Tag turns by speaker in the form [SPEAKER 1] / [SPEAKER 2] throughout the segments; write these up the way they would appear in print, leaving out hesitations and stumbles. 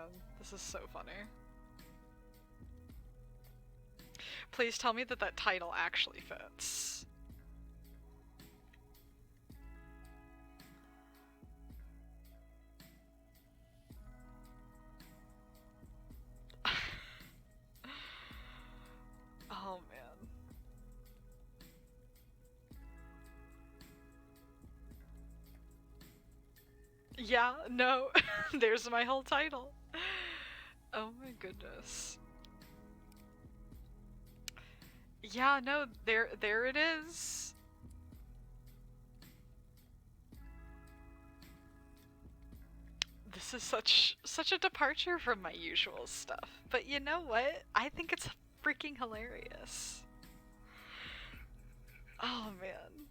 [SPEAKER 1] man. This is so funny. Please tell me that that title actually fits. Oh man. Yeah, no. There's my whole title. Oh my goodness. Yeah, no, there it is. This is such a departure from my usual stuff. But you know what? I think it's freaking hilarious. Oh man.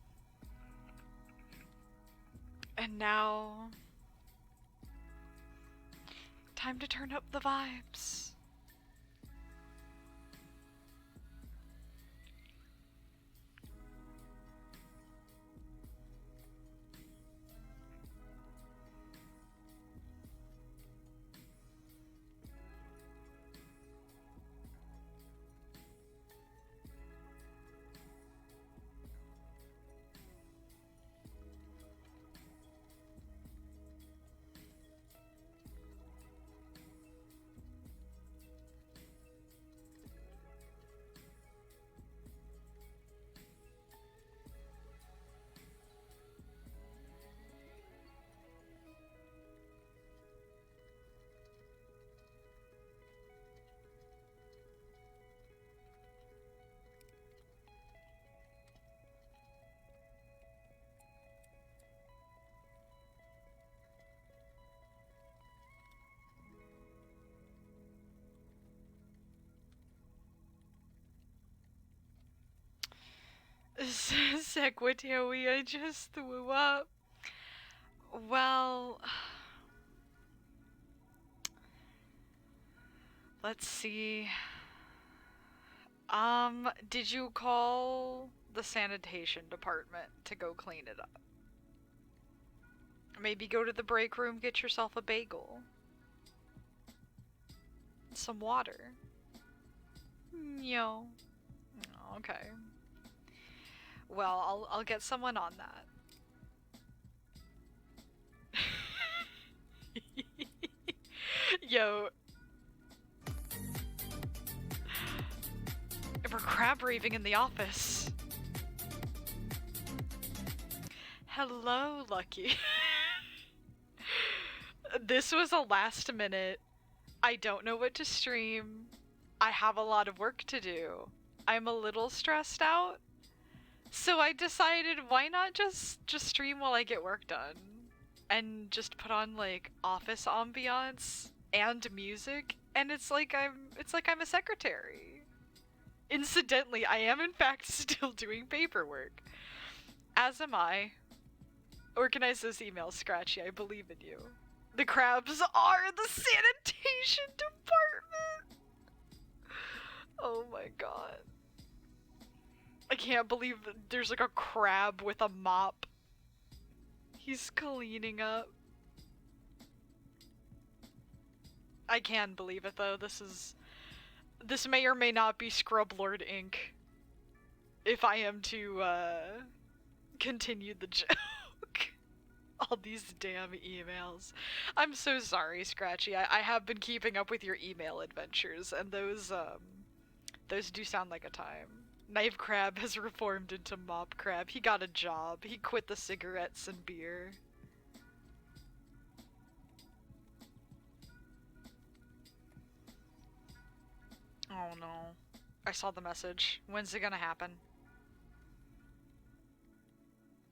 [SPEAKER 1] And now time to turn up the vibes. Sequitoy, I just threw up. Well, let's see. Did you call the sanitation department to go clean it up? Maybe go to the break room, get yourself a bagel. Some water. Yo. Okay. Well, I'll get someone on that. Yo. We're crab raving in the office. Hello, Lucky. This was a last minute. I don't know what to stream. I have a lot of work to do. I'm a little stressed out. So I decided why not just stream while I get work done. And just put on like office ambiance and music, and it's like I'm a secretary. Incidentally, I am in fact still doing paperwork. As am I. Organize those emails, Scratchy. I believe in you. The crabs are the sanitation department! Oh my god. I can't believe that there's like a crab with a mop. He's cleaning up. I can believe it though. This may or may not be Scrublord Inc. If I am to continue the joke. All these damn emails. I'm so sorry, Scratchy. I have been keeping up with your email adventures, and those do sound like a time. Knife Crab has reformed into Mop Crab. He got a job. He quit the cigarettes and beer. Oh no. I saw the message. When's it gonna happen?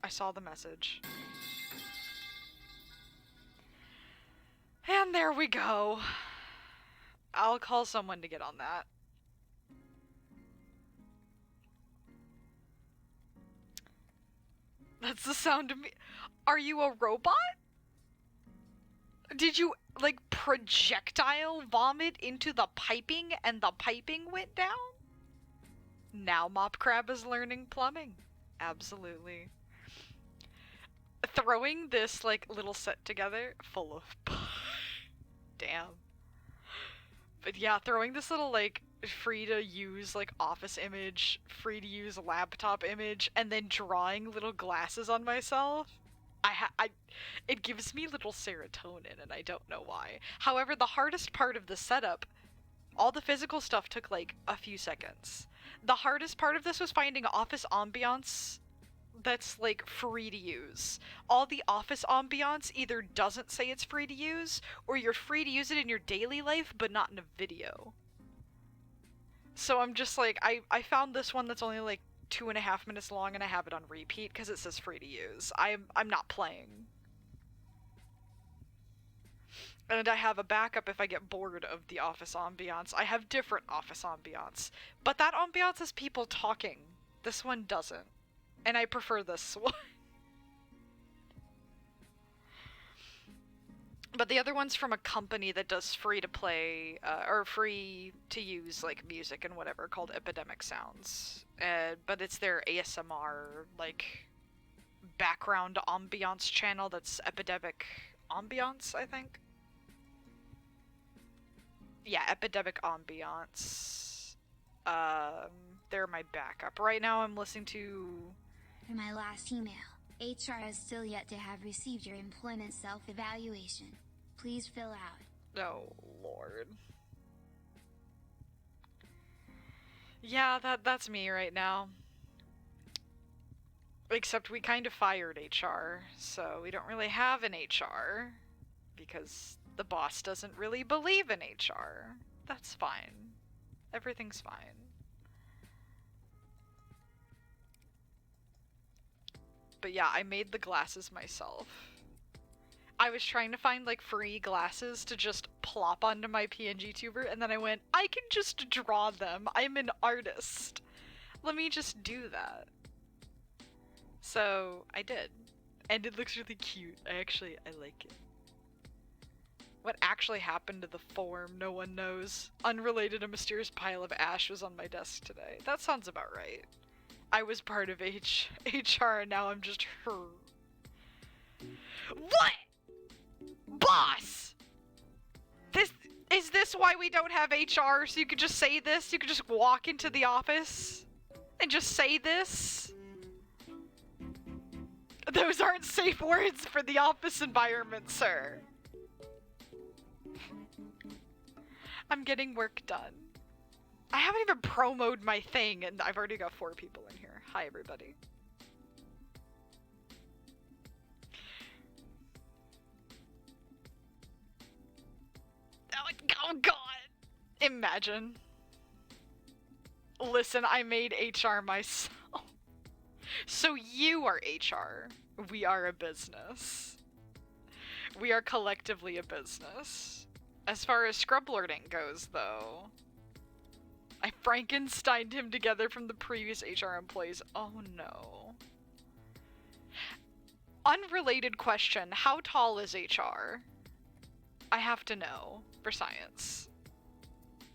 [SPEAKER 1] I saw the message. And there we go. I'll call someone to get on that. That's the sound of me. Are you a robot? Did you, like, projectile vomit into the piping and the piping went down? Now Mop Crab is learning plumbing. Absolutely. Throwing this, like, little set together full of... Damn. But yeah, throwing this little, like, free to use, like, office image, free to use laptop image, and then drawing little glasses on myself, it gives me little serotonin, and I don't know why. However, the hardest part of the setup, all the physical stuff took, like, a few seconds. The hardest part of this was finding office ambiance that's, like, free to use. All the office ambiance either doesn't say it's free to use, or you're free to use it in your daily life, but not in a video. So I'm just like, I found this one that's only like 2.5 minutes long, and I have it on repeat because it says free to use. I'm not playing. And I have a backup if I get bored of the office ambiance. I have different office ambiance, but that ambiance has people talking. This one doesn't. And I prefer this one. But the other one's from a company that does free to play, or free to use, like, music and whatever, called Epidemic Sounds. But it's their ASMR, like, background ambiance channel that's Epidemic Ambiance, I think. Yeah, Epidemic Ambiance. They're my backup. Right now I'm listening to...
[SPEAKER 2] For my last email, HR has still yet to have received your employment self-evaluation. Please fill out.
[SPEAKER 1] Oh, Lord. Yeah, that's me right now. Except we kind of fired HR, so we don't really have an HR. Because the boss doesn't really believe in HR. That's fine. Everything's fine. But yeah, I made the glasses myself. I was trying to find, like, free glasses to just plop onto my PNG tuber, and then I went, I can just draw them. I'm an artist. Let me just do that. So, I did. And it looks really cute. I like it. What actually happened to the form, no one knows. Unrelated, a mysterious pile of ash was on my desk today. That sounds about right. I was part of HR, and now I'm just her. What? Boss! Is this why we don't have HR? So you could just say this? You could just walk into the office and just say this? Those aren't safe words for the office environment, sir. I'm getting work done. I haven't even promoted my thing, and I've already got 4 people in here. Hi, everybody. Oh, God. Imagine. Listen, I made HR myself. So you are HR. We are a business. We are collectively a business. As far as scrub learning goes, though, I Frankensteined him together from the previous HR employees. Oh no. Unrelated question, how tall is HR? I have to know, for science.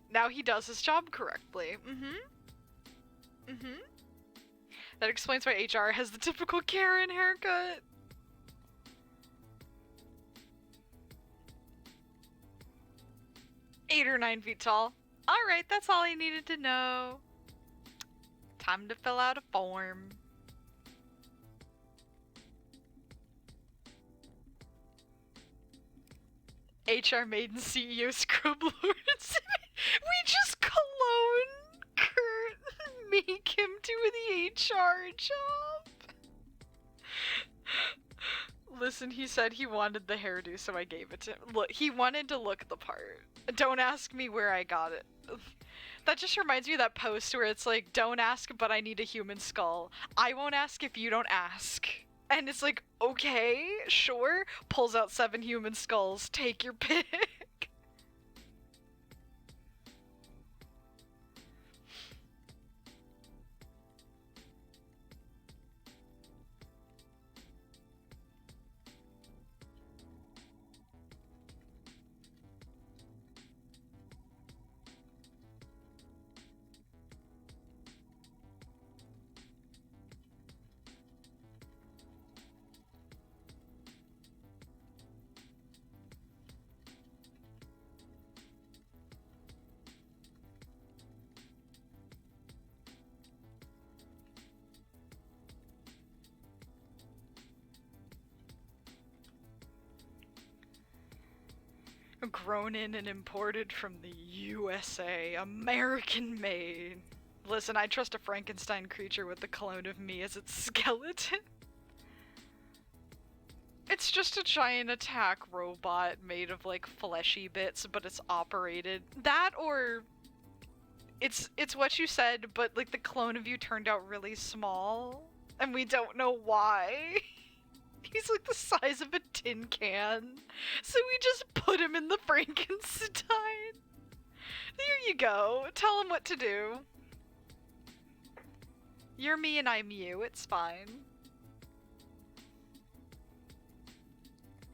[SPEAKER 1] Now he does his job correctly. That explains why HR has the typical Karen haircut. Eight or 9 feet tall. Alright, that's all I needed to know. Time to fill out a form. HR maiden CEO scrub lords. We just clone Kurt. Make him do the HR job. Listen, he said he wanted the hairdo, so I gave it to him. Look, he wanted to look the part. Don't ask me where I got it. That just reminds me of that post where it's like, don't ask, but I need a human skull. I won't ask if you don't ask. And it's like, okay, sure. Pulls out 7 human skulls. Take your pick. Grown in and imported from the USA. American made. Listen, I trust a Frankenstein creature with the clone of me as its skeleton. It's just a giant attack robot made of like fleshy bits, but it's operated. That or it's what you said, but like the clone of you turned out really small, and we don't know why. He's like the size of a tin can, so we just put him in the Frankenstein. There you go. Tell him what to do. You're me and I'm you. It's fine.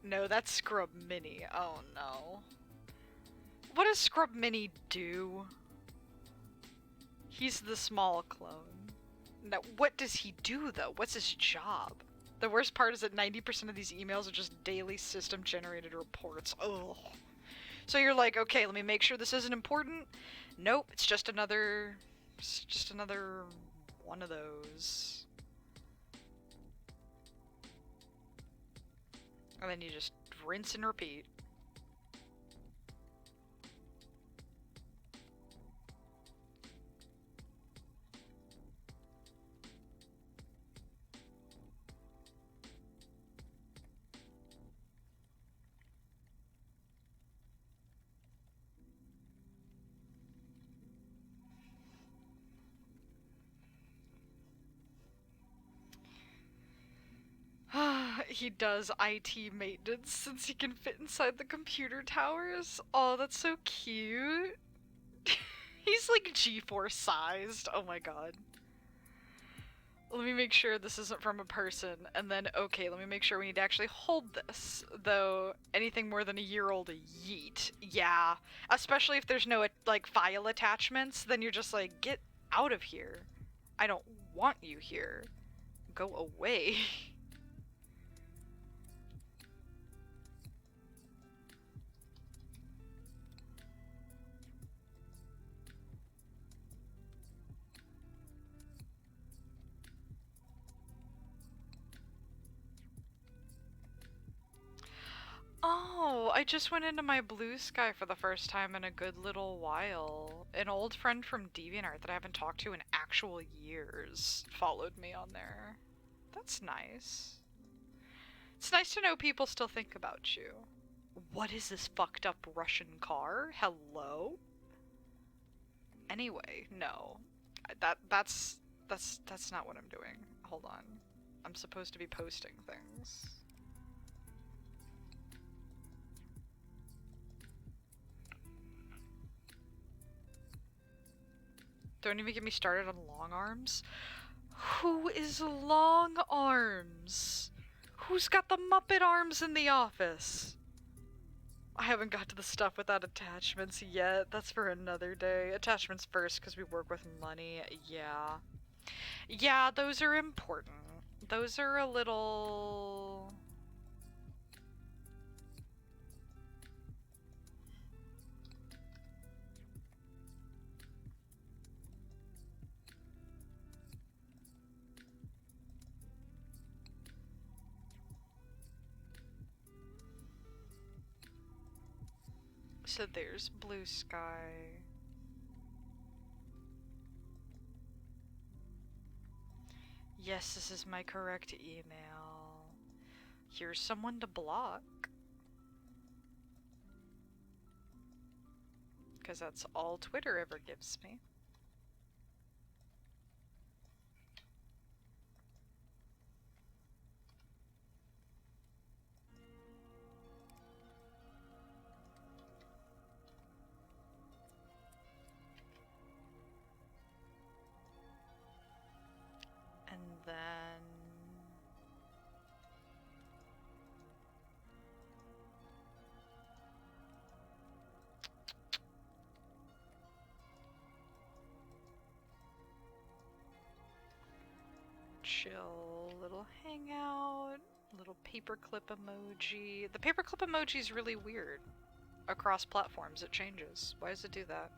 [SPEAKER 1] No, that's Scrub Mini. Oh no. What does Scrub Mini do? He's the small clone. Now, what does he do though? What's his job? The worst part is that 90% of these emails are just daily system-generated reports. Ugh. So you're like, okay, let me make sure this isn't important. Nope, it's just another one of those. And then you just rinse and repeat. He does IT maintenance since he can fit inside the computer towers. Oh, that's so cute. He's like G-force sized. Oh my god. Let me make sure this isn't from a person, and then, okay, let me make sure we need to actually hold this. Though, anything more than a year old, yeet. Yeah. Especially if there's no, like, file attachments, then you're just like, get out of here. I don't want you here. Go away. Oh, I just went into my Blue Sky for the first time in a good little while. An old friend from DeviantArt that I haven't talked to in actual years followed me on there. That's nice. It's nice to know people still think about you. What is this fucked up Russian car? Hello? Anyway, no. That's not what I'm doing. Hold on. I'm supposed to be posting things. Don't even get me started on long arms. Who is long arms? Who's got the Muppet arms in the office? I haven't got to the stuff without attachments yet. That's for another day. Attachments first, because we work with money. Yeah. Yeah, those are important. Those are a little... So there's Blue Sky. Yes, this is my correct email. Here's someone to block. Because that's all Twitter ever gives me. And then... chill, little hangout, little paperclip emoji. The paperclip emoji is really weird. Across platforms, it changes. Why does it do that?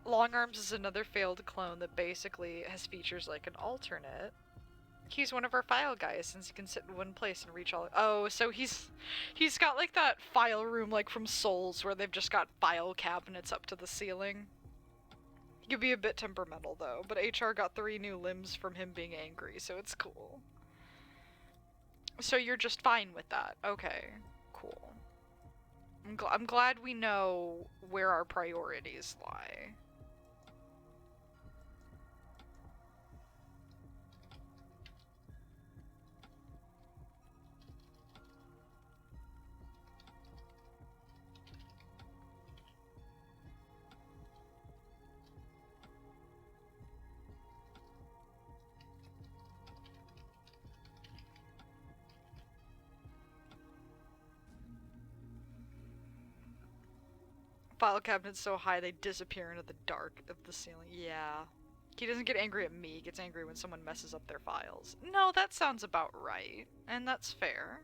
[SPEAKER 1] Long Arms is another failed clone that basically has features like an alternate. He's one of our file guys since he can sit in one place and reach all. Oh, so he's got like that file room like from Souls where they've just got file cabinets up to the ceiling. He could be a bit temperamental though, but HR got 3 new limbs from him being angry, so it's cool. So you're just fine with that. Okay, cool. I'm glad we know where our priorities lie. File cabinets so high they disappear into the dark of the ceiling. Yeah. He doesn't get angry at me, he gets angry when someone messes up their files. No, that sounds about right. And that's fair.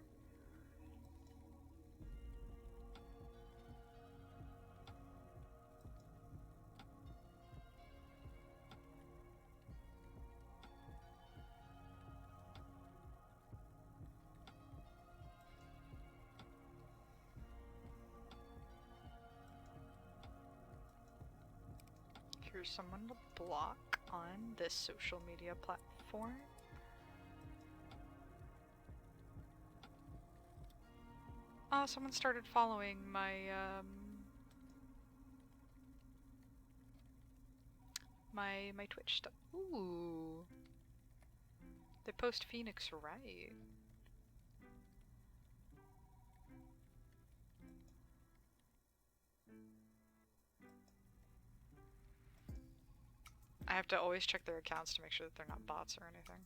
[SPEAKER 1] Here's someone to block on this social media platform. Oh, someone started following my, my Twitch stuff. Ooh. They post Phoenix right. I have to always check their accounts to make sure that they're not bots or anything.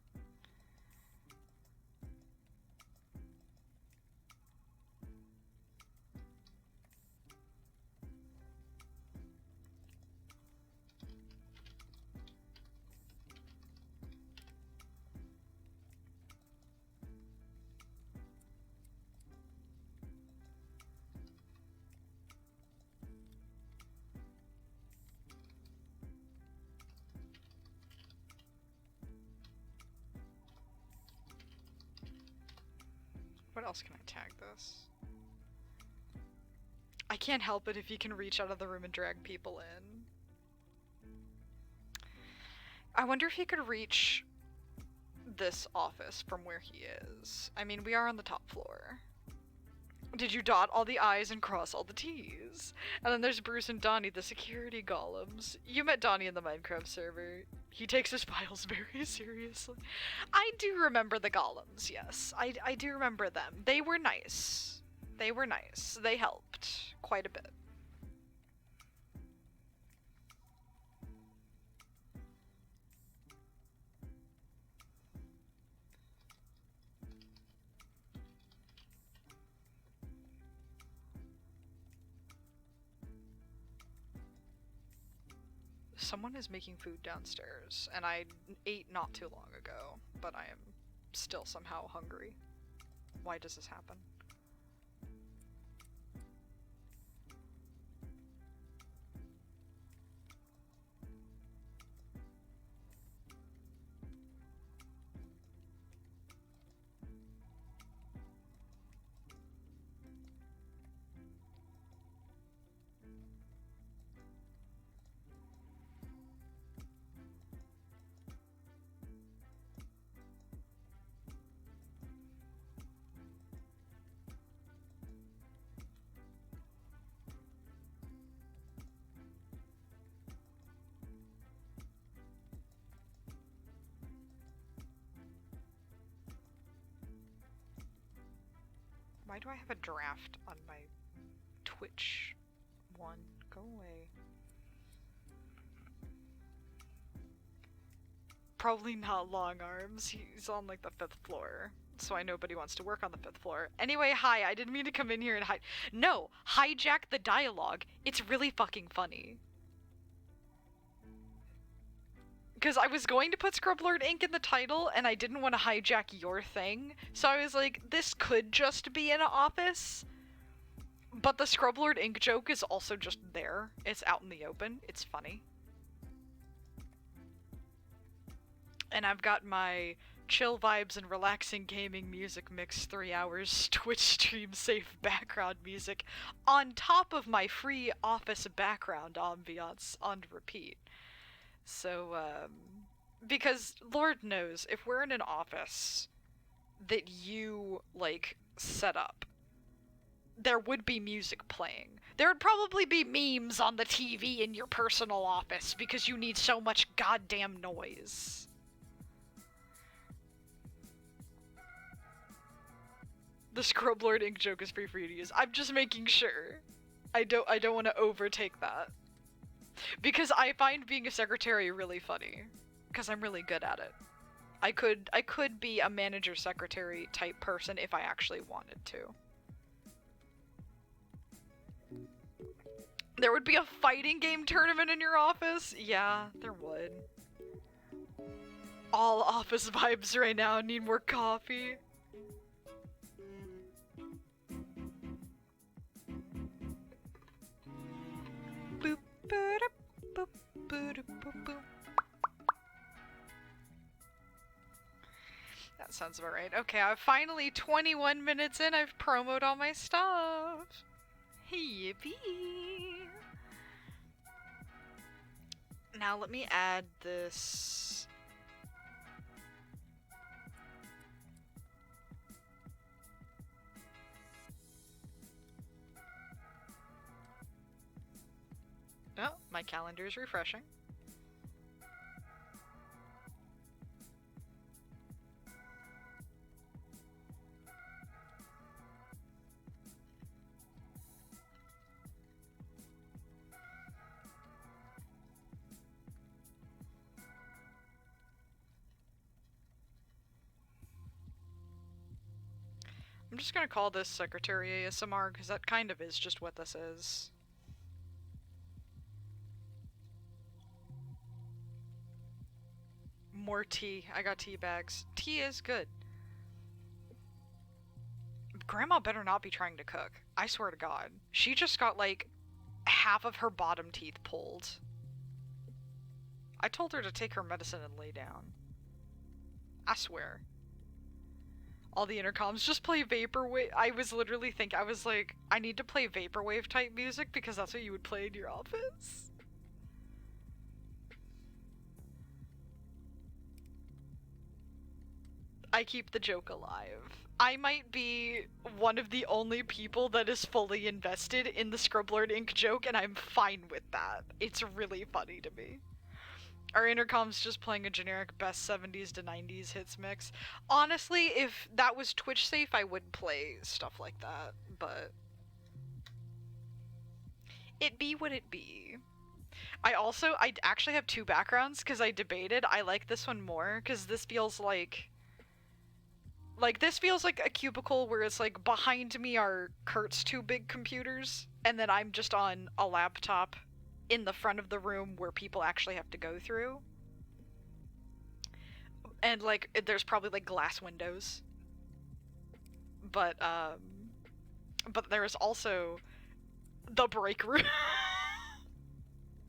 [SPEAKER 1] What else can I tag this? I can't help it if he can reach out of the room and drag people in. I wonder if he could reach this office from where he is. I mean, we are on the top floor. Did you dot all the I's and cross all the T's? And then there's Bruce and Donnie, the security golems. You met Donnie in the Minecraft server. He takes his files very seriously. I do remember the golems, yes. I do remember them. They were nice. They were nice. They helped quite a bit. Someone is making food downstairs, and I ate not too long ago, but I am still somehow hungry. Why does this happen? Why do I have a draft on my Twitch one? Go away. Probably not long arms. He's on like the 5th floor. So I know nobody wants to work on the 5th floor. Anyway, hi, I didn't mean to come in here and No! Hijack the dialogue. It's really fucking funny. Because I was going to put Scrublord Inc. in the title, and I didn't want to hijack your thing. So I was like, this could just be an office. But the Scrublord Inc. joke is also just there. It's out in the open. It's funny. And I've got my chill vibes and relaxing gaming music mix 3 hours Twitch stream safe background music on top of my free office background ambiance on repeat. So, because Lord knows, if we're in an office that you, like, set up, there would be music playing. There would probably be memes on the TV in your personal office because you need so much goddamn noise. The Scrublord Ink joke is free for you to use. I'm just making sure. I don't want to overtake that. Because I find being a secretary really funny. Because I'm really good at it. I could be a manager secretary type person if I actually wanted to. There would be a fighting game tournament in your office? Yeah, there would. All office vibes right now, need more coffee. Boop, boop, boop, boop, boop, boop. That sounds about right. Okay, I've finally 21 minutes in, I've promoted all my stuff. Yippee! Now let me add this. Oh, my calendar is refreshing. I'm just gonna call this Secretary ASMR because that kind of is just what this is. More tea. I got tea bags. Tea is good. Grandma better not be trying to cook. I swear to God. She just got like half of her bottom teeth pulled. I told her to take her medicine and lay down. I swear. All the intercoms just play vaporwave. I was literally thinking, I was like, I need to play vaporwave type music because that's what you would play in your office. I keep the joke alive. I might be one of the only people that is fully invested in the Scrublord Ink joke, and I'm fine with that. It's really funny to me. Our intercom's just playing a generic best 70s to 90s hits mix. Honestly, if that was Twitch safe, I would play stuff like that, but it be what it be. I actually have two backgrounds because I debated. I like this one more because this feels like this feels like a cubicle where it's like behind me are Kurt's two big computers, and then I'm just on a laptop in the front of the room where people actually have to go through. And like there's probably like glass windows. But there's also the break room.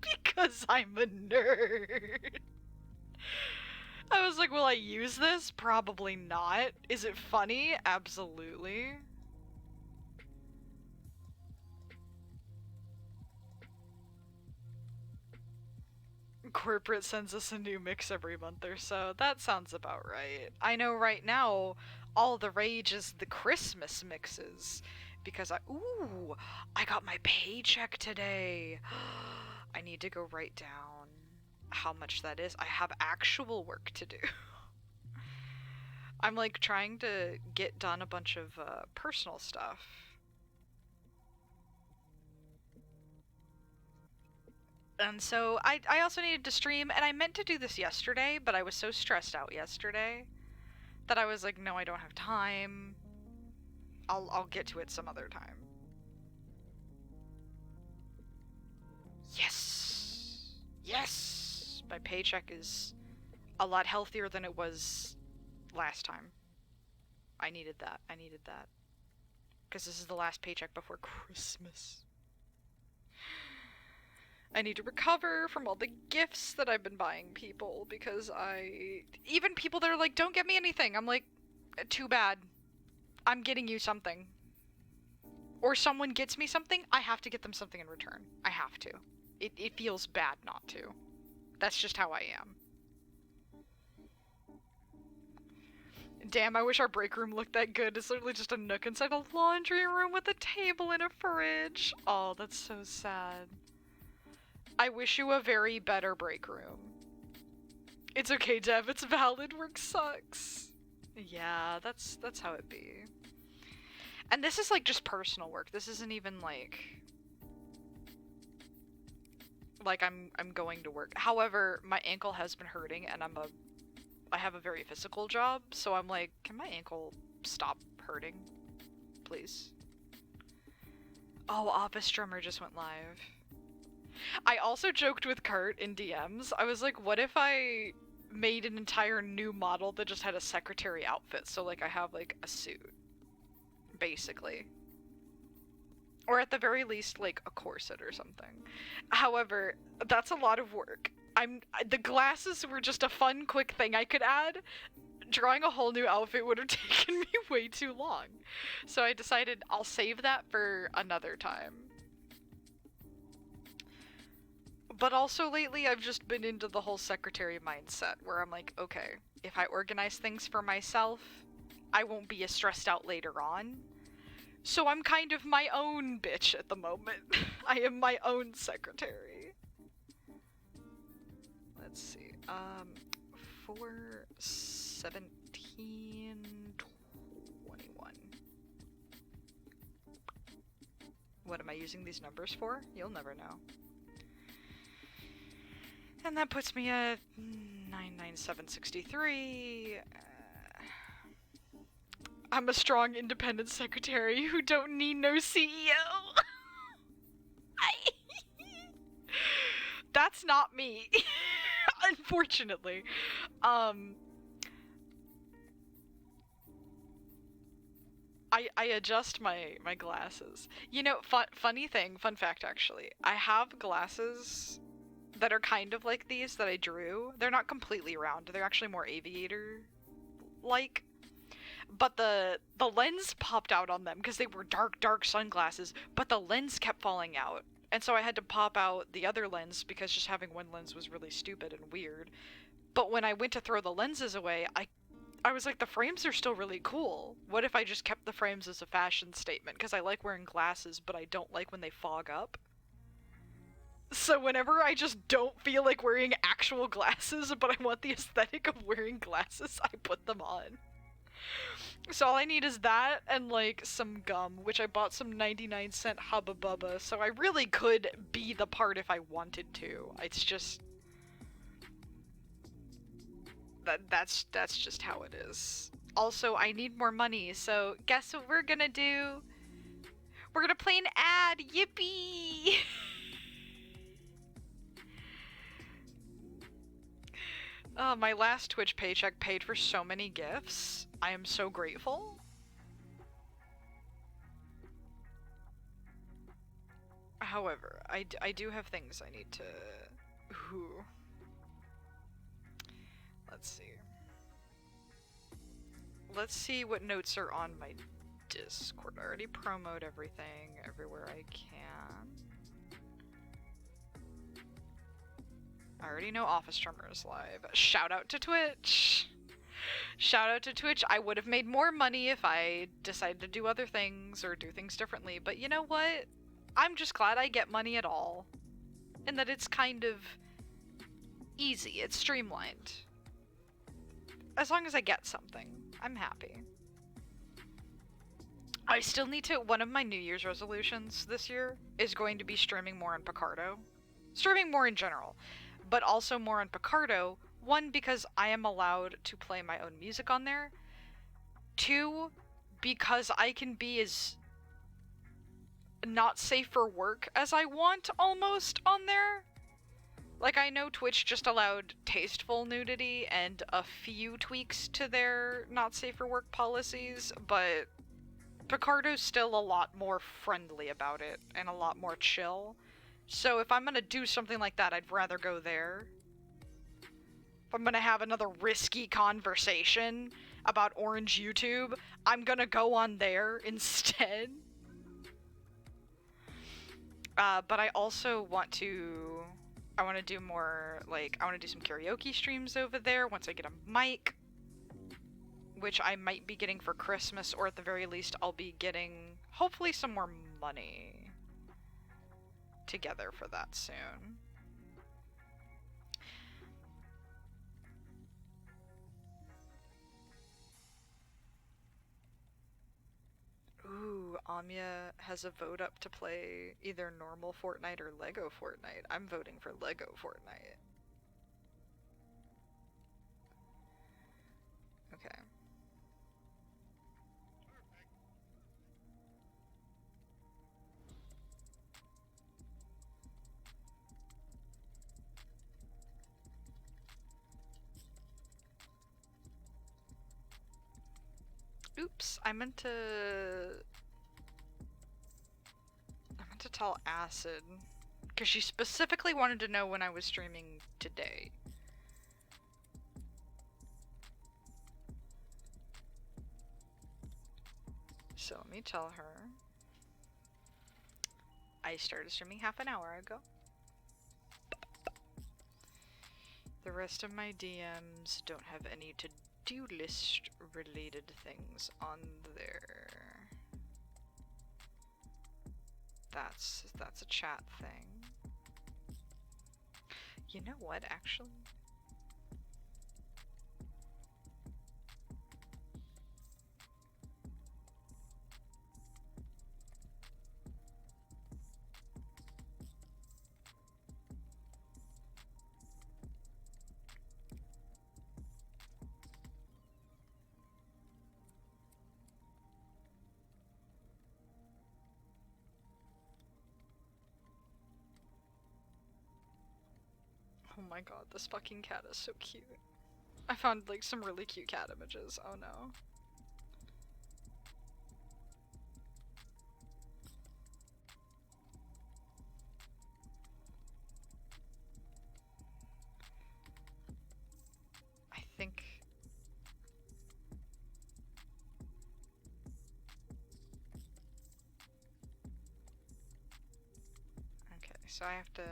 [SPEAKER 1] Because I'm a nerd. I was like, will I use this? Probably not. Is it funny? Absolutely. Corporate sends us a new mix every month or so. That sounds about right. I know right now, all the rage is the Christmas mixes. Because I got my paycheck today. I need to go write down how much that is. I have actual work to do. I'm like trying to get done a bunch of personal stuff. And so I also needed to stream, and I meant to do this yesterday, but I was so stressed out yesterday that I was like, no, I don't have time. I'll get to it some other time. Yes! Yes! My paycheck is a lot healthier than it was last time. I needed that. I needed that. Because this is the last paycheck before Christmas. I need to recover from all the gifts that I've been buying people, because even people that are like, don't get me anything, I'm like, too bad. I'm getting you something. Or someone gets me something, I have to get them something in return. I have to. It feels bad not to. That's just how I am. Damn, I wish our break room looked that good. It's literally just a nook inside a laundry room with a table and a fridge. Oh, that's so sad. I wish you a very better break room. It's okay, Dev. It's valid. Work sucks. Yeah, that's how it be. And this is like just personal work. This isn't even like I'm going to work. However, my ankle has been hurting, and I have a very physical job, so I'm like, can my ankle stop hurting, please? Oh, Office Drummer just went live. I also joked with Kurt in DMs. I was like, what if I made an entire new model that just had a secretary outfit? So like I have like a suit, basically. Or at the very least, like a corset or something. However, that's a lot of work. The glasses were just a fun, quick thing I could add. Drawing a whole new outfit would have taken me way too long. So I decided I'll save that for another time. But also lately I've just been into the whole secretary mindset where I'm like, okay, if I organize things for myself, I won't be as stressed out later on. So I'm kind of my own bitch at the moment. I am my own secretary. Let's see. 4, 17, 21. What am I using these numbers for? You'll never know. And that puts me at 99763. I'm a strong, independent secretary who don't need no CEO. That's not me. Unfortunately. I adjust my glasses. You know, fun fact actually. I have glasses that are kind of like these that I drew. They're not completely round. They're actually more aviator-like. But the lens popped out on them because they were dark sunglasses, but the lens kept falling out. And so I had to pop out the other lens because just having one lens was really stupid and weird. But when I went to throw the lenses away, I was like, the frames are still really cool. What if I just kept the frames as a fashion statement? Because I like wearing glasses, but I don't like when they fog up. So whenever I just don't feel like wearing actual glasses, but I want the aesthetic of wearing glasses, I put them on. So all I need is that and like some gum, which I bought some 99-cent Hubba Bubba, so I really could be the part if I wanted to. It's just that's just how it is. Also, I need more money, so guess what we're gonna do? We're gonna play an ad. Yippee! My last Twitch paycheck paid for so many gifts. I am so grateful. However, I do have things I need to... Ooh. Let's see. Let's see what notes are on my Discord. I already promote everything everywhere I can. I already know Office Drummer is live. Shout out to Twitch! Shout out to Twitch. I would have made more money if I decided to do other things or do things differently, but you know what? I'm just glad I get money at all. And that it's kind of easy. It's streamlined. As long as I get something, I'm happy. I still need to... One of my New Year's resolutions this year is going to be streaming more on Picardo. Streaming more in general, but also more on Picardo. One, because I am allowed to play my own music on there. Two, because I can be as not safe for work as I want, almost, on there. Like, I know Twitch just allowed tasteful nudity and a few tweaks to their not safe for work policies, but Picardo's still a lot more friendly about it and a lot more chill. So if I'm gonna do something like that, I'd rather go there. If I'm gonna have another risky conversation about Orange YouTube, I'm gonna go on there instead. But I also want to... I want to do more, like, I want to do some karaoke streams over there once I get a mic. Which I might be getting for Christmas, or at the very least, I'll be getting, hopefully, some more money together for that soon. Ooh, Anya has a vote up to play either normal Fortnite or Lego Fortnite. I'm voting for Lego Fortnite. Okay. Oops, I meant to tell Acid, because she specifically wanted to know when I was streaming today. So let me tell her. I started streaming half an hour ago. The rest of my DMs don't have any to-do list related things on there. That's a chat thing. You know what, actually? Oh my god, this fucking cat is so cute. I found like some really cute cat images. Oh no. I think... Okay, so I have to,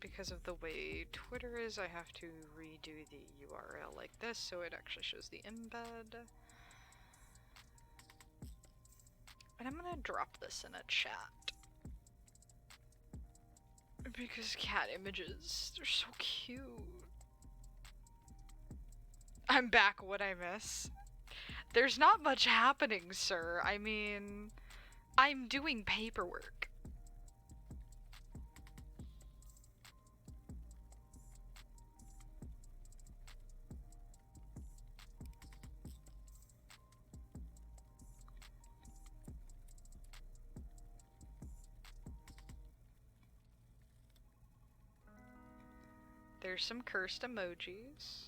[SPEAKER 1] because of the way Twitter is, I have to redo the URL like this so it actually shows the embed. And I'm gonna drop this in a chat. Because cat images, they're so cute. I'm back, what'd I miss? There's not much happening, sir. I mean, I'm doing paperwork. There's some cursed emojis.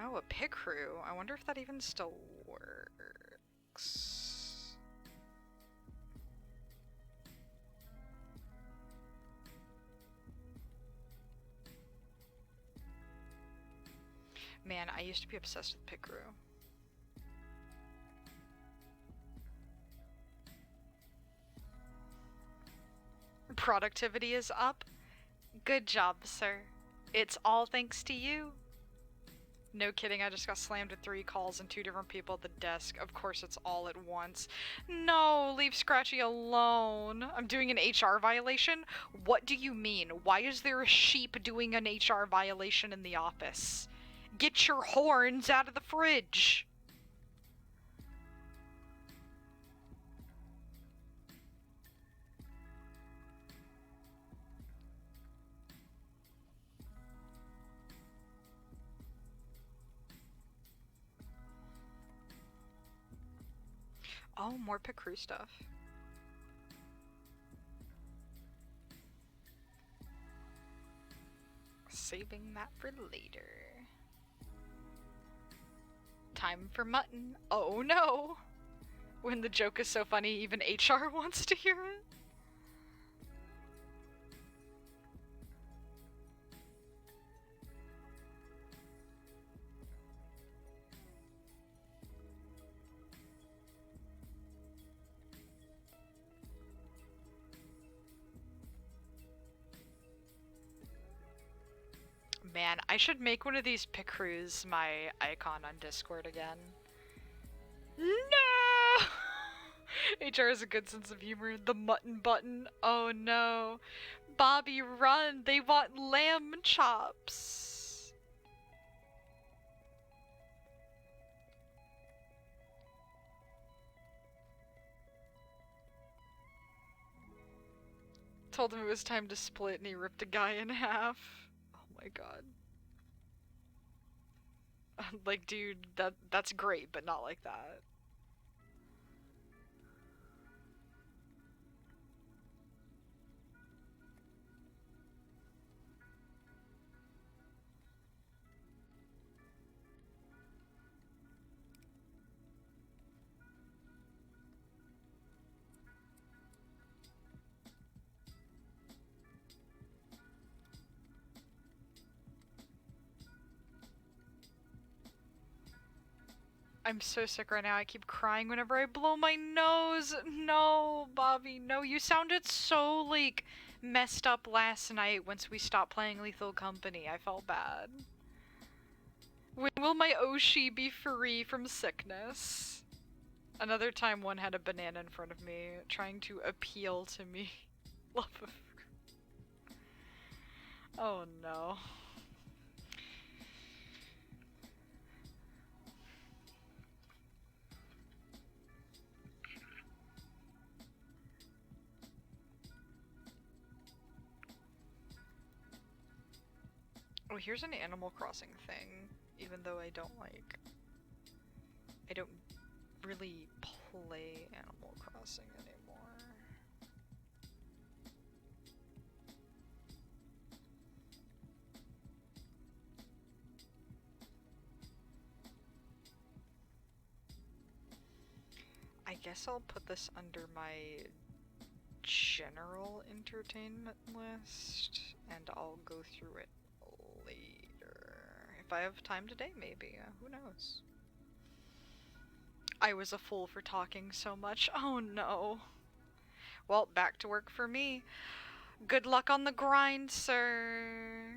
[SPEAKER 1] Oh, a pit crew. I wonder if that even still works. Man, I used to be obsessed with pit crew. Productivity is up. Good job, sir. It's all thanks to you. No kidding, I just got slammed with 3 calls and 2 different people at the desk. Of course it's all at once. No, leave Scratchy alone. I'm doing an HR violation? What do you mean? Why is there a sheep doing an HR violation in the office? Get your horns out of the fridge! Oh, more pit crew stuff. Saving that for later. Time for mutton. Oh no! When the joke is so funny, even HR wants to hear it. Man, I should make one of these picrews my icon on Discord again. No! HR has a good sense of humor. The mutton button. Oh no. Bobby, run! They want lamb chops! Told him it was time to split and he ripped a guy in half. Oh my god. Like, dude, that's great, but not like that. I'm so sick right now. I keep crying whenever I blow my nose. No, Bobby, no. You sounded so, like, messed up last night once we stopped playing Lethal Company. I felt bad. When will my Oshi be free from sickness? Another time one had a banana in front of me, trying to appeal to me. Love of... Oh no. Oh, here's an Animal Crossing thing, even though I don't really play Animal Crossing anymore. I guess I'll put this under my general entertainment list, and I'll go through it later. If I have time today, maybe. Who knows? I was a fool for talking so much. Oh no. Well, back to work for me. Good luck on the grind, sir.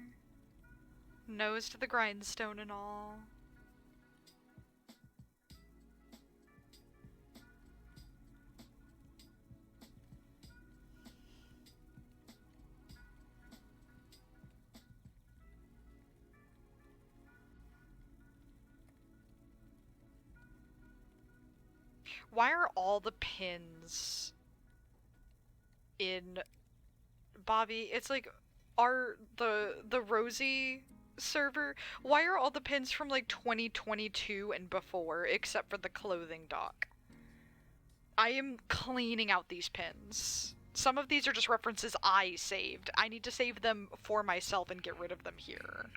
[SPEAKER 1] Nose to the grindstone and all. Why are all the pins in Bobby? It's like the Rosie server. Why are all the pins from like 2022 and before except for the clothing dock? I am cleaning out these pins. Some of these are just references I saved. I need to save them for myself and get rid of them here.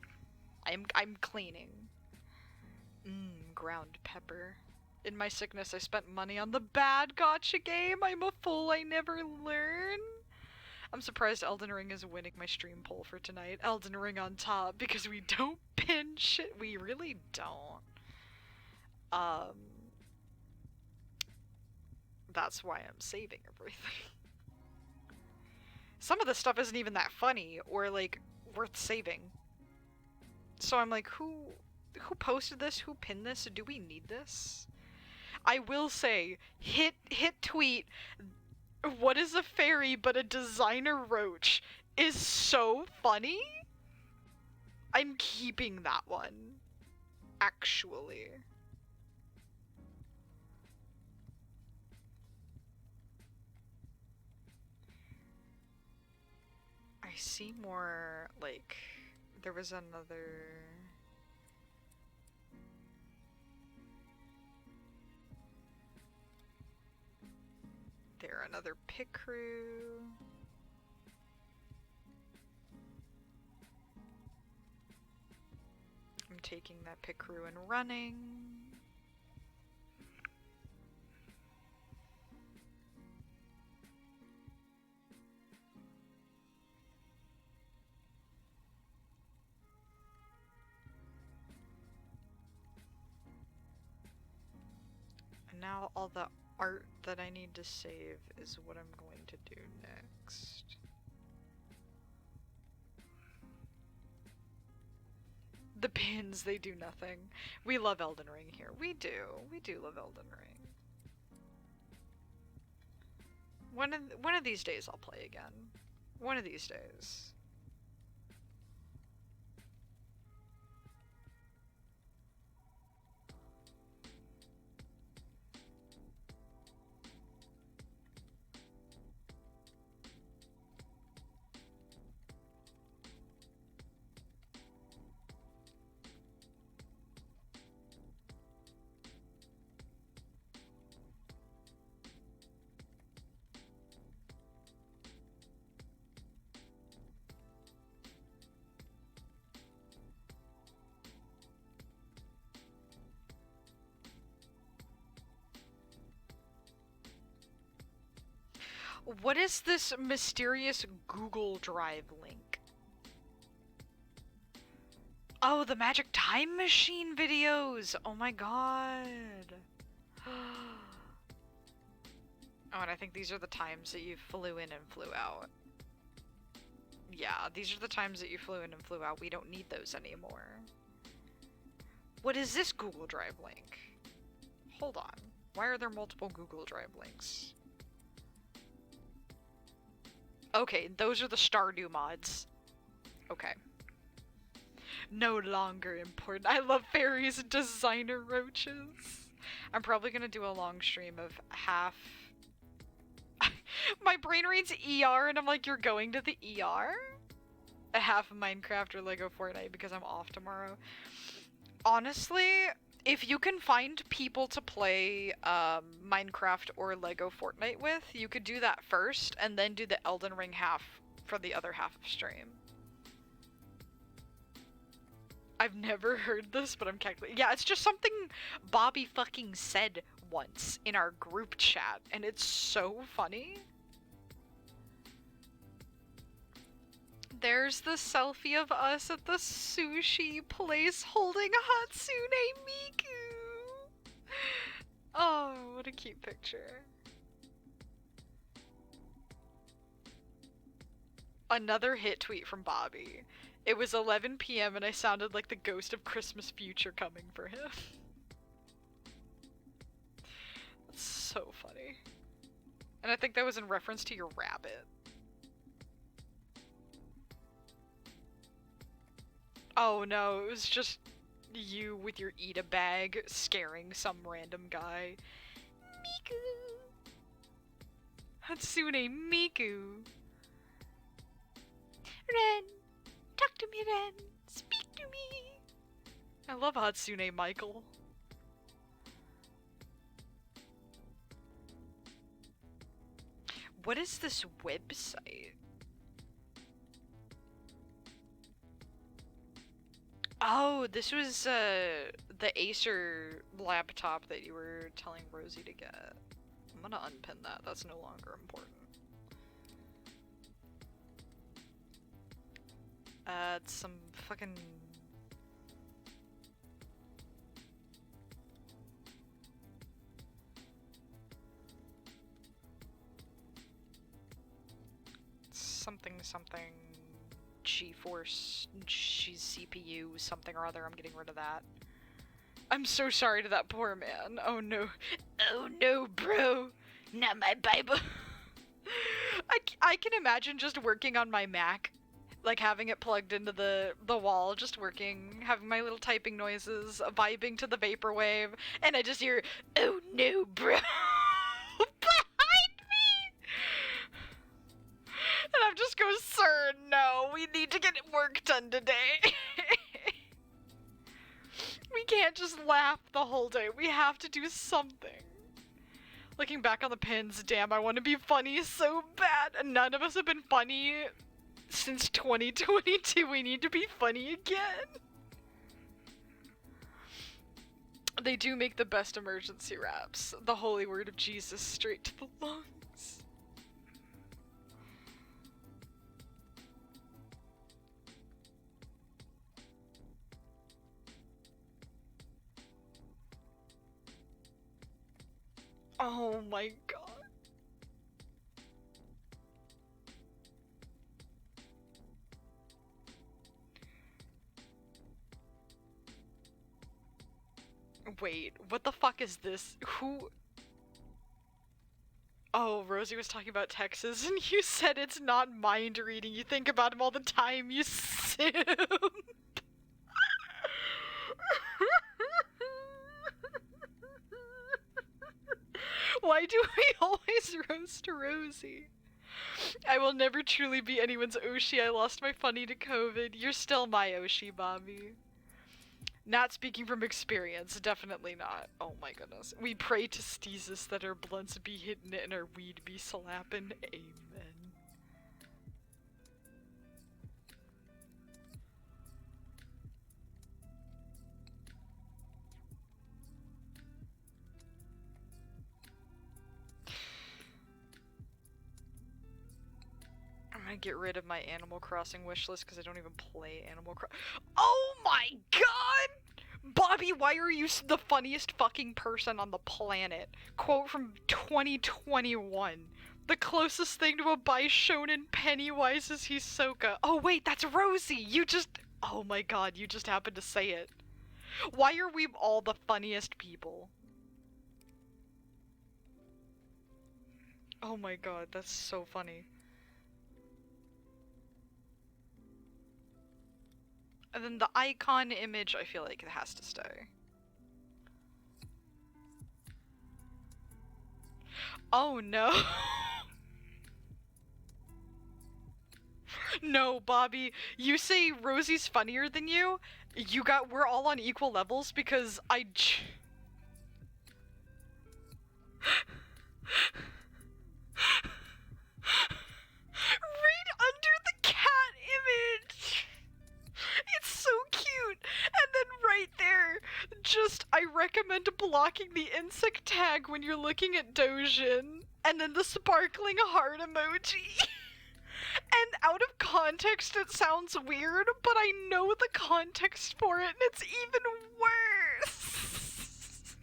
[SPEAKER 1] I'm cleaning. Ground pepper. In my sickness, I spent money on the bad gotcha game. I'm a fool, I never learn. I'm surprised Elden Ring is winning my stream poll for tonight. Elden Ring on top, because we don't pin shit. We really don't. That's why I'm saving everything. Some of the stuff isn't even that funny, or, like, worth saving. So I'm like, who posted this? Who pinned this? Do we need this? I will say, hit tweet, what is a fairy but a designer roach, is so funny. I'm keeping that one. Actually. I see more, like, there was another... There, another pit crew. I'm taking that pit crew and running. now all the art that I need to save is what I'm going to do next. The pins, they do nothing. We love Elden Ring here. We do love Elden Ring. One of these days I'll play again. One of these days. What is this mysterious Google Drive link? Oh, the Magic Time Machine videos! Oh my god. Oh, and I think these are the times that you flew in and flew out. Yeah, these are the times that you flew in and flew out. We don't need those anymore. What is this Google Drive link? Hold on. Why are there multiple Google Drive links? Okay, those are the Stardew mods. Okay. No longer important. I love fairies and designer roaches. I'm probably gonna do a long stream of half... My brain reads ER and I'm like, you're going to the ER? A half of Minecraft or Lego Fortnite because I'm off tomorrow. Honestly, if you can find people to play Minecraft or Lego Fortnite with, you could do that first and then do the Elden Ring half for the other half of stream. I've never heard this, but I'm calculating. Yeah, it's just something Bobby fucking said once in our group chat, and it's so funny. There's the selfie of us at the sushi place holding Hatsune Miku. Oh, what a cute picture. Another hit tweet from Bobby. It was 11 p.m. and I sounded like the ghost of Christmas future coming for him. That's so funny. And I think that was in reference to your rabbit. Oh no, it was just you with your Ida bag scaring some random guy. Miku! Hatsune Miku! Ren! Talk to me, Ren! Speak to me! I love Hatsune Michael. What is this website? Oh, this was the Acer laptop that you were telling Rosie to get. I'm gonna unpin that. That's no longer important. It's some fucking... something GeForce, CPU, something or other. I'm getting rid of that. I'm so sorry to that poor man. Oh no. Oh no, bro. Not my Bible. I can imagine just working on my Mac. Like having it plugged into the wall, just working, having my little typing noises, vibing to the vaporwave, and I just hear, oh no, bro. Behind me! And I'm just going, sir, no, we need to get work done today. We can't just laugh the whole day. We have to do something. Looking back on the pins, damn, I want to be funny so bad. And none of us have been funny since 2022. We need to be funny again. They do make the best emergency raps. The holy word of Jesus straight to the lungs. Oh my god. Wait, what the fuck is this? Who? Oh, Rosie was talking about Texas, and you said it's not mind reading. You think about him all the time, you simp. Why do we always roast Rosie? I will never truly be anyone's Oshi. I lost my funny to COVID. You're still my Oshi, Bobby. Not speaking from experience, definitely not. Oh my goodness. We pray to Steezus that our blunts be hitting it and our weed be slapping. Amen. I'm gonna get rid of my Animal Crossing wishlist because I don't even play Animal Crossing. Oh my god! Bobby, why are you the funniest fucking person on the planet? Quote from 2021. The closest thing to a Bishonen Pennywise is Hisoka. Oh wait, that's Rosie! You just... Oh my god, you just happened to say it. Why are we all the funniest people? Oh my god, that's so funny. And then the icon image, I feel like it has to stay. Oh no. No, Bobby, you say Rosie's funnier than you? We're all on equal levels because Read under the cat image! It's so cute! And then right there, I recommend blocking the insect tag when you're looking at Dojin. And then the sparkling heart emoji. And out of context it sounds weird, but I know the context for it and it's even worse.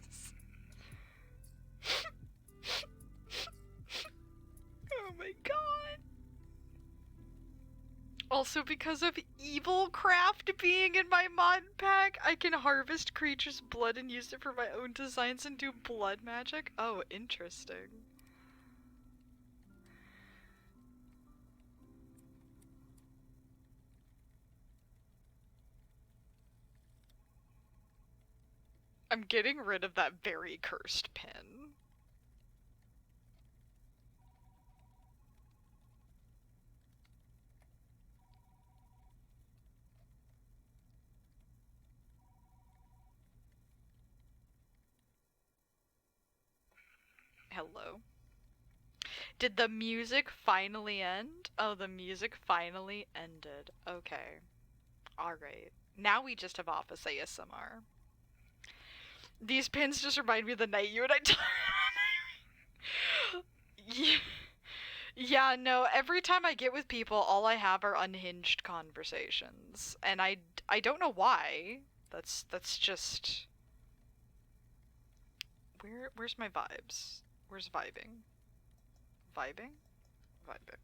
[SPEAKER 1] Oh my god. Also, because of Evil Craft being in my mod pack, I can harvest creatures' blood and use it for my own designs and do blood magic. Oh, interesting. I'm getting rid of that very cursed pin. Hello. Did the music finally end? Oh, the music finally ended. Okay. Alright. Now we just have office ASMR. These pins just remind me of the night you and I talked. Yeah. Yeah, no, every time I get with people, all I have are unhinged conversations. And I don't know why. That's just... Where's my vibes? Where's vibing? Vibing? Vibing.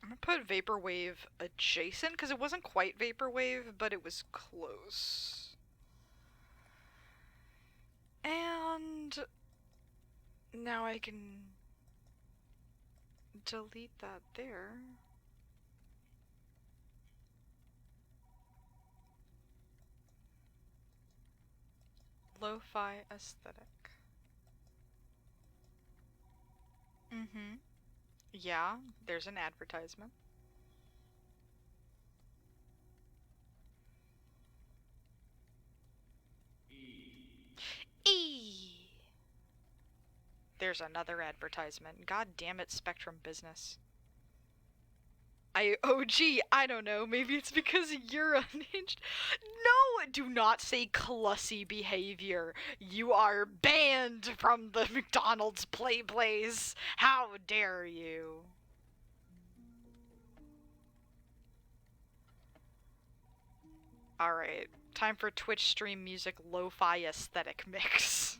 [SPEAKER 1] I'm gonna put Vaporwave adjacent, because it wasn't quite Vaporwave, but it was close. And now I can delete that there. Lo-fi aesthetic. Mm-hmm. Yeah, there's an advertisement. E. There's another advertisement. God damn it, Spectrum Business. gee, I don't know. Maybe it's because you're unhinged. No, do not say clussy behavior. You are banned from the McDonald's play place. How dare you? Alright, time for Twitch stream music lo-fi aesthetic mix.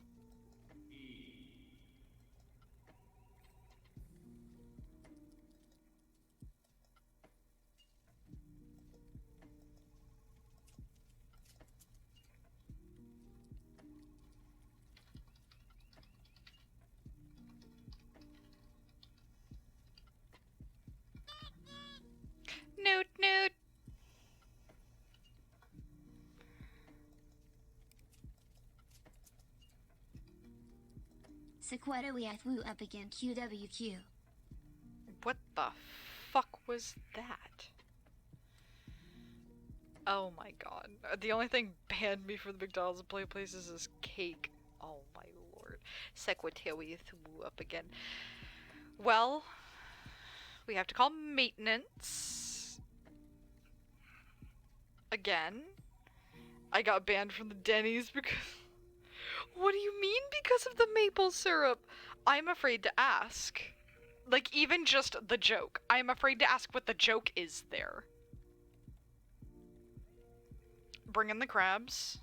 [SPEAKER 1] Noot noot.
[SPEAKER 2] Sequetta we flew up again QWQ.
[SPEAKER 1] What the fuck was that? Oh my god. The only thing banned me from the McDonald's play places is cake. Oh my lord. Secretary threw up again. Well, we have to call maintenance. Again. I got banned from the Denny's because... What do you mean because of the maple syrup? I'm afraid to ask. Like, even just the joke. I'm afraid to ask what the joke is there. Bring in the crabs.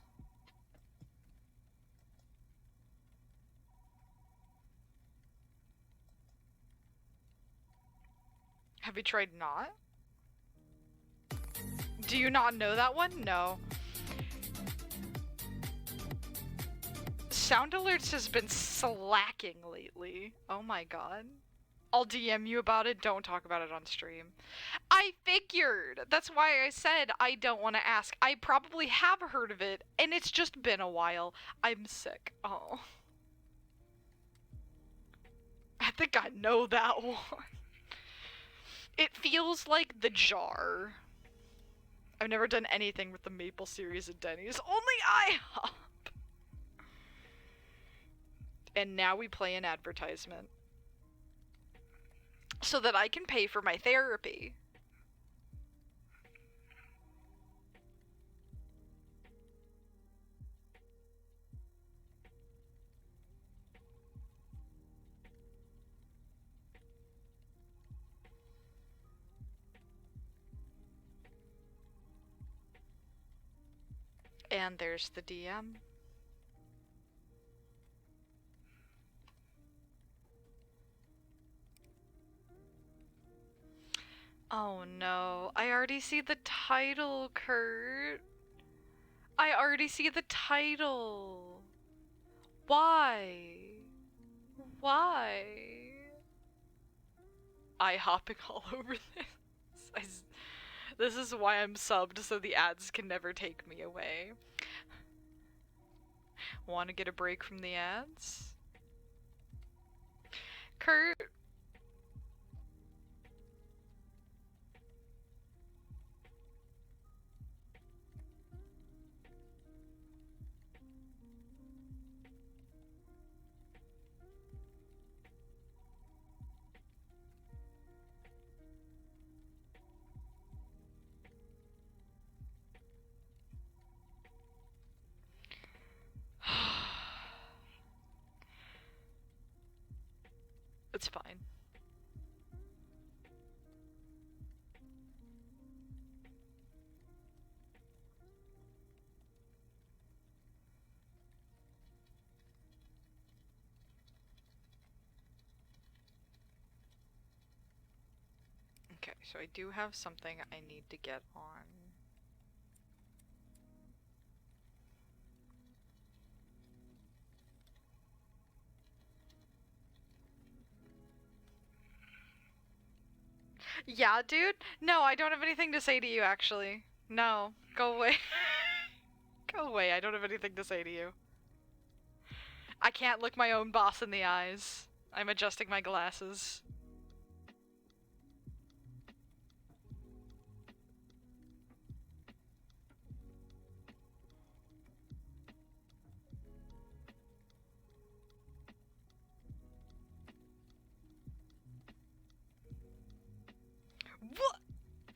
[SPEAKER 1] Have you tried not? Do you not know that one? No. Sound Alerts has been slacking lately. Oh my god. I'll DM you about it. Don't talk about it on stream. I figured! That's why I said I don't want to ask. I probably have heard of it, and it's just been a while. I'm sick. Oh. I think I know that one. It feels like the jar. I've never done anything with the Maple series at Denny's. Only IHOP! And now we play an advertisement. So that I can pay for my therapy. And there's the DM. Oh no, I already see the title, Kurt. I already see the title. Why? Why? I hopping all over this. This is why I'm subbed, so the ads can never take me away. Want to get a break from the ads? Kurt? It's fine. Okay, so I do have something I need to get on. Yeah, dude? No, I don't have anything to say to you, actually. No, go away. Go away, I don't have anything to say to you. I can't look my own boss in the eyes. I'm adjusting my glasses. What?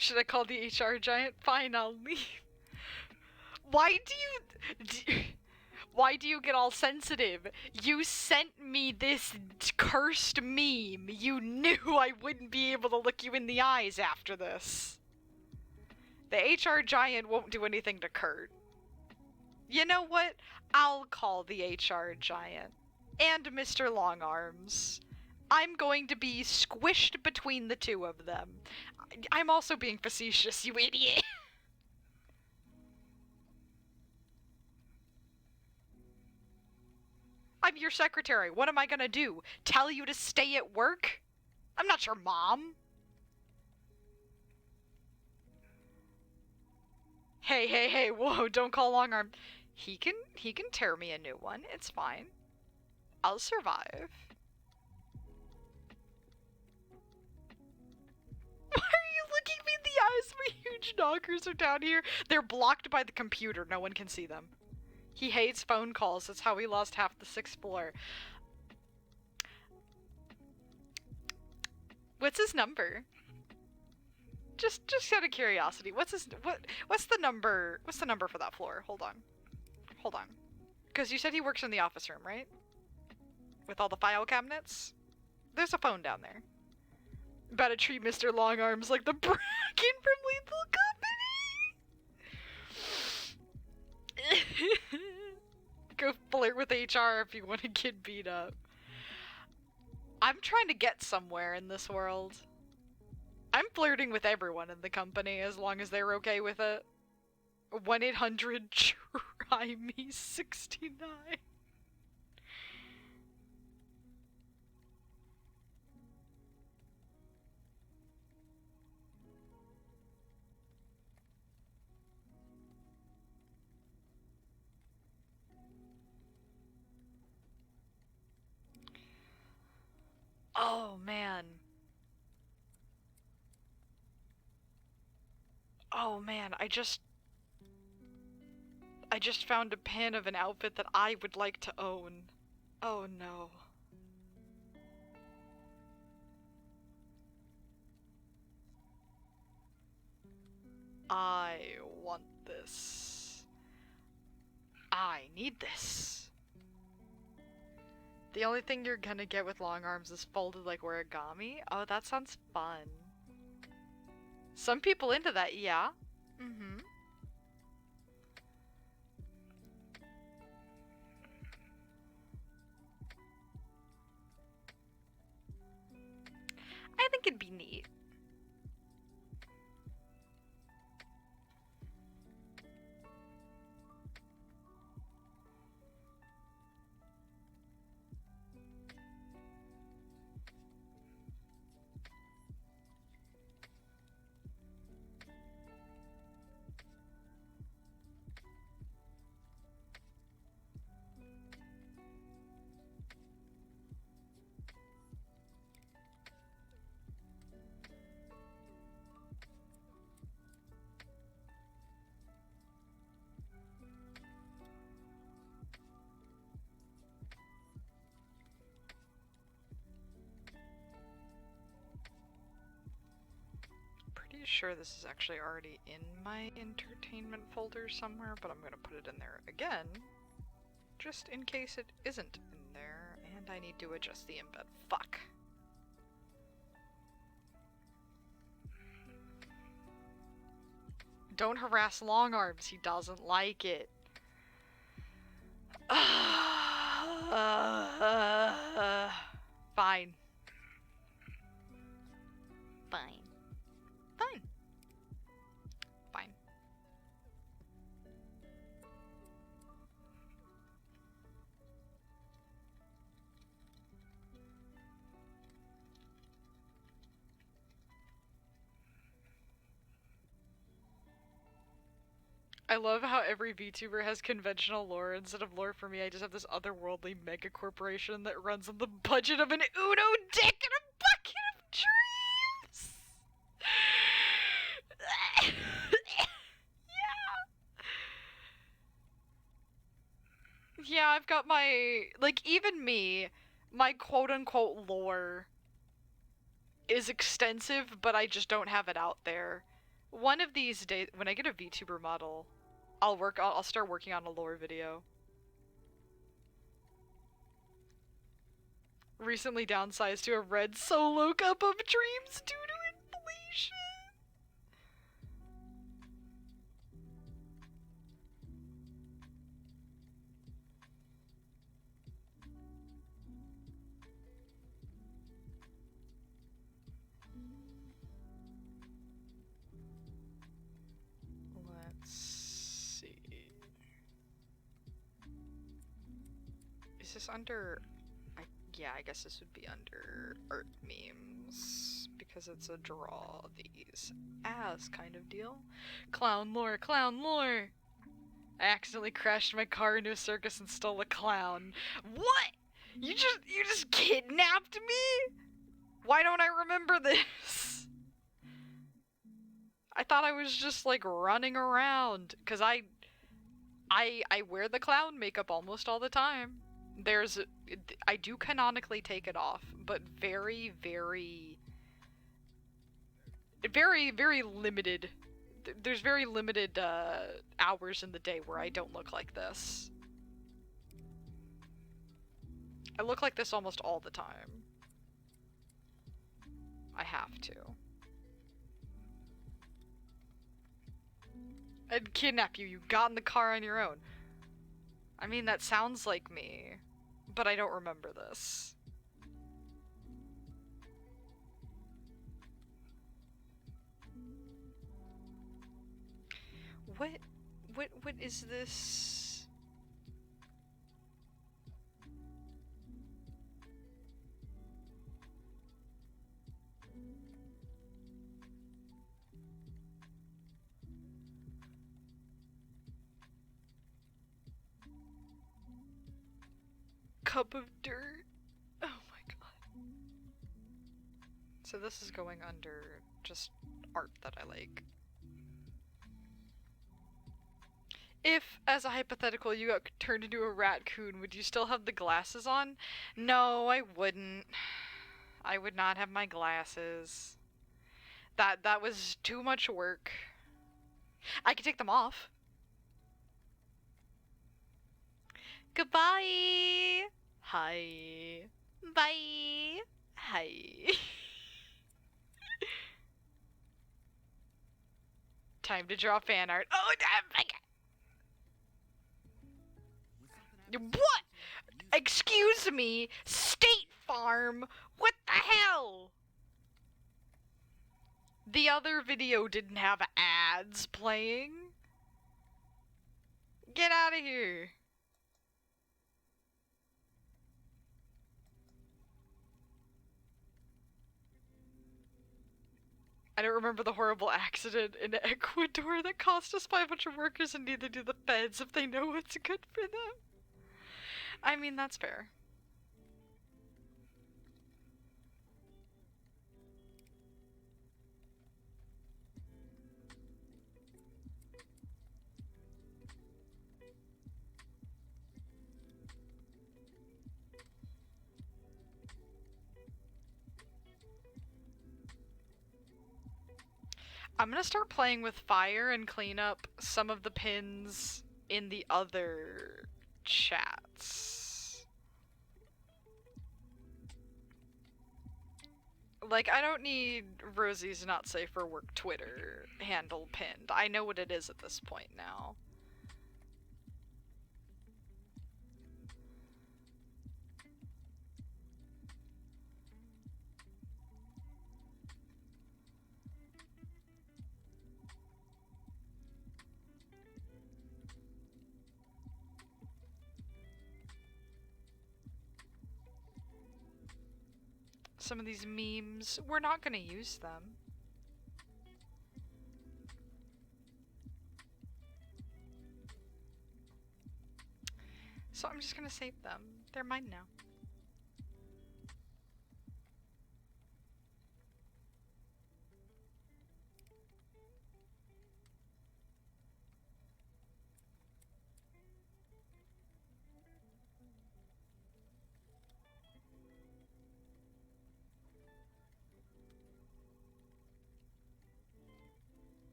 [SPEAKER 1] Should I call the HR giant? Fine, I'll leave. Why why do you get all sensitive? You sent me this cursed meme. You knew I wouldn't be able to look you in the eyes after this. The HR giant won't do anything to Kurt. You know what? I'll call the HR giant. And Mr. Longarms. I'm going to be squished between the two of them. I'm also being facetious, you idiot. I'm your secretary. What am I gonna do? Tell you to stay at work? I'm not your mom. Hey, whoa, don't call Longarm. He can tear me a new one. It's fine. I'll survive. Why are you looking me in the eyes? My huge knockers are down here. They're blocked by the computer. No one can see them. He hates phone calls. That's how he lost half the 6th floor. What's his number? Just out of curiosity. What's the number? What's the number for that floor? Hold on. Because you said he works in the office room, right? With all the file cabinets? There's a phone down there. About to treat Mr. Longarms like the Bracken from Lethal Company. Go flirt with HR if you want to get beat up. I'm trying to get somewhere in this world. I'm flirting with everyone in the company as long as they're okay with it. 1-800-TRY-ME-69. Oh, man. Oh, man, I just found a pin of an outfit that I would like to own. Oh, no. I want this. I need this. The only thing you're gonna get with long arms is folded like origami? Oh, that sounds fun. Some people into that, yeah. Mm-hmm. I think it'd be neat. Pretty sure this is actually already in my entertainment folder somewhere, but I'm gonna put it in there again, just in case it isn't in there, and I need to adjust the embed. Fuck. Don't harass long arms, he doesn't like it. Fine. Fine. Fine. Fine. I love how every VTuber has conventional lore. Instead of lore for me, I just have this otherworldly mega corporation that runs on the budget of an Uno dick and a bucket of dreams! Yeah, I've got my, like, even me, my quote-unquote lore is extensive, but I just don't have it out there. One of these days, when I get a VTuber model, I'll start working on a lore video. Recently downsized to a red solo cup of dreams due to inflation. Let's see. Is this under... yeah, I guess this would be under art memes, because it's a draw these as kind of deal. Clown lore, clown lore! I accidentally crashed my car into a circus and stole a clown. What? You just kidnapped me? Why don't I remember this? I thought I was just like running around, cause I wear the clown makeup almost all the time. I do canonically take it off, but very, very, very, very limited. There's very limited hours in the day where I don't look like this. I look like this almost all the time. I have to. I'd kidnap you. You got in the car on your own. I mean, that sounds like me, but I don't remember this. What is this? Cup of dirt. Oh my god. So this is going under just art that I like. If, as a hypothetical, you got turned into a raccoon, would you still have the glasses on? No, I wouldn't. I would not have my glasses. That was too much work. I could take them off. Goodbye! Hi. Bye! Hi. Time to draw fan art. Oh, damn! What? Excuse me? State Farm? What the hell? The other video didn't have ads playing. Get out of here. I don't remember the horrible accident in Ecuador that cost us 500 workers, and neither do the feds if they know what's good for them. I mean, that's fair. I'm gonna start playing with fire and clean up some of the pins in the other chats. Like, I don't need Rosie's not safe for work Twitter handle pinned. I know what it is at this point now. Some of these memes, we're not gonna use them. So I'm just gonna save them. They're mine now.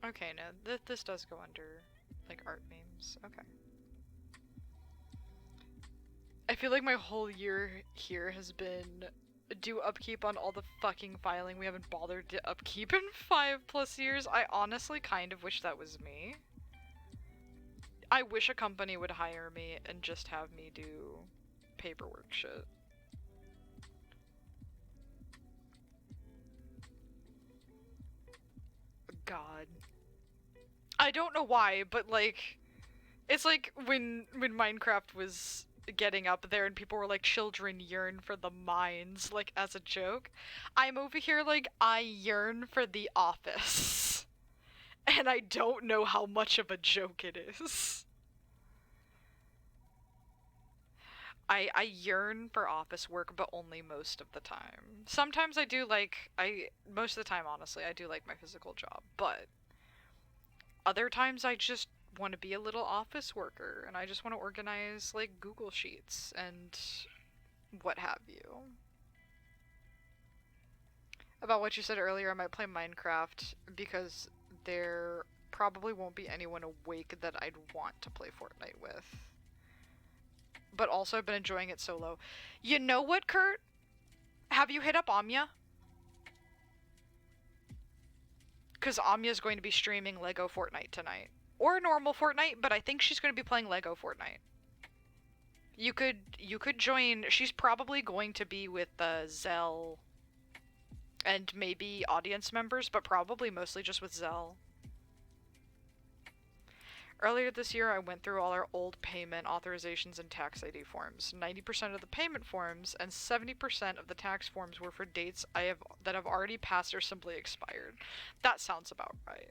[SPEAKER 1] Okay, no, this does go under, like, art memes. Okay. I feel like my whole year here has been do upkeep on all the fucking filing we haven't bothered to upkeep in 5+ years. I honestly kind of wish that was me. I wish a company would hire me and just have me do paperwork shit. God. I don't know why, but like, it's like when Minecraft was getting up there and people were like, children yearn for the mines, like as a joke. I'm over here like, I yearn for the office. And I don't know how much of a joke it is. I yearn for office work, but only most of the time. Sometimes I do like, most of the time, honestly, I do like my physical job, but other times I just want to be a little office worker, and I just want to organize, like, Google Sheets and what have you. About what you said earlier, I might play Minecraft because there probably won't be anyone awake that I'd want to play Fortnite with. But also, I've been enjoying it solo. You know what, Kurt? Have you hit up Anya? Because Amya's going to be streaming Lego Fortnite tonight. Or normal Fortnite, but I think she's going to be playing Lego Fortnite. You could join. She's probably going to be with Zell and maybe audience members, but probably mostly just with Zell. Earlier this year, I went through all our old payment authorizations and tax ID forms. 90% of the payment forms and 70% of the tax forms were for dates that have already passed or simply expired. That sounds about right.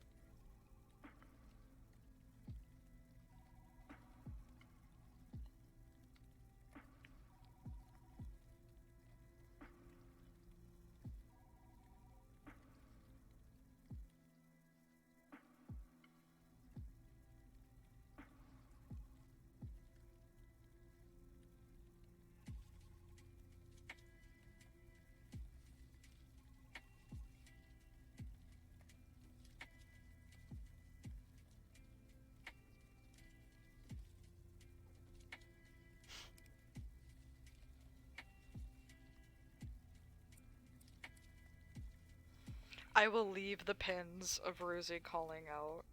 [SPEAKER 1] I will leave the pins of Rosie calling out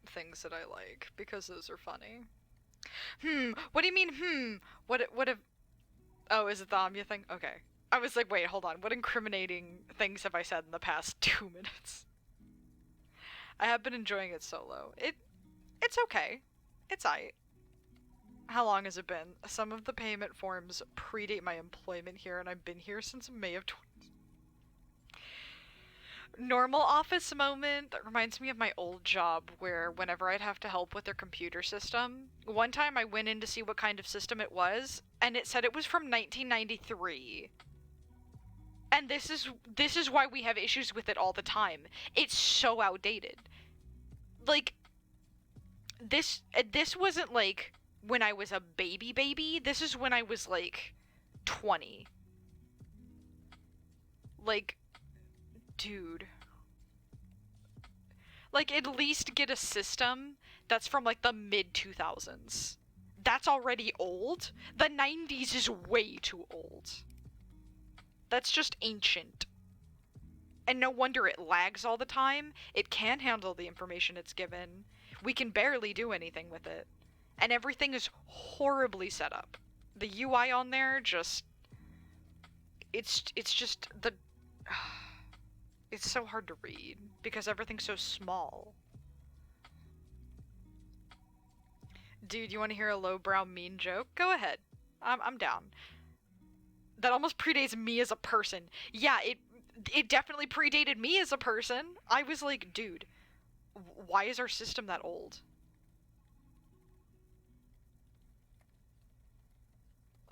[SPEAKER 1] things that I like, because those are funny. What do you mean, What if... Oh, is it the Anya thing? Okay. I was like, wait, hold on. What incriminating things have I said in the past 2 minutes? I have been enjoying it solo. It's okay. It's aight. How long has it been? Some of the payment forms predate my employment here, and I've been here since May of 20... Normal office moment that reminds me of my old job, where whenever I'd have to help with their computer system, one time I went in to see what kind of system it was, and it said it was from 1993. And this is why we have issues with it all the time. It's so outdated. Like, this wasn't like when I was a baby. This is when I was like 20. Like, dude. Like, at least get a system that's from like the mid 2000s. That's already old. The 90s is way too old. That's just ancient. And no wonder it lags all the time. It can't handle the information it's given. We can barely do anything with it. And everything is horribly set up. The UI on there just... It's just the... It's so hard to read because everything's so small. Dude, you want to hear a lowbrow mean joke? Go ahead. I'm down. That almost predates me as a person. Yeah, it definitely predated me as a person. I was like, dude, why is our system that old?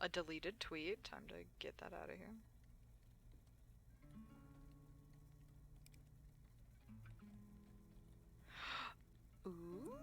[SPEAKER 1] A deleted tweet. Time to get that out of here. Ooh.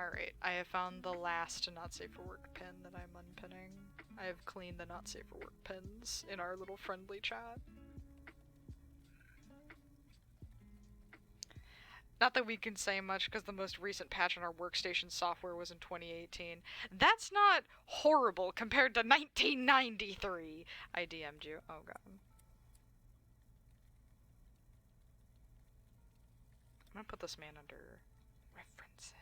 [SPEAKER 1] Alright, I have found the last not safe for work pin that I'm unpinning. I have cleaned the not safe for work pins in our little friendly chat. Not that we can say much because the most recent patch on our workstation software was in 2018. That's not horrible compared to 1993. I DM'd you. Oh god. I'm gonna put this man under references.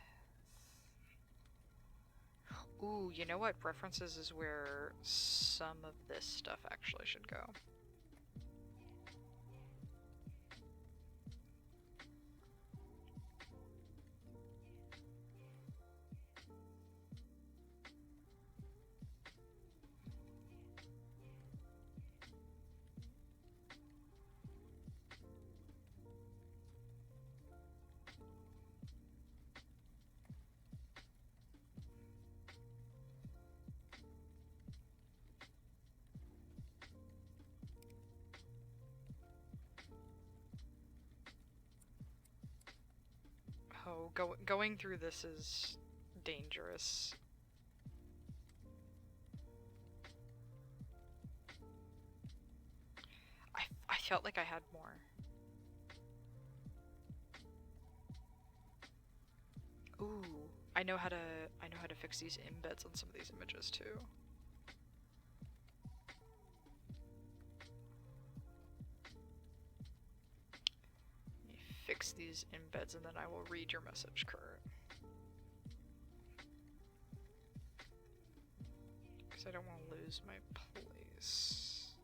[SPEAKER 1] Ooh, you know what? References is where some of this stuff actually should go. Oh, going through this is dangerous. I felt like I had more. Ooh, I know how to fix these embeds on some of these images too. Let me fix these embeds and then I will read your message, Kurt. Because I don't want to lose my place.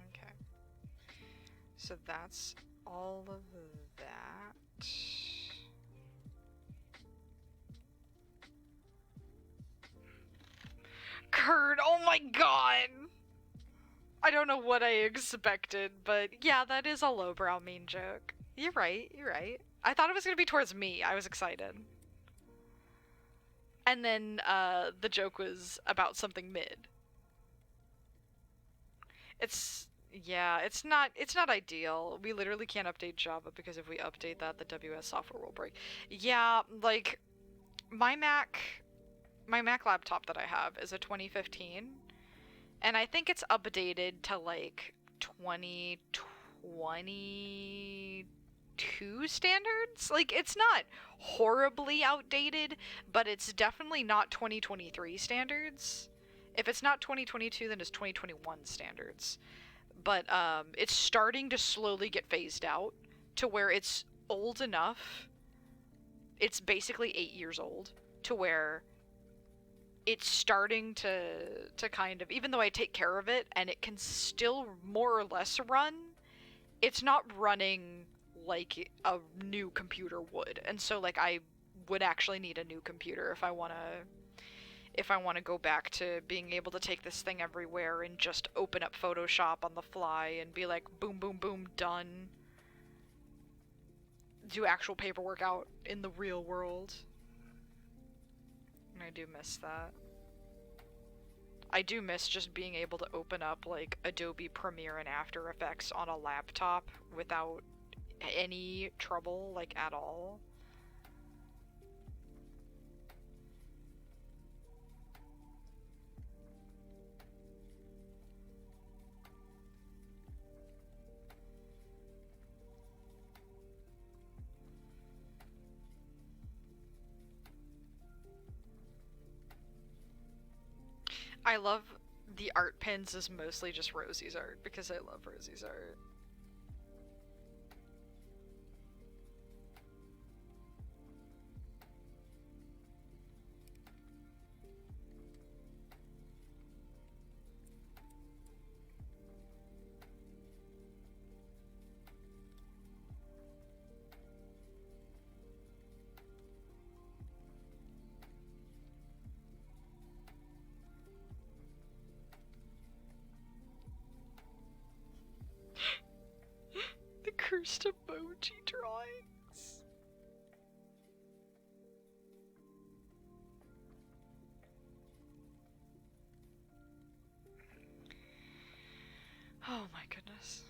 [SPEAKER 1] Okay. So that's all of that. Kurt, oh my god! I don't know what I expected, but yeah, that is a lowbrow mean joke. You're right, you're right. I thought it was gonna be towards me. I was excited. And then, the joke was about something mid. Yeah, it's not ideal. We literally can't update Java because if we update that, the WS software will break. Yeah, like, my Mac laptop that I have is a 2015, and I think it's updated to, like, 2022 standards? Like, it's not horribly outdated, but it's definitely not 2023 standards. If it's not 2022, then it's 2021 standards. But it's starting to slowly get phased out to where it's old enough. It's basically 8 years old to where it's starting to kind of, even though I take care of it and it can still more or less run, it's not running like a new computer would. And so like I would actually need a new computer if I want to go back to being able to take this thing everywhere and just open up Photoshop on the fly and be like, boom, boom, boom, done. Do actual paperwork out in the real world. And I do miss that. I do miss just being able to open up, like, Adobe Premiere and After Effects on a laptop without any trouble, like, at all. I love the art pins is mostly just Rosie's art because I love Rosie's art. The cursed emoji drawings. Oh my goodness.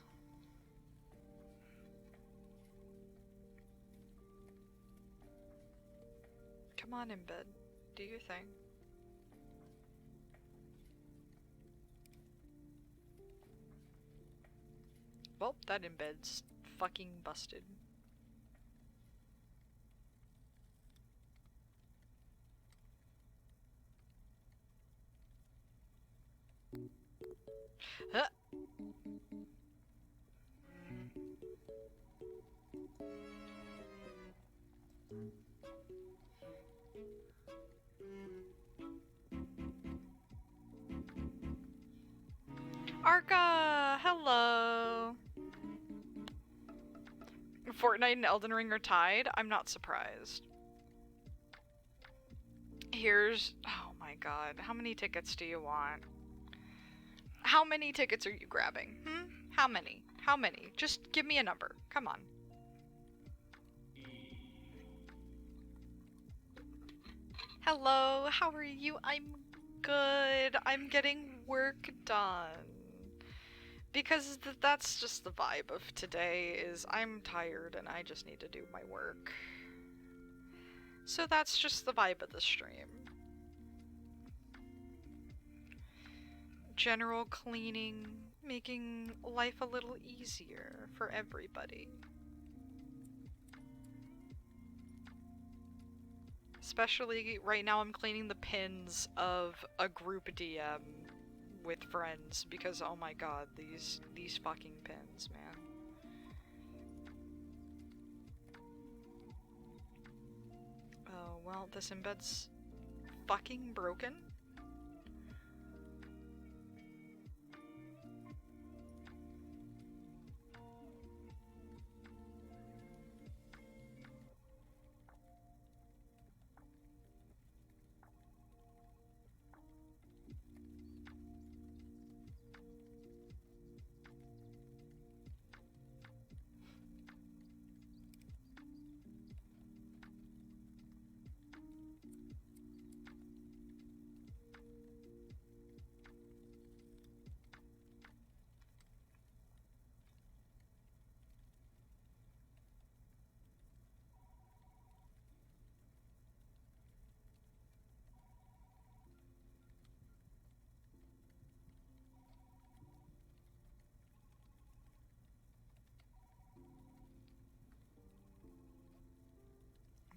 [SPEAKER 1] Come on in bed. Do your thing. Well, that embed's fucking busted. Huh. Arca! Hello! Fortnite and Elden Ring are tied? I'm not surprised. Here's... Oh my god. How many tickets do you want? How many tickets are you grabbing? How many? How many? Just give me a number. Come on. Hello, how are you? I'm good. I'm getting work done. Because that's just the vibe of today, is I'm tired and I just need to do my work. So that's just the vibe of the stream. General cleaning, making life a little easier for everybody. Especially right now I'm cleaning the pins of a group DM with friends because oh my god, these fucking pins, man. Oh, well, this embed's fucking broken.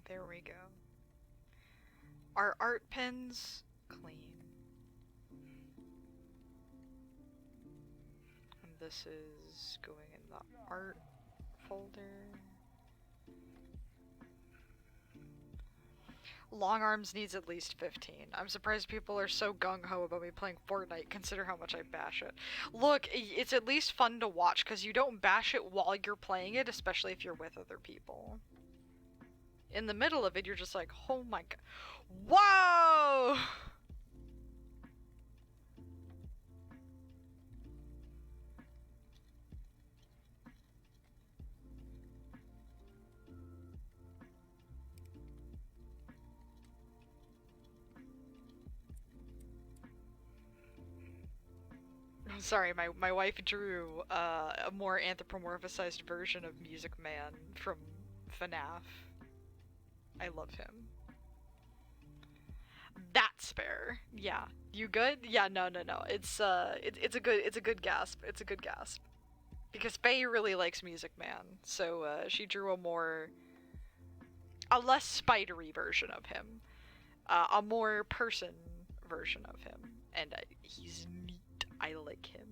[SPEAKER 1] There we go. Our art pens clean. And this is going in the art folder. Long Arms needs at least 15. I'm surprised people are so gung-ho about me playing Fortnite, consider how much I bash it. Look, it's at least fun to watch, because you don't bash it while you're playing it, especially if you're with other people. In the middle of it, you're just like, oh my god. Whoa! Sorry, my wife drew a more anthropomorphized version of Music Man from FNAF. I love him. That's fair. Yeah. You good? Yeah, no. It's a good gasp. It's a good gasp. Because Faye really likes Music Man, so she drew a less spidery version of him. A more person version of him. And he's neat. I like him.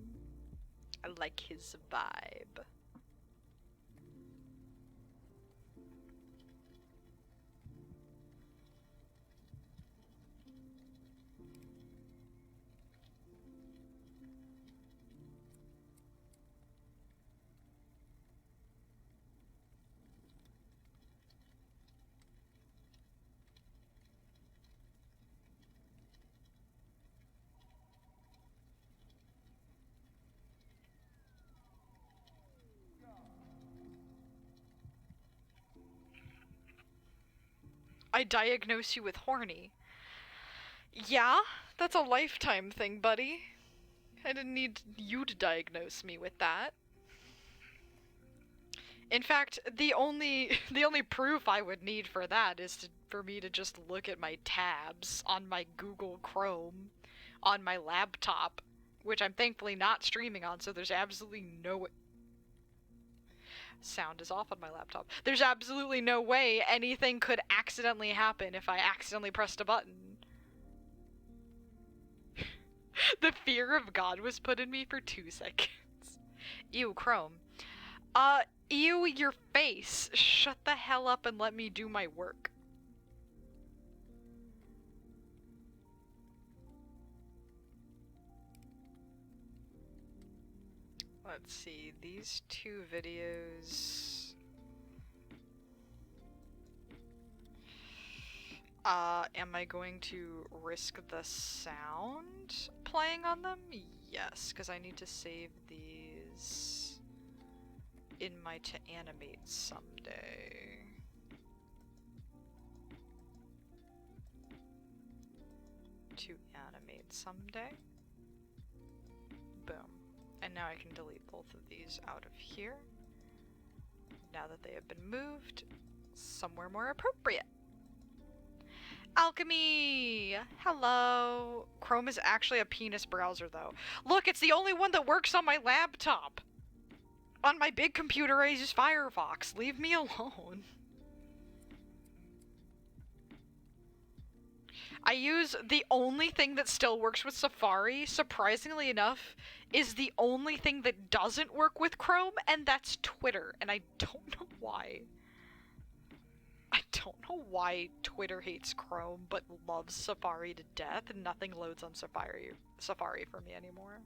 [SPEAKER 1] I like his vibe. I diagnose you with horny. Yeah, that's a lifetime thing, buddy. I didn't need you to diagnose me with that. In fact, the only proof I would need for that is for me to just look at my tabs on my Google Chrome on my laptop, which I'm thankfully not streaming on, so there's absolutely no sound is off on my laptop. There's absolutely no way anything could accidentally happen if I accidentally pressed a button. The fear of God was put in me for 2 seconds. Ew, Chrome. Ew, your face. Shut the hell up and let me do my work. Let's see, these 2 videos... am I going to risk the sound playing on them? Yes, because I need to save these in my to animate someday. To animate someday. Boom. And now I can delete both of these out of here. Now that they have been moved somewhere more appropriate. Alchemy! Hello! Chrome is actually a penis browser, though. Look, it's the only one that works on my laptop! On my big computer, I use Firefox. Leave me alone. I use the only thing that still works with Safari, surprisingly enough, is the only thing that doesn't work with Chrome, and that's Twitter. And I don't know why. I don't know why Twitter hates Chrome but loves Safari to death, and nothing loads on Safari for me anymore.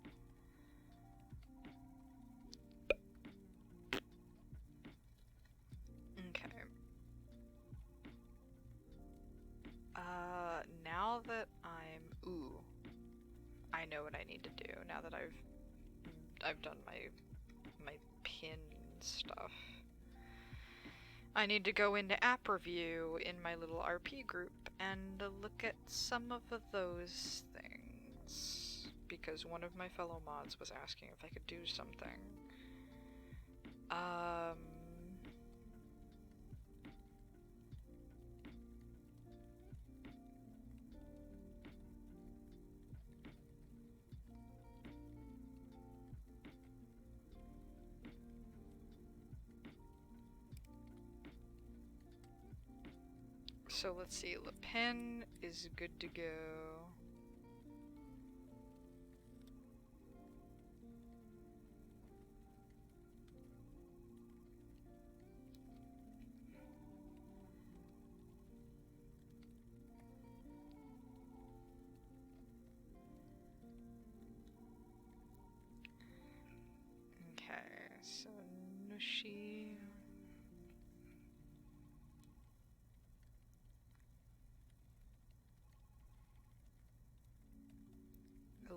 [SPEAKER 1] Okay. Now that I know what I need to do now that I've done my pin stuff. I need to go into app review in my little RP group and look at some of those things. Because one of my fellow mods was asking if I could do something. So let's see, Le Pen is good to go. Okay, so Nushi.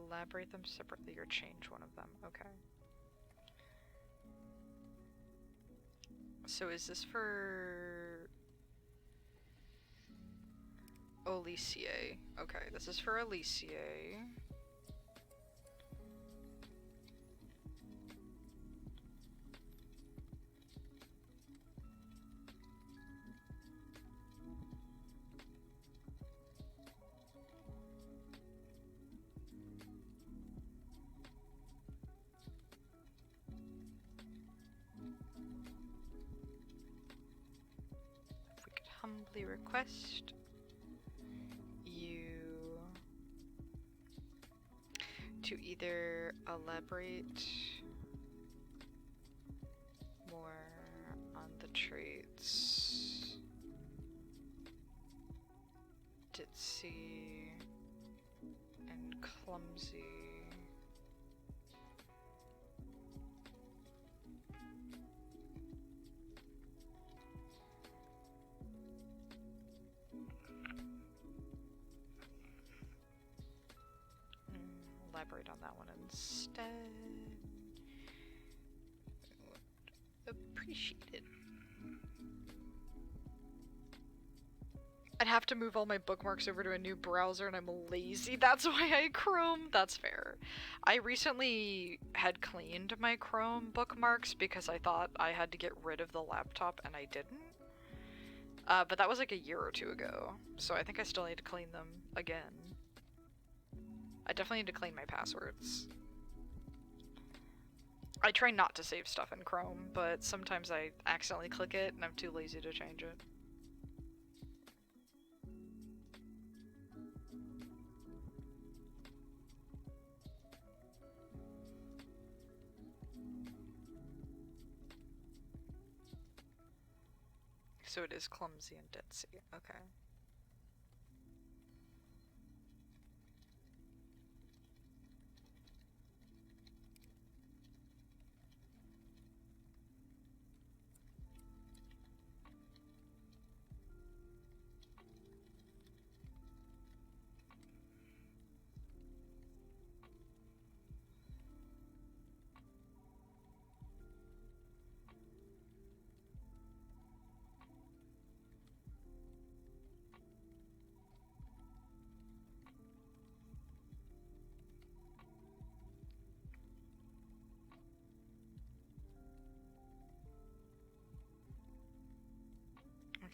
[SPEAKER 1] Elaborate them separately or change one of them. Okay. So is this for Olisier? Okay, this is for Olisier. Humbly request you to either elaborate more on the traits ditzy and clumsy. Elaborate on that one instead. Appreciate it. and have to move all my bookmarks over to a new browser, and I'm lazy. That's why I Chrome. That's fair. I recently had cleaned my Chrome bookmarks because I thought I had to get rid of the laptop, and I didn't. But that was like a year or two ago, so I think I still need to clean them again. I definitely need to clean my passwords. I try not to save stuff in Chrome, but sometimes I accidentally click it and I'm too lazy to change it. So it is clumsy and ditzy. Okay.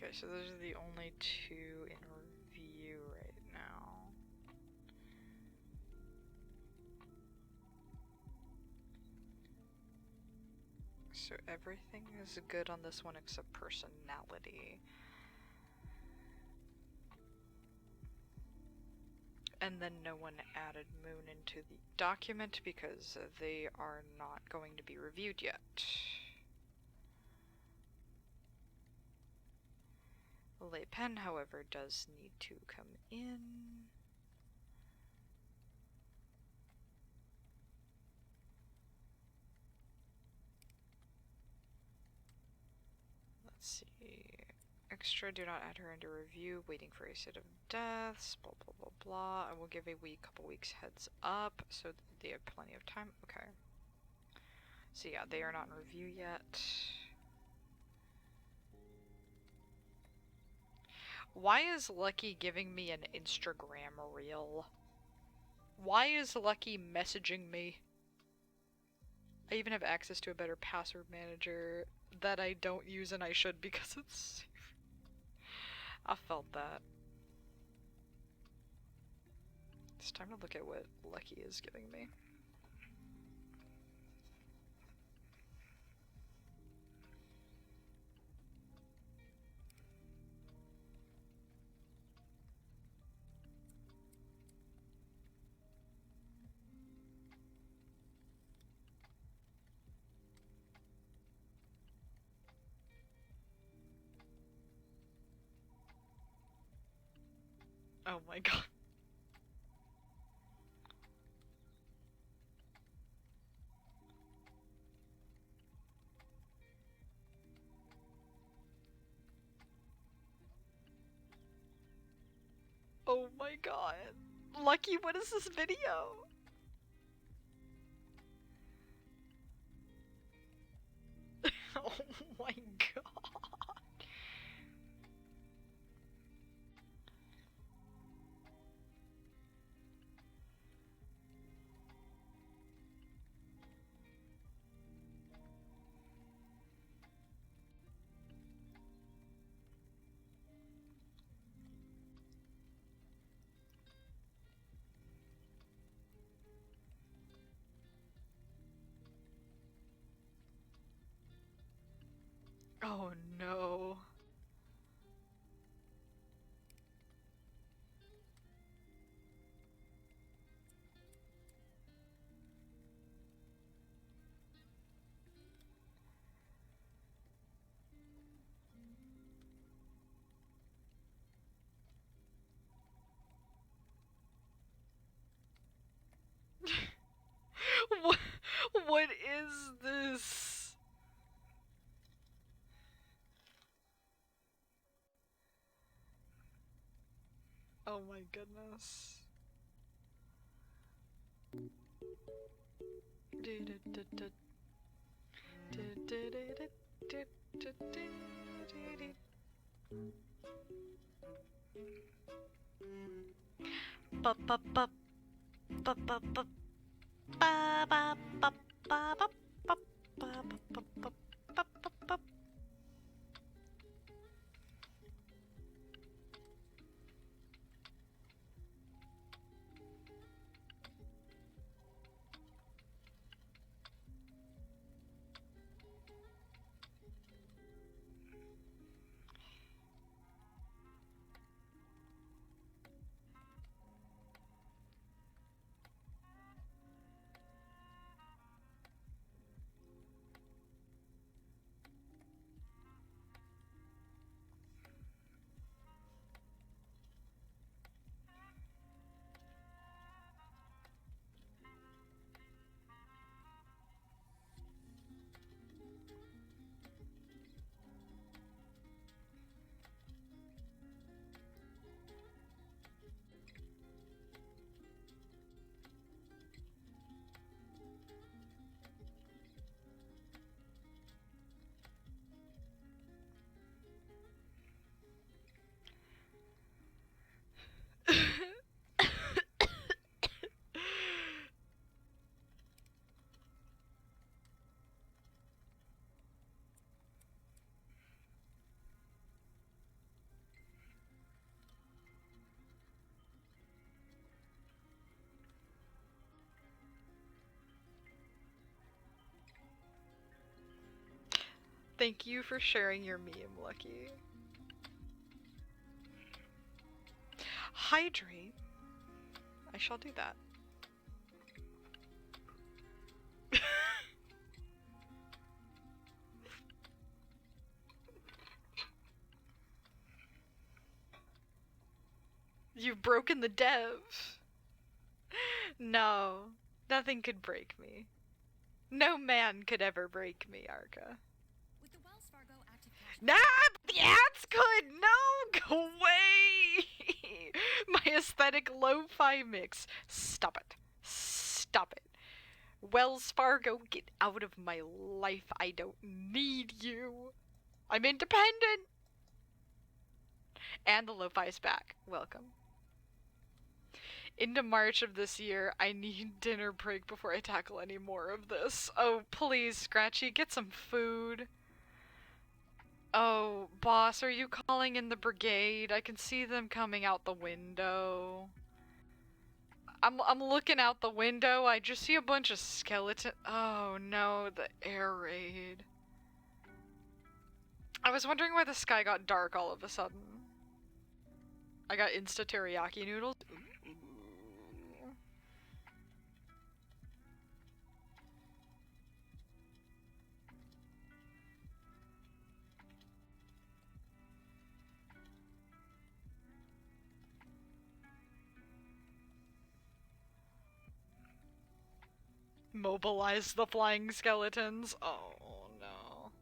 [SPEAKER 1] Okay, so those are the only two in review right now. So everything is good on this one except personality. And then no one added Moon into the document because they are not going to be reviewed yet. Le Pen, however, does need to come in. Let's see. Extra, do not add her into review, waiting for a set of deaths, blah blah blah blah. I will give a couple weeks heads up so that they have plenty of time. Okay. So yeah, they are not in review yet. Why is Lucky giving me an Instagram reel? Why is Lucky messaging me? I even have access to a better password manager that I don't use and I should because it's safe. I felt that. It's time to look at what Lucky is giving me. Oh my god. Oh my god. Lucky, what is this video? Oh my god. Oh no. What, what is this? Oh my goodness. Ba ba ba ba ba ba ba ba ba ba ba ba ba ba ba. Thank you for sharing your meme, Lucky. Hydrate. I shall do that. You've broken the dev. No, nothing could break me. No man could ever break me, Arca.
[SPEAKER 3] With the Wells Fargo active cash.
[SPEAKER 1] Nah, the ads could! No, go away! My aesthetic lo-fi mix. Stop it. Stop it. Wells Fargo, get out of my life. I don't need you. I'm independent. And the lo-fi is back. Welcome. Into March of this year, I need dinner break before I tackle any more of this. Oh, please, Scratchy, get some food. Oh, boss, are you calling in the brigade? I can see them coming out the window. I'm looking out the window. I just see a bunch of skeleton. Oh no, the air raid. I was wondering why the sky got dark all of a sudden. I got insta teriyaki noodles. Ooh. Mobilize the flying skeletons. Oh no.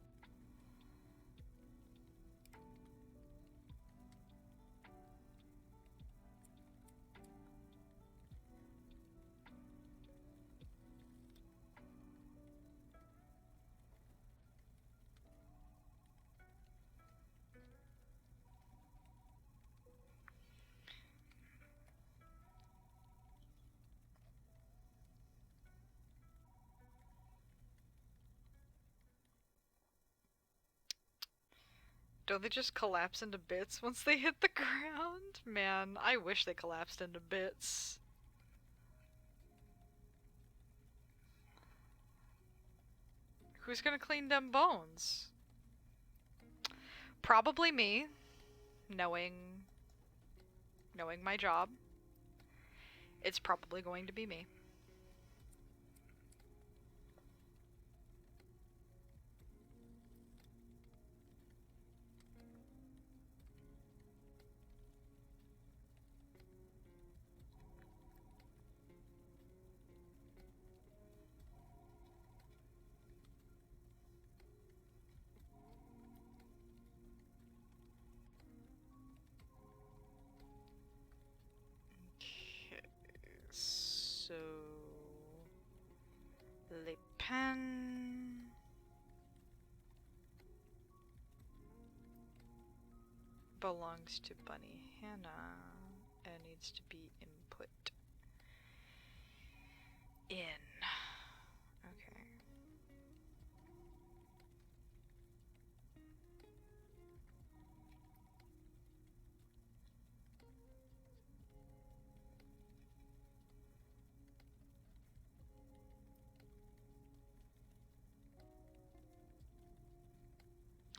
[SPEAKER 1] Don't they just collapse into bits once they hit the ground? Man, I wish they collapsed into bits. Who's gonna clean them bones? Probably me, knowing my job. It's probably going to be me. So, Le Pen. belongs to Bunny Hannah and needs to be input in. Okay.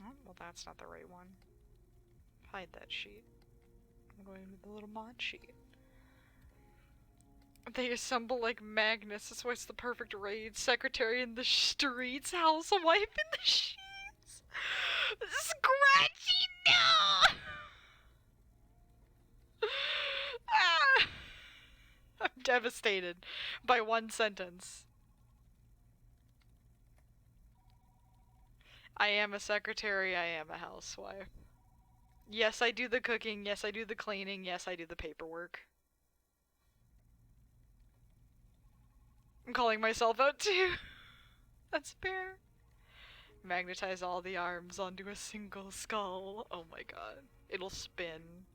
[SPEAKER 1] Oh, well, that's not the right one. Hide that sheet. I'm going with the little mod sheet. They assemble like magnets. That's why it's the perfect raid. Secretary in the streets, housewife in the sheets. Scratchy, no! Ah! I'm devastated by one sentence. I am a secretary, I am a housewife. Yes, I do the cooking, yes, I do the cleaning, yes, I do the paperwork. I'm calling myself out too. That's fair. Magnetize all the arms onto a single skull. Oh my god. It'll spin.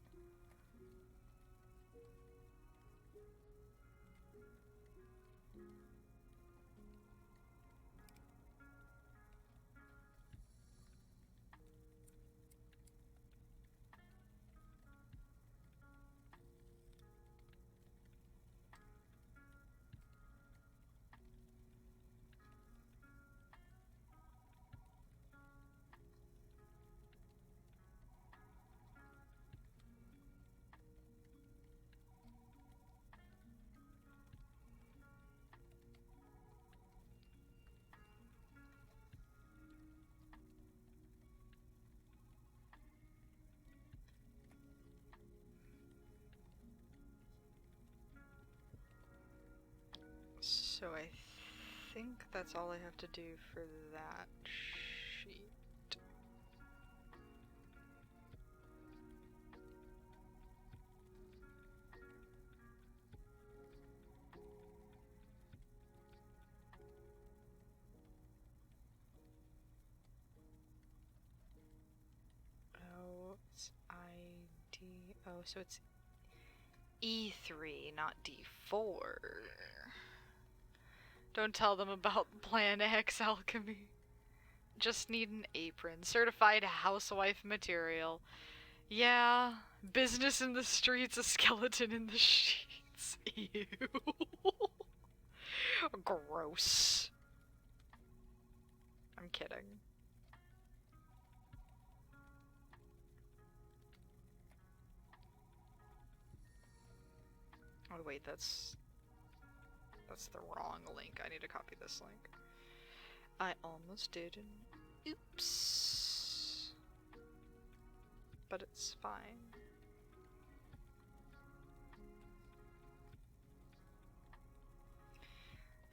[SPEAKER 1] So I think that's all I have to do for that sheet. Oh, it's ID. Oh, so it's E3, not D4. Don't tell them about Plan X alchemy. Just need an apron. Certified housewife material. Yeah. Business in the streets, a skeleton in the sheets. Ew. Gross. I'm kidding. Oh wait, that's the wrong link. I need to copy this link. I almost didn't. Oops. But it's fine.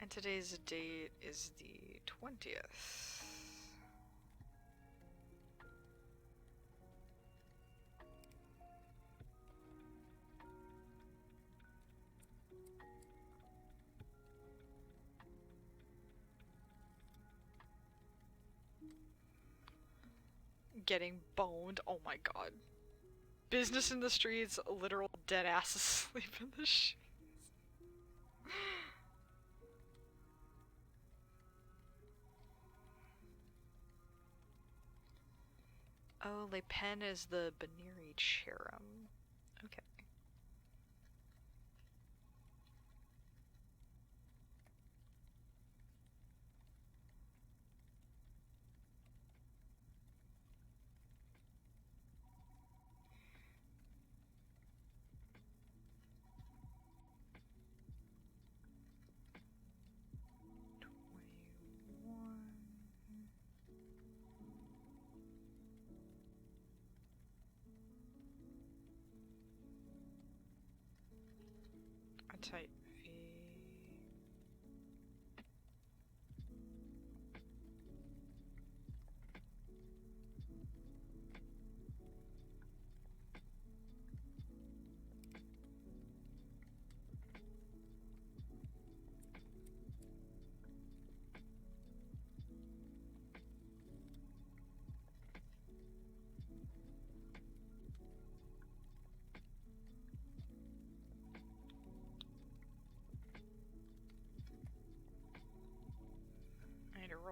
[SPEAKER 1] And today's date is the 20th. Getting boned. Oh my god. Business in the streets, literal dead ass asleep in the sheets. Oh, Le Pen is the Baniri Cherum. Okay. A type V.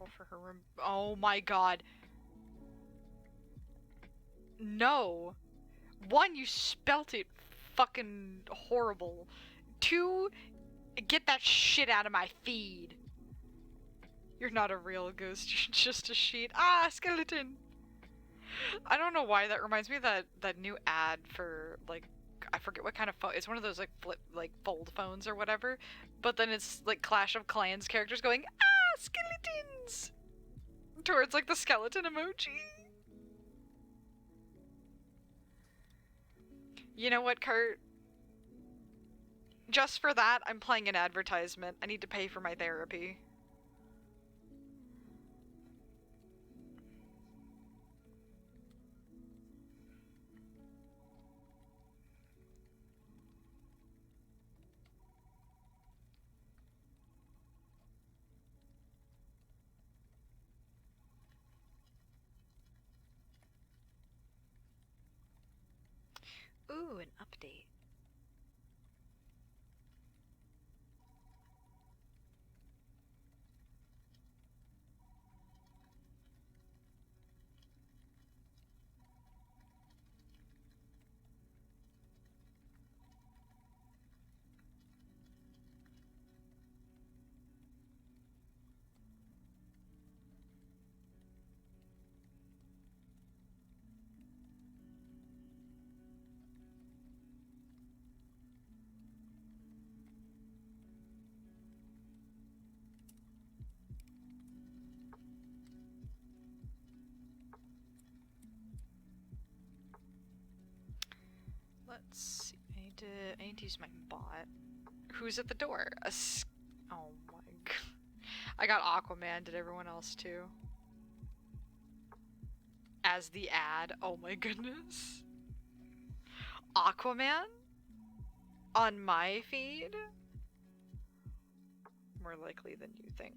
[SPEAKER 1] girl for her room. Oh my god. No. One, you spelt it fucking horrible. Two, get that shit out of my feed. You're not a real ghost, you're just a sheet. Ah, skeleton! I don't know why that reminds me of that new ad for, like, I forget what kind of phone. It's one of those, like, flip, like, fold phones or whatever. But then it's, like, Clash of Clans characters going, ah, skeletons! Towards, like, the skeleton emoji. You know what, Kurt? Just for that, I'm playing an advertisement. I need to pay for my therapy. Ooh, an update. Let's see. I need to use my bot. Who's at the door? Oh my god. I got Aquaman. Did everyone else too? As the ad. Oh my goodness. Aquaman? On my feed? More likely than you think.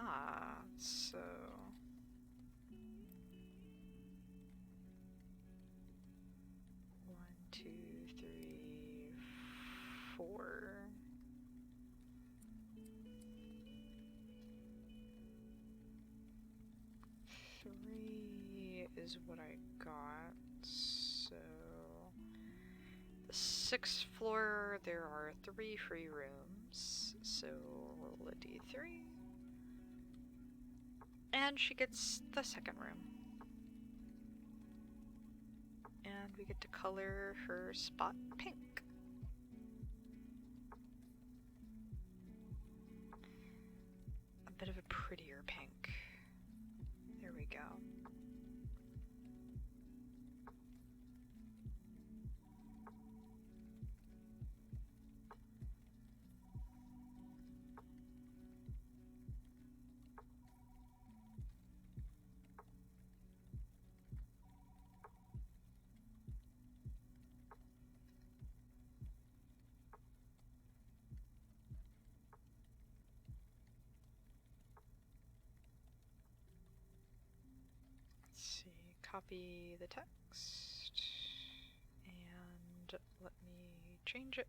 [SPEAKER 1] Ah, so... 1, 2, 3, 4. 3 is what I got, so... The 6th floor, there are 3 free rooms, so roll a d3. And she gets the 2nd room. And we get to color her spot pink. A bit of a prettier pink. There we go. Copy the text and let me change it.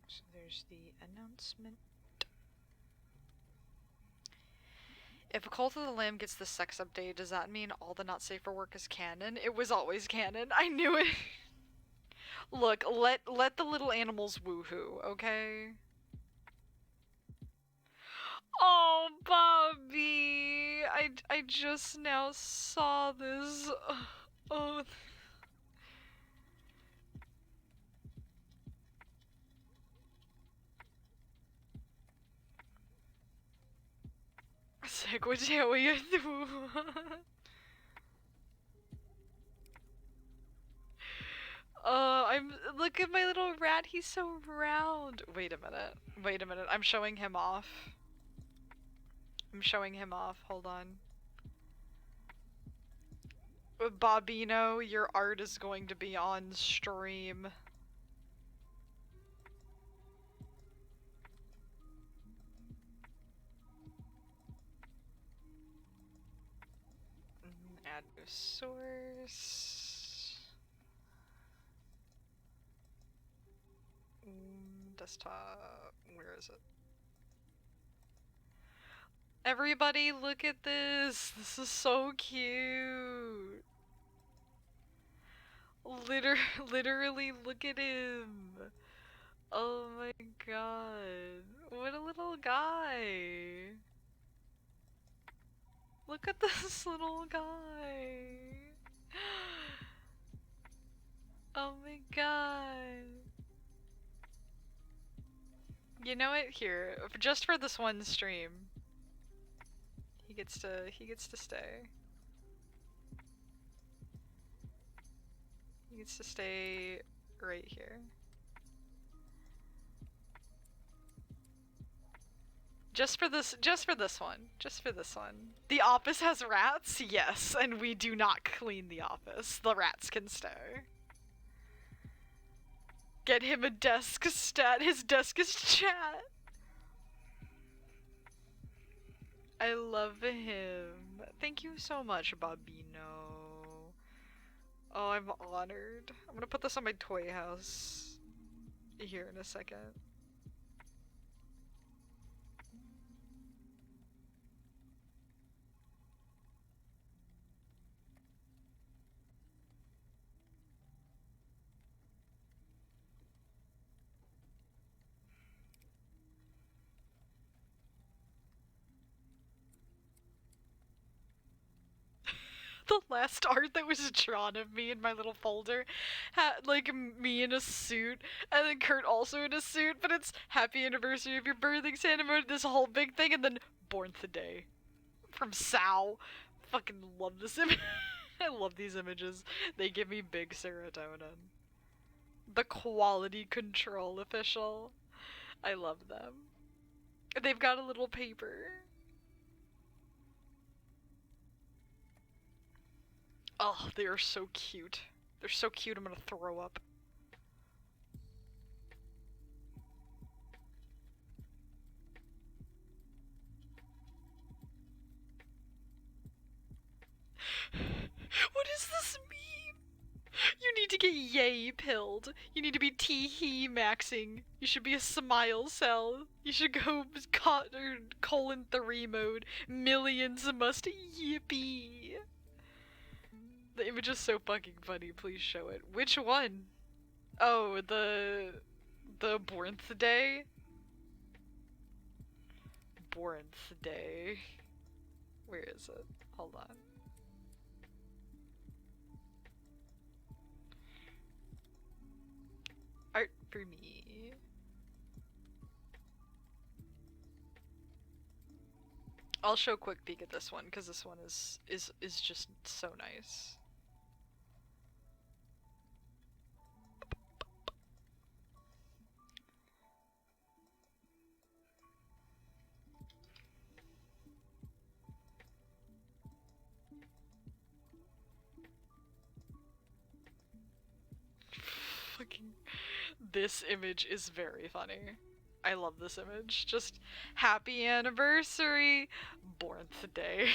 [SPEAKER 1] So there's the announcement. If a Cult of the Lamb gets the sex update, does that mean all the not safe for work is canon? It was always canon. I knew it. Look, let the little animals woohoo, okay? Oh, Bobby! I just now saw this. Oh. Secretary. Look at my little rat, he's so round. Wait a minute. Wait a minute. I'm showing him off. Hold on. Bobino, your art is going to be on stream. add new source. Desktop, where is it? Everybody look at this! This is so cute! Literally look at him! Oh my god. What a little guy! Look at this little guy! Oh my god. You know what? Here, just for this one stream, he gets to stay. He gets to stay right here. Just for this one. Just for this one. The office has rats? Yes, and we do not clean the office. The rats can stay. Get him a desk stat. His desk is chat. I love him. Thank you so much, Babino. Oh, I'm honored. I'm gonna put this on my toy house here in a second. The last art that was drawn of me in my little folder had like me in a suit, and then Kurt also in a suit, but it's happy anniversary of your birthday, Santa Moon, this whole big thing, and then born today from Sal. Fucking love this image. I love these images. They give me big serotonin. The quality control official. I love them. They've got a little paper. Oh, they are so cute. They're so cute, I'm gonna throw up. What is this meme? You need to get yay pilled. You need to be tee-hee maxing. You should be a smile cell. You should go colon 3 mode. Millions must yippee. The image is so fucking funny. Please show it. Which one? Oh, the Bornth Day? Bornth Day. Where is it? Hold on. Art for me. I'll show a quick peek at this one because this one is just so nice. Fucking, this image is very funny. I love this image. Just happy anniversary, born today.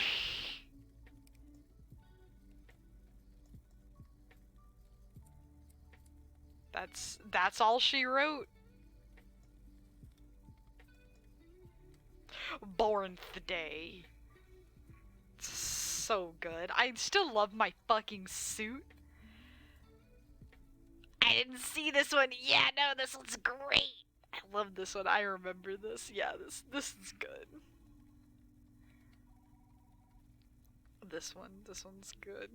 [SPEAKER 1] That's all she wrote. Born today. So good. I still love my fucking suit. I didn't see this one. Yeah, no, this one's great. I love this one. I remember this. Yeah, this is good. This one's good.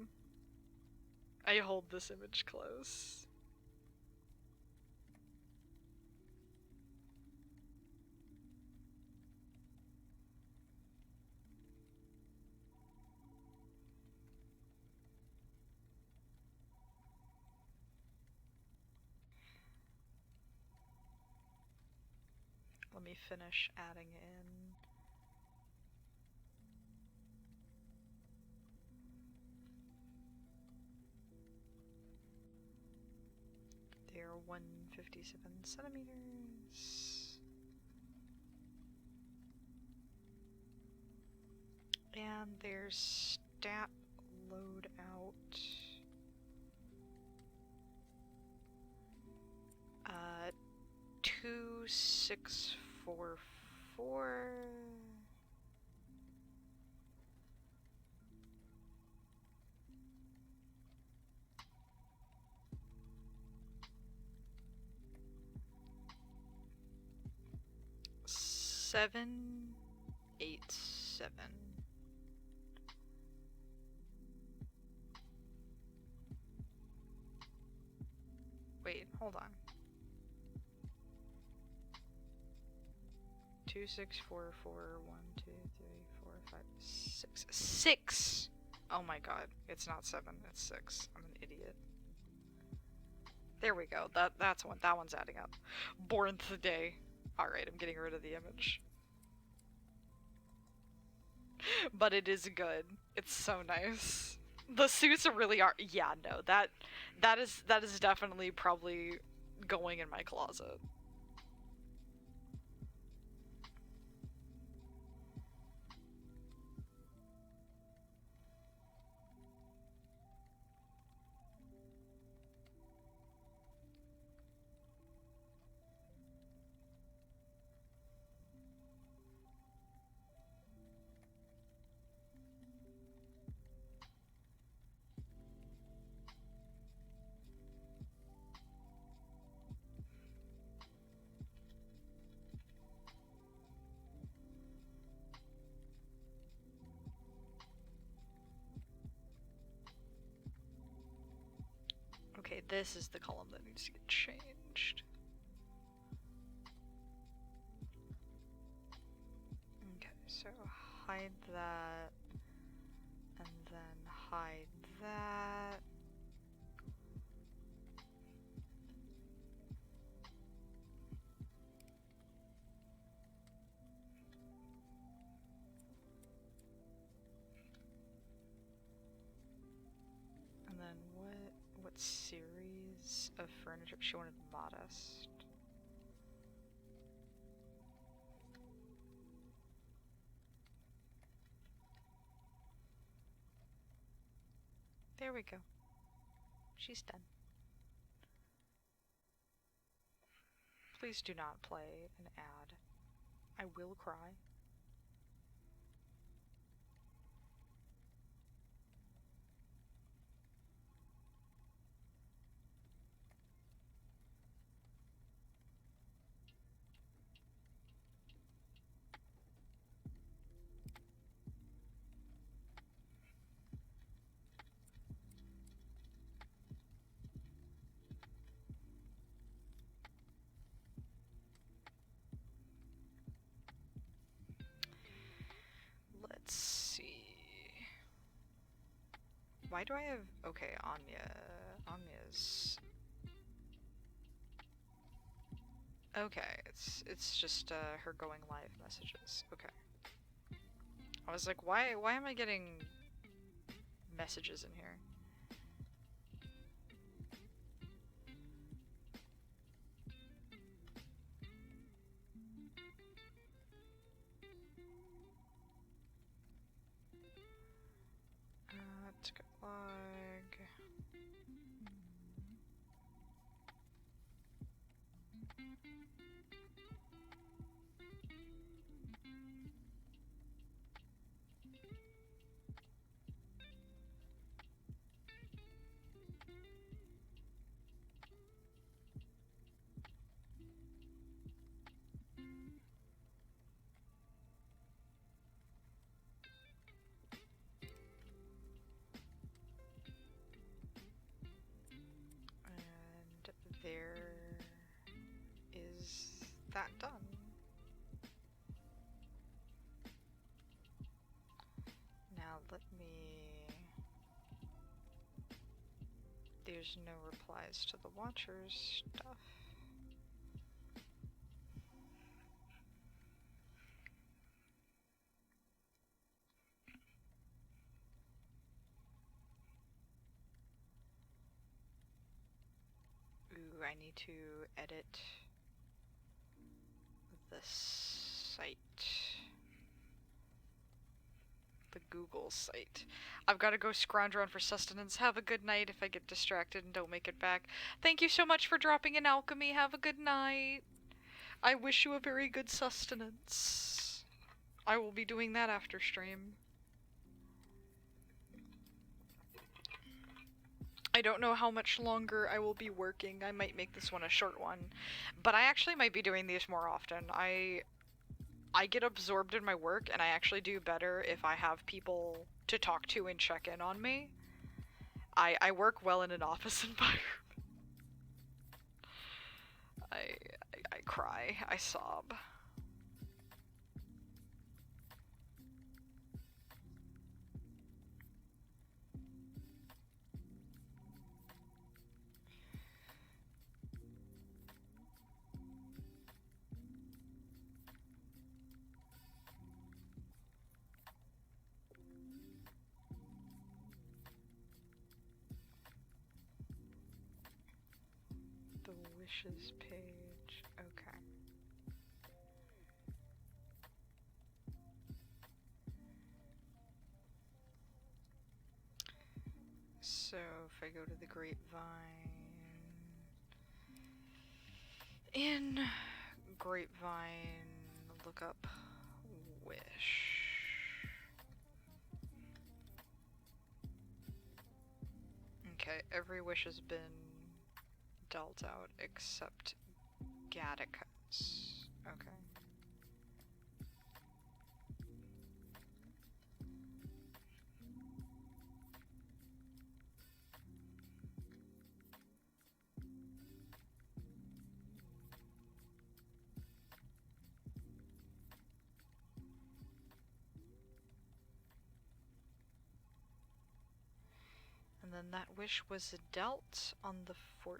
[SPEAKER 1] I hold this image close. Let me finish adding in. They are 157 centimeters. And their stat load out. 2644. Seven, 8, 7. Wait, hold on. 2, 6, 4, 4, 1, 2, 3, 4, 5, 6. 6! Oh my god, it's not 7, it's 6. I'm an idiot. There we go. That's one. That one's adding up. Born today. Alright, I'm getting rid of the image. But it is good. It's so nice. The suits really are. Yeah, no, that is definitely probably going in my closet. Okay, this is the column that needs to get changed. Okay, so hide that, and then hide that. And then what series of furniture? She wanted modest. There we go. She's done. Please do not play an ad. I will cry. Let's see. Why do I have... Okay, Anya. Anya's... Okay, it's just her going live messages. Okay. I was like, why am I getting messages in here? Ticket log. And there is that done. Now let me... There's no replies to the Watchers stuff. Ooh, I need to edit the site. The Google site. I've got to go scrounge around for sustenance. Have a good night if I get distracted and don't make it back. Thank you so much for dropping in, Alchemy. Have a good night. I wish you a very good sustenance. I will be doing that after stream. I don't know how much longer I will be working. I might make this one a short one. But I actually might be doing these more often. I get absorbed in my work, and I actually do better if I have people to talk to and check in on me. I work well in an office environment. I cry. I sob. The wishes page. Okay. So if I go to the grapevine, in grapevine, look up wish. Okay, every wish has been dealt out except Gattaca's. Okay. And then that wish was dealt on the 14th.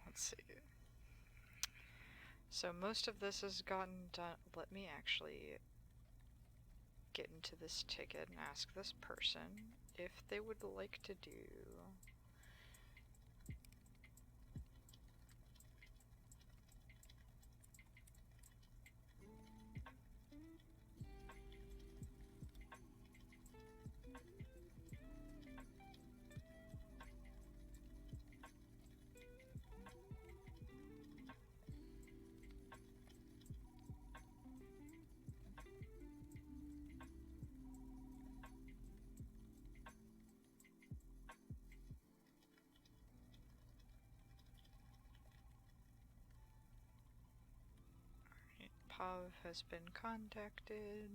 [SPEAKER 1] Let's see. So most of this has gotten done. Let me actually get into this ticket and ask this person if they would like to do. POV has been contacted.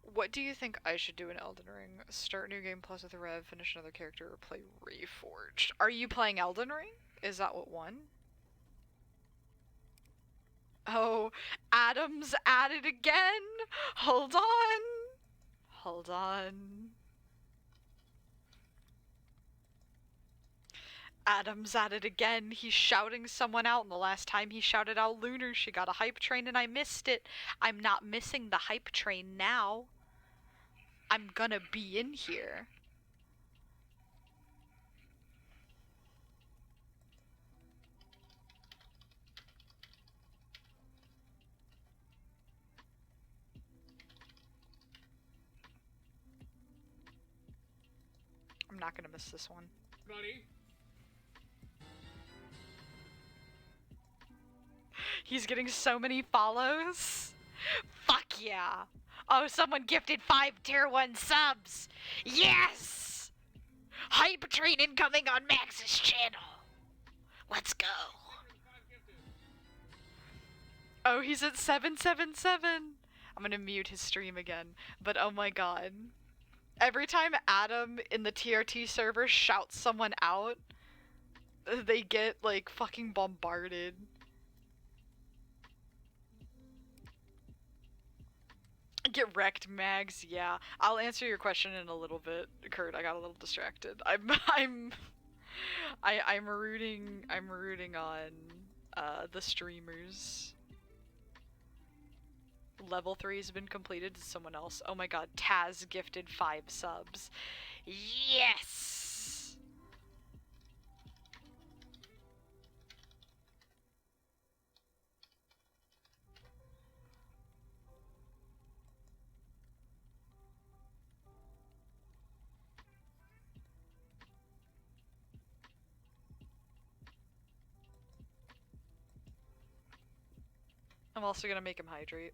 [SPEAKER 1] What do you think I should do in Elden Ring? Start new game plus with a rev, finish another character, or play Reforged? Are you playing Elden Ring? Is that what won? Oh, Adam's at it again! Hold on! Hold on. Adam's at it again. He's shouting someone out, and the last time he shouted out Lunar, she got a hype train and I missed it. I'm not missing the hype train now. I'm gonna be in here. I'm not gonna miss this one.
[SPEAKER 4] Buddy.
[SPEAKER 1] He's getting so many follows. Fuck yeah. Oh, someone gifted 5 tier 1 subs. Yes! Hype train incoming on Max's channel. Let's go. Oh, he's at 777. I'm gonna mute his stream again. But oh my god. Every time Adam in the TRT server shouts someone out, they get, like, fucking bombarded. Get wrecked, Mags. Yeah, I'll answer your question in a little bit, Kurt. I got a little distracted. I'm rooting on the streamers. Level 3 has been completed to someone else. Oh my god, Taz gifted 5 subs. Yes! I'm also gonna make him hydrate.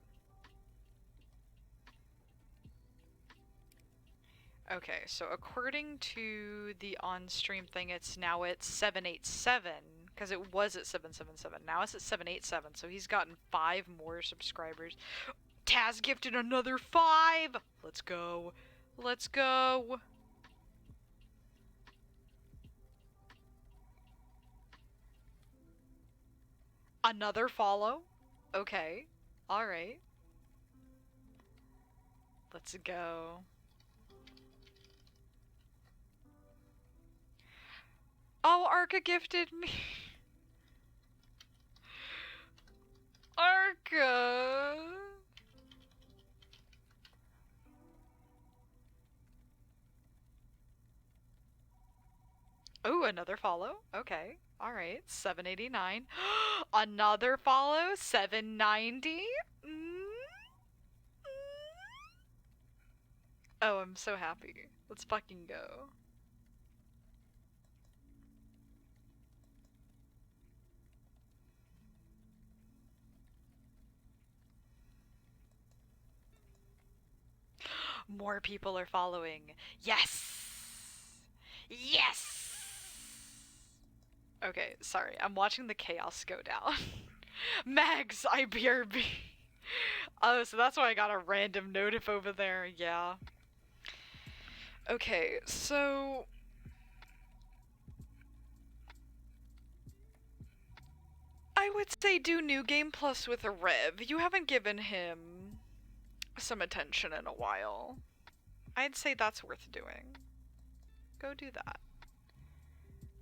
[SPEAKER 1] Okay, so according to the on-stream thing, it's now at 787, because it was at 777. Now it's at 787, so he's gotten 5 more subscribers. Taz gifted another 5! Let's go. Let's go. Another follow? Okay. Alright. Let's go. Oh, Arca gifted me. Arca. Ooh, another follow. Okay. Alright. 789. Another follow. 790. Oh, I'm so happy. Let's fucking go. More people are following. Yes! Yes! Okay, sorry. I'm watching the chaos go down. Mags, IBRB. Oh, so that's why I got a random notif over there. Yeah. Okay, so... I would say do New Game Plus with a Rev. You haven't given him some attention in a while. I'd say that's worth doing. Go do that.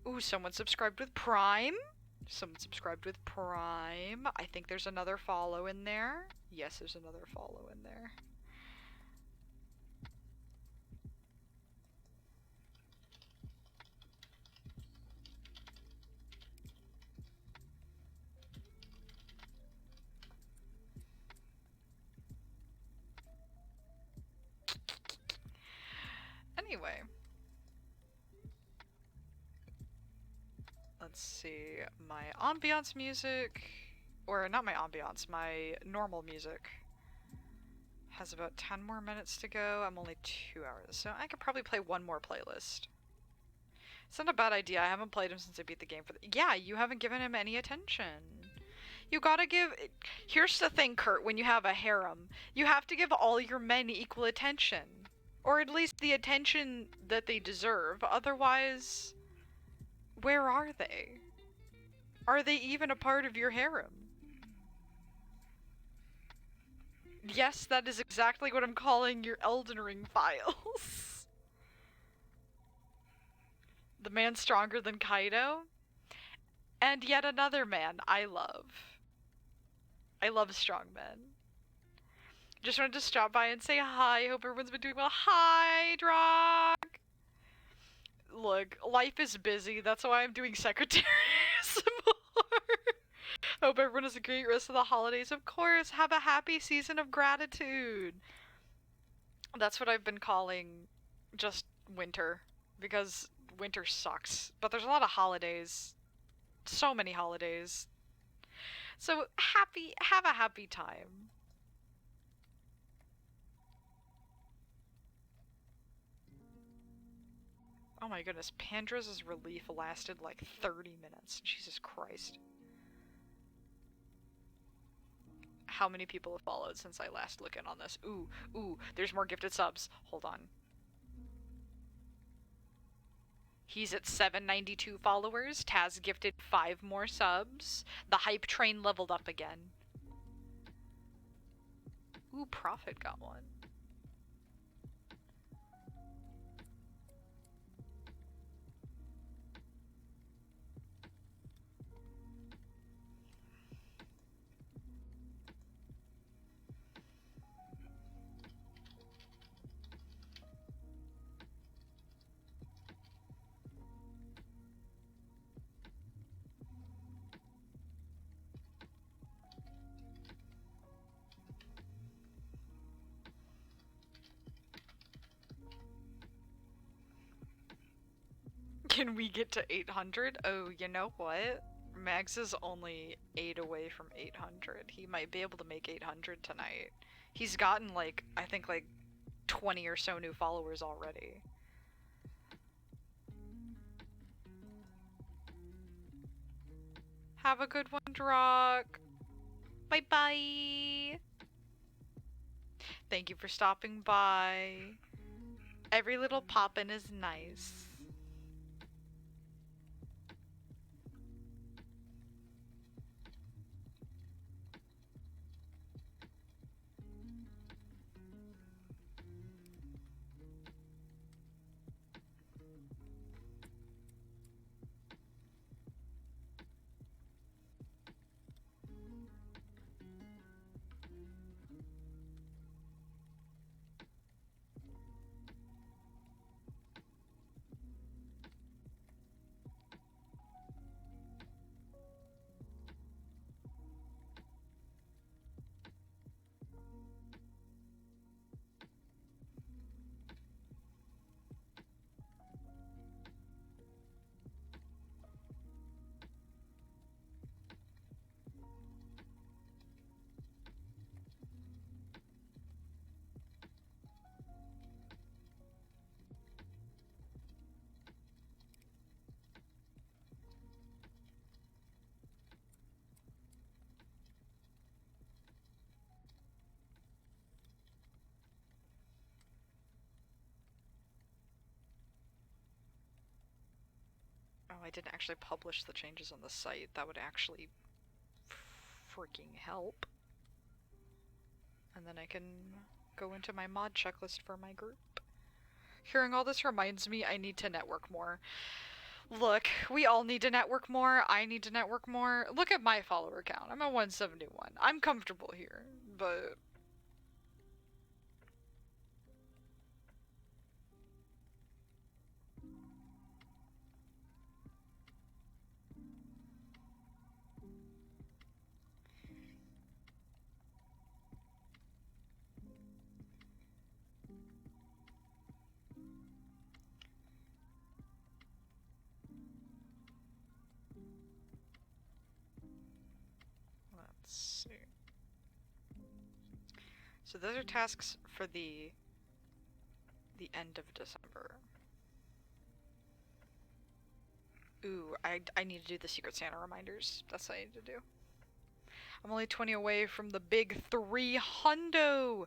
[SPEAKER 1] Ooh, someone subscribed with Prime. Someone subscribed with Prime. I think there's another follow in there. Yes, there's another follow in there. Anyway. Let's see. My ambiance music, or not my ambiance, my normal music has about 10 more minutes to go. I'm only 2 hours, so I could probably play one more playlist. It's not a bad idea. I haven't played him since I beat the game yeah, you haven't given him any attention. You gotta give... Here's the thing, Kurt, when you have a harem. You have to give all your men equal attention. Or at least the attention that they deserve. Otherwise... Where are they? Are they even a part of your harem? Yes, that is exactly what I'm calling your Elden Ring files. The man stronger than Kaido? And yet another man I love. I love strong men. Just wanted to stop by and say hi. Hope everyone's been doing well. Hi, Drog! Look, life is busy. That's why I'm doing secretary more. Hope everyone has a great rest of the holidays. Of course, have a happy season of gratitude. That's what I've been calling just winter. Because winter sucks. But there's a lot of holidays. So many holidays. So have a happy time. Oh my goodness, Pandra's relief lasted like 30 minutes. Jesus Christ. How many people have followed since I last looked in on this? Ooh, there's more gifted subs. Hold on. He's at 792 followers. Taz gifted 5 more subs. The hype train leveled up again. Ooh, Prophet got one. Can we get to 800? Oh, you know what? Max is only 8 away from 800. He might be able to make 800 tonight. He's gotten like, I think like 20 or so new followers already. Have a good one, Drock. Bye bye. Thank you for stopping by. Every little poppin' is nice. Oh, I didn't actually publish the changes on the site. That would actually freaking help. And then I can go into my mod checklist for my group. Hearing all this reminds me I need to network more. Look, we all need to network more. I need to network more. Look at my follower count. I'm at 171. I'm comfortable here, but... Let's see. So those are tasks for the end of December. Ooh, I need to do the Secret Santa reminders. That's what I need to do. I'm only 20 away from the big 300.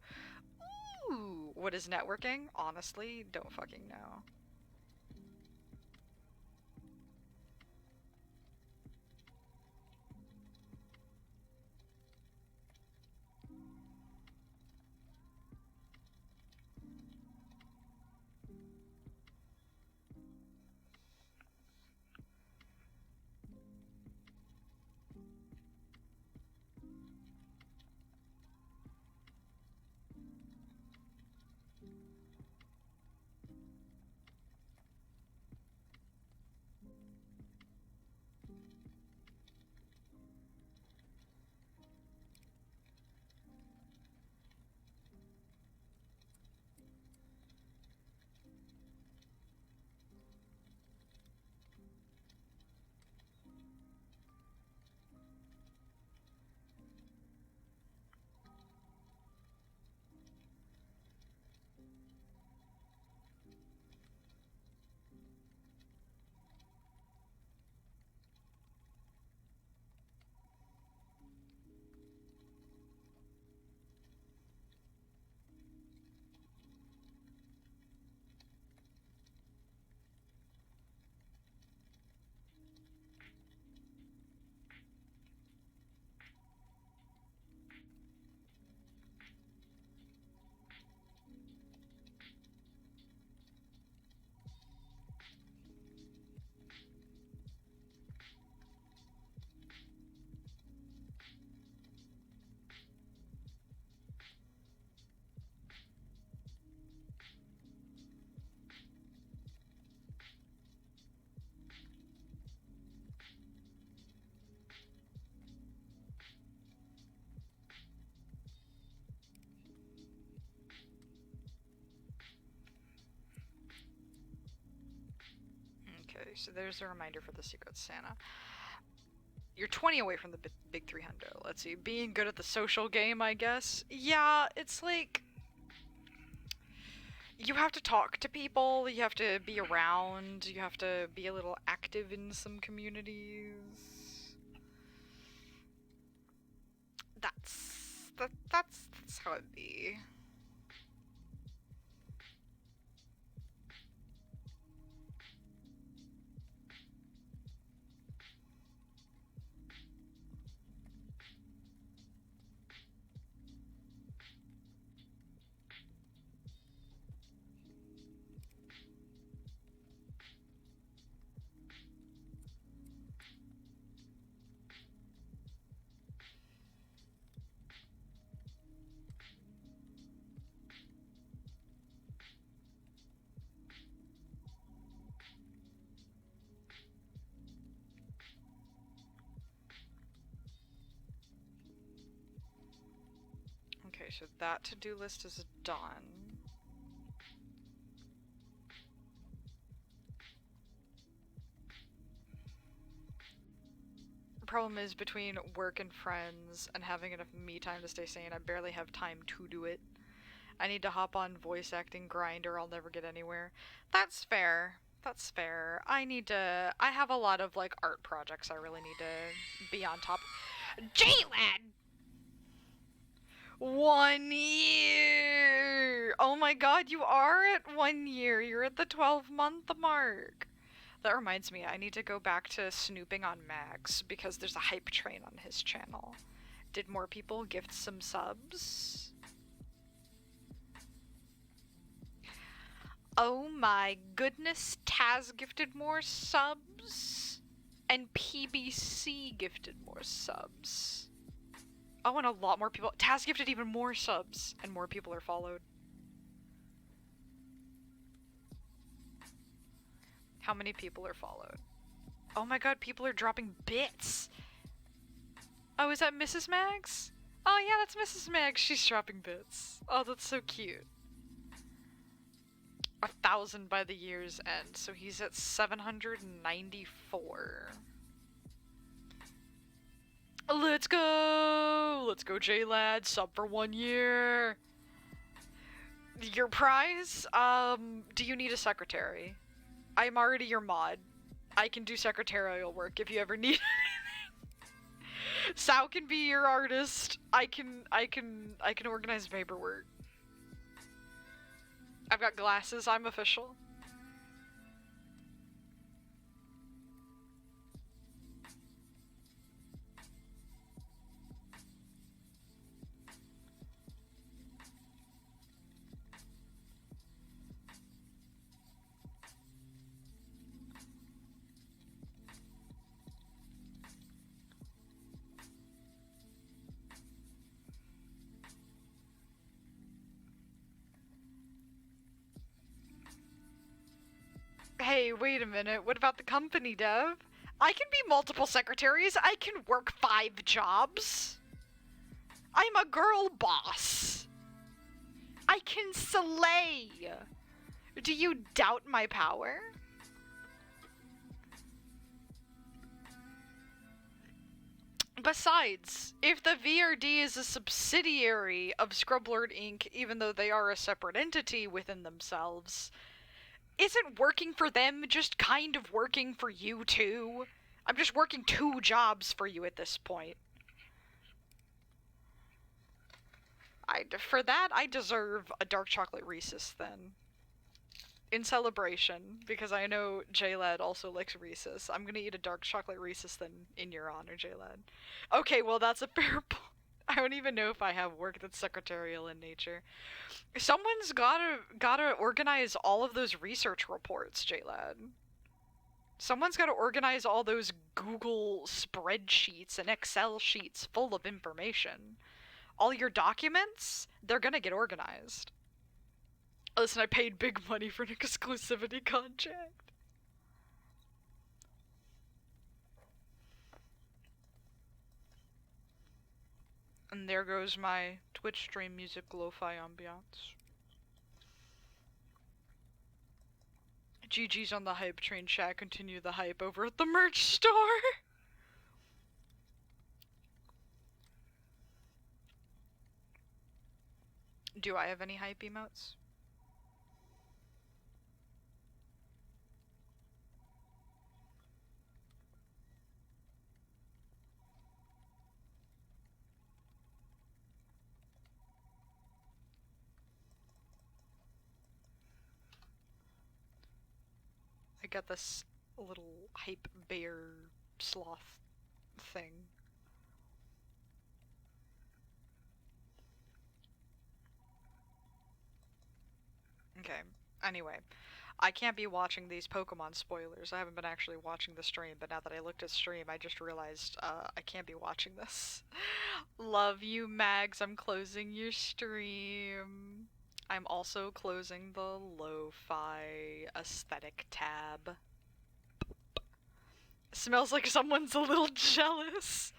[SPEAKER 1] Ooh, what is networking? Honestly, don't fucking know. so there's a reminder for the Secret Santa. You're 20 away from the big 300. Let's see. Being good at the social game, I guess. Yeah, it's like... You have to talk to people, you have to be around, you have to be a little active in some communities. That's how it'd be. Okay, so that to-do list is done. The problem is between work and friends and having enough me time to stay sane, I barely have time to do it. I need to hop on voice acting grind or I'll never get anywhere. That's fair. That's fair. I have a lot of, like, art projects I really need to be on top. Jalen! 1 year! Oh my god, you are at 1 year. You're at the 12-month mark. That reminds me, I need to go back to snooping on Max because there's a hype train on his channel. Did more people gift some subs? Oh my goodness, Taz gifted more subs, and PBC gifted more subs. Oh, and a lot more people. Taz gifted even more subs, and more people are followed. How many people are followed? Oh my god, people are dropping bits! Oh, is that Mrs. Mags? Oh yeah, that's Mrs. Mags, she's dropping bits. Oh, that's so cute. 1,000 by the year's end, so he's at 794. Let's go! Let's go, J-Lad, sub for 1 year! Your prize? Do you need a secretary? I'm already your mod. I can do secretarial work if you ever need anything. Sal can be your artist. I can organize paperwork. I've got glasses, I'm official. Hey, wait a minute, what about the company, Dev? I can be multiple secretaries, I can work 5 jobs. I'm a girl boss. I can slay. Do you doubt my power? Besides, if the VRD is a subsidiary of Scrublord Inc., even though they are a separate entity within themselves, isn't working for them just kind of working for you too? I'm just working 2 jobs for you at this point. For that, I deserve a dark chocolate Reese's then. In celebration, because I know J-Lad also likes Reese's. I'm gonna eat a dark chocolate Reese's then in your honor, J-Lad. Okay, well that's a fair point. I don't even know if I have work that's secretarial in nature. Someone's gotta organize all of those research reports, J-Lad. Someone's gotta organize all those Google spreadsheets and Excel sheets full of information. All your documents, they're gonna get organized. Listen, I paid big money for an exclusivity contract. And there goes my Twitch stream music lo-fi ambiance. GG's on the hype train, chat. Continue the hype over at the merch store. Do I have any hype emotes? I got this little hype bear sloth thing. Okay, anyway. I can't be watching these Pokemon spoilers. I haven't been actually watching the stream, but now that I looked at stream, I just realized I can't be watching this. Love you, Mags. I'm closing your stream. I'm also closing the lo-fi aesthetic tab. Smells like someone's a little jealous.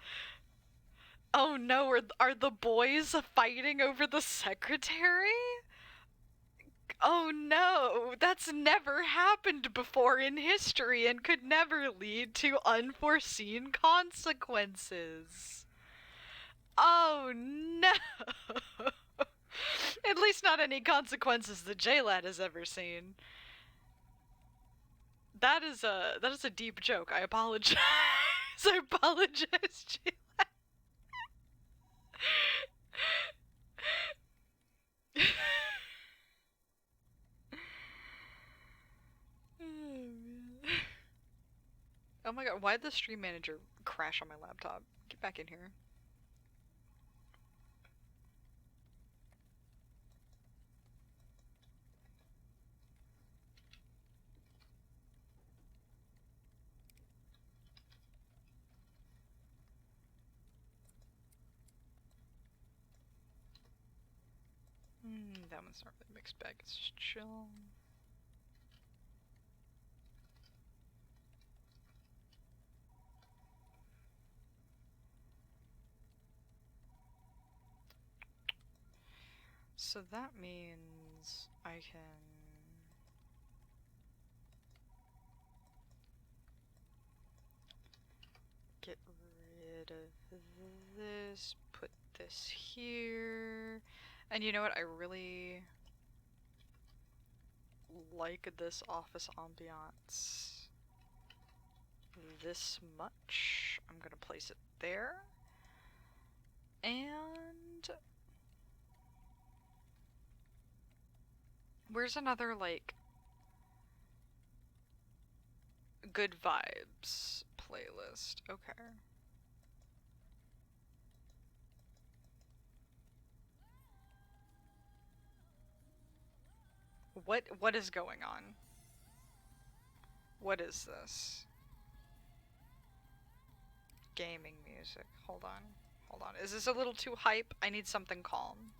[SPEAKER 1] Oh no, are the boys fighting over the secretary? Oh no, that's never happened before in history and could never lead to unforeseen consequences. Oh no! At least not any consequences that J-Lad has ever seen. That is a deep joke. I apologize. I apologize, J-Lad. Oh my god, why did the stream manager crash on my laptop? Get back in here. That one's not really mixed bag, it's just chill. So that means I can get rid of this, put this here, and you know what, I really like this office ambiance this much. I'm gonna place it there, and where's another, like, good vibes playlist? Okay. What is going on? What is this? Gaming music. Hold on. Hold on. Is this a little too hype? I need something calm.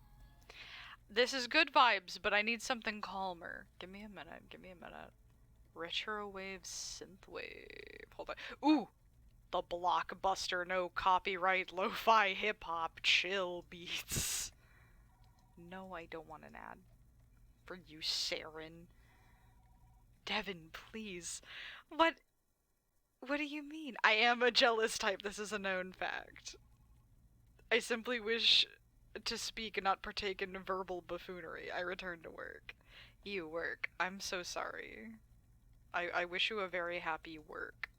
[SPEAKER 1] This is good vibes, but I need something calmer. Give me a minute. Give me a minute. Retrowave synthwave. Hold on. Ooh! The blockbuster, no copyright, lo-fi hip-hop chill beats. No, I don't want an ad. For you, Saren. Devin, please. What do you mean? I am a jealous type, this is a known fact. I simply wish to speak and not partake in verbal buffoonery. I return to work. You work. I'm so sorry. I wish you a very happy work.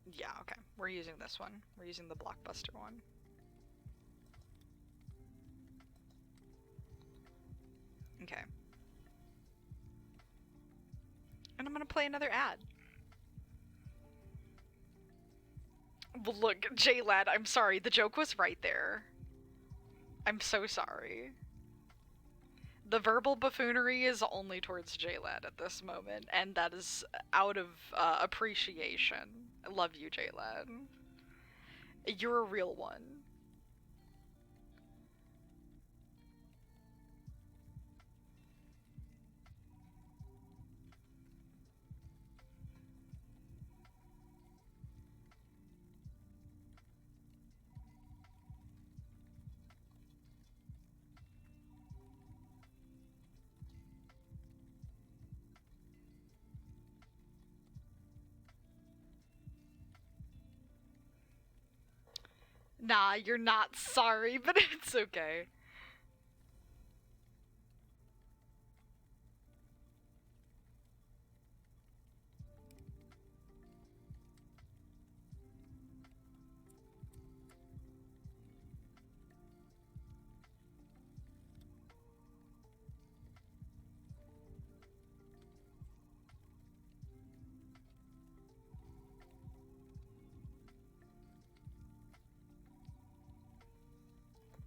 [SPEAKER 1] Yeah, okay. We're using this one. We're using the blockbuster one. Okay. And I'm gonna play another ad. Well, look, J-Lad, I'm sorry. The joke was right there. I'm so sorry. The verbal buffoonery is only towards J-Lad at this moment, and that is out of appreciation. I love you, J-Lad. You're a real one. Nah, you're not sorry, but it's okay.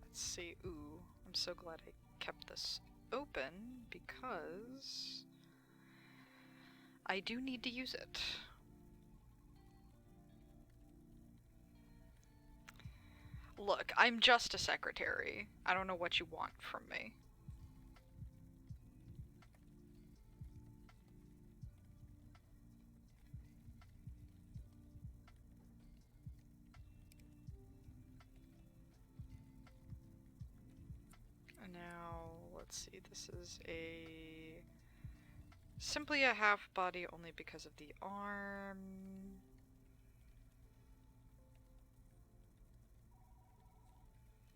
[SPEAKER 1] Let's see. Ooh, I'm so glad I kept this open because I do need to use it. Look, I'm just a secretary. I don't know what you want from me. Now, let's see, this is simply a half body only because of the arm.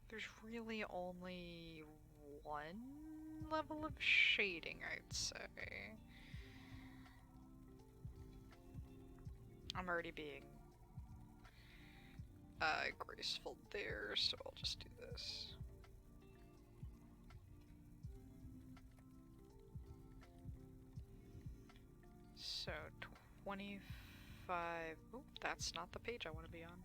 [SPEAKER 1] There's really only one level of shading, I'd say. I'm already being graceful there, so I'll just do this. So 25. Oop, that's not the page I want to be on.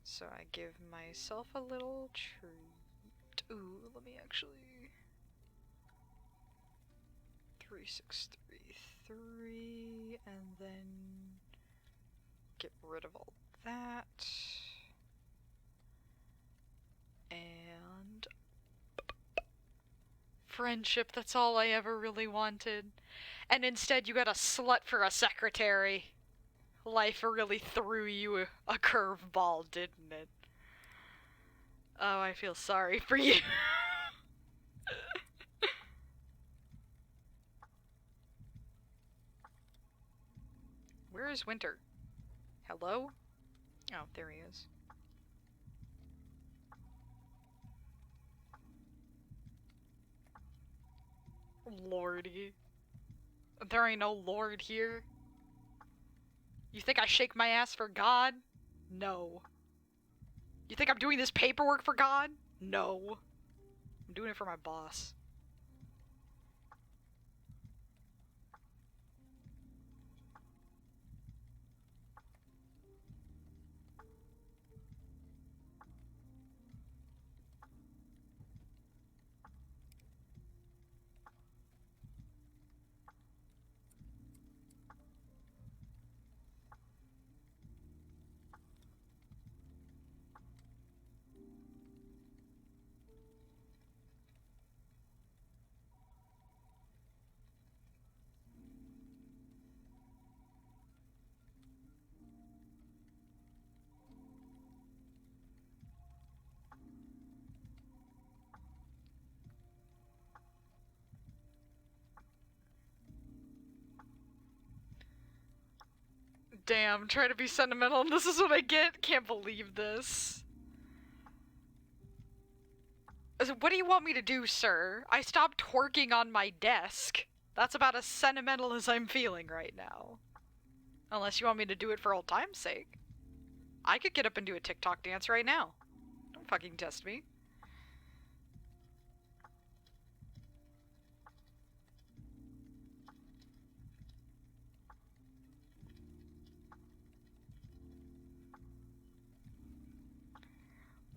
[SPEAKER 1] So I give myself a little treat. Ooh, let me actually 3633 and then get rid of all that. And friendship, that's all I ever really wanted. And instead you got a slut for a secretary. Life really threw you a curveball, didn't it? Oh, I feel sorry for you. Where is Winter? Hello? Oh, there he is. Lordy. There ain't no lord here. You think I shake my ass for God? No. You think I'm doing this paperwork for God? No. I'm doing it for my boss. Damn, try to be sentimental and this is what I get? Can't believe this. What do you want me to do, sir? I stopped twerking on my desk. That's about as sentimental as I'm feeling right now. Unless you want me to do it for old time's sake. I could get up and do a TikTok dance right now. Don't fucking test me.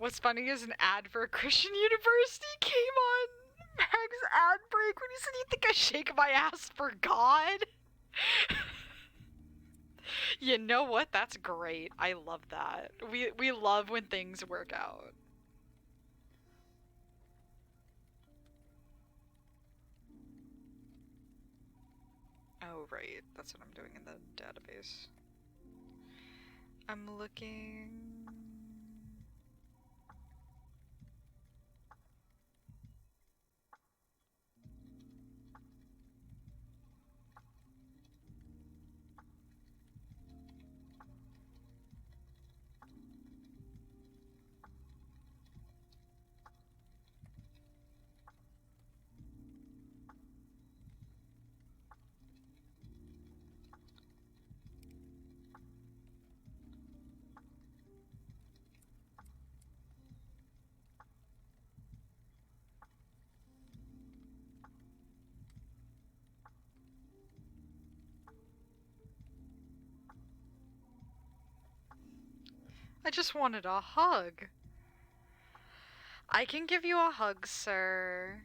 [SPEAKER 1] What's funny is an ad for a Christian university came on Mag's ad break when he said, "You think I shake my ass for God?" You know what? That's great. I love that. We love when things work out. Oh, right. That's what I'm doing in the database. I'm looking... I just wanted a hug. I can give you a hug, sir.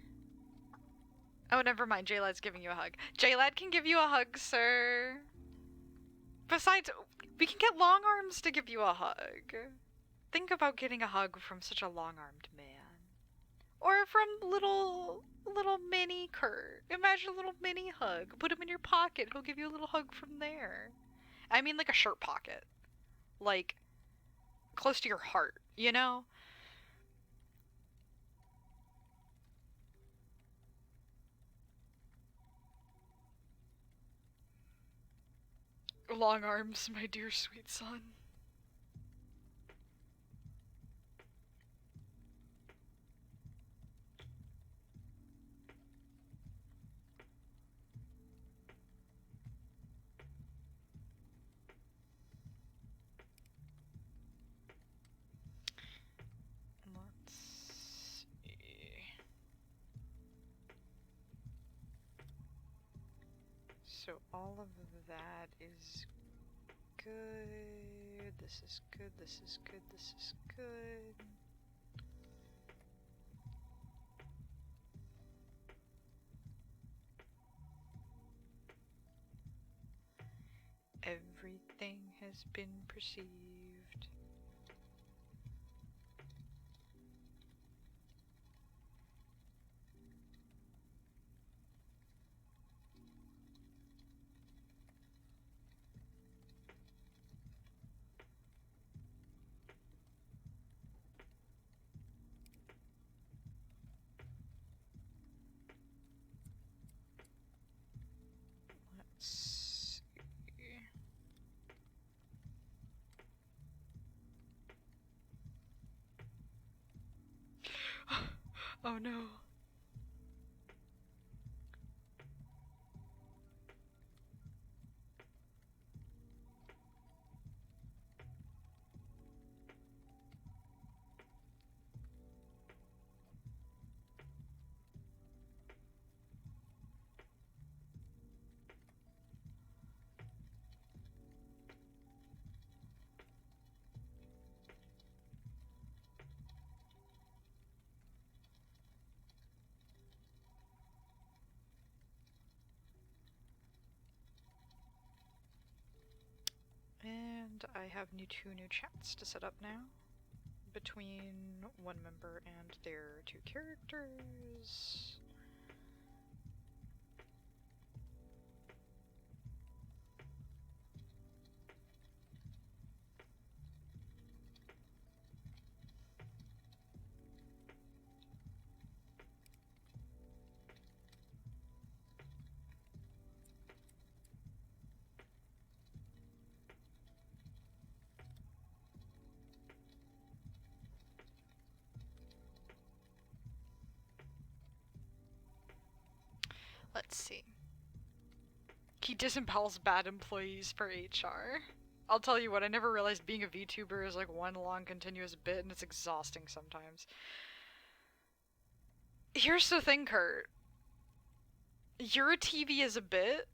[SPEAKER 1] Oh, never mind. J-Lad's giving you a hug. J-Lad can give you a hug, sir. Besides, we can get Long Arms to give you a hug. Think about getting a hug from such a long-armed man. Or from little mini Kurt. Imagine a little mini hug. Put him in your pocket. He'll give you a little hug from there. I mean like a shirt pocket. Like, close to your heart, you know? Long arms, my dear sweet son. Let's see. So all of that is good. This is good. This is good. This is good. Everything has been perceived. Let's see. Oh no. And I have two new chats to set up now between one member and their two characters. Let's see. He disempowers bad employees for HR. I'll tell you what, I never realized being a VTuber is like one long continuous bit and it's exhausting sometimes. Here's the thing, Kurt. You're a TV as a bit.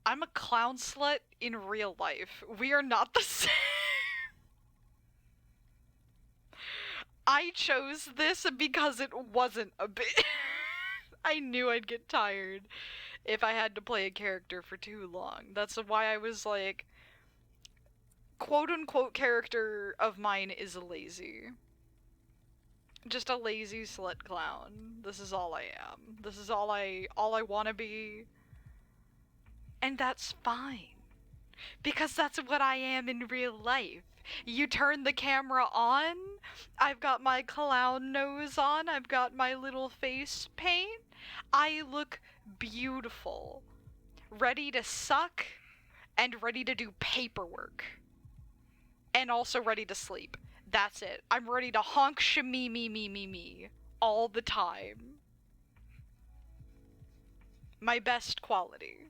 [SPEAKER 1] I'm a clown slut in real life. We are not the same. I chose this because it wasn't a bit. I knew I'd get tired if I had to play a character for too long. That's why I was like, quote-unquote character of mine is lazy. Just a lazy slut clown. This is all I am. This is all I want to be. And that's fine. Because that's what I am in real life. You turn the camera on, I've got my clown nose on, I've got my little face paint. I look beautiful. Ready to suck and ready to do paperwork. And also ready to sleep. That's it. I'm ready to honk me all the time. My best quality.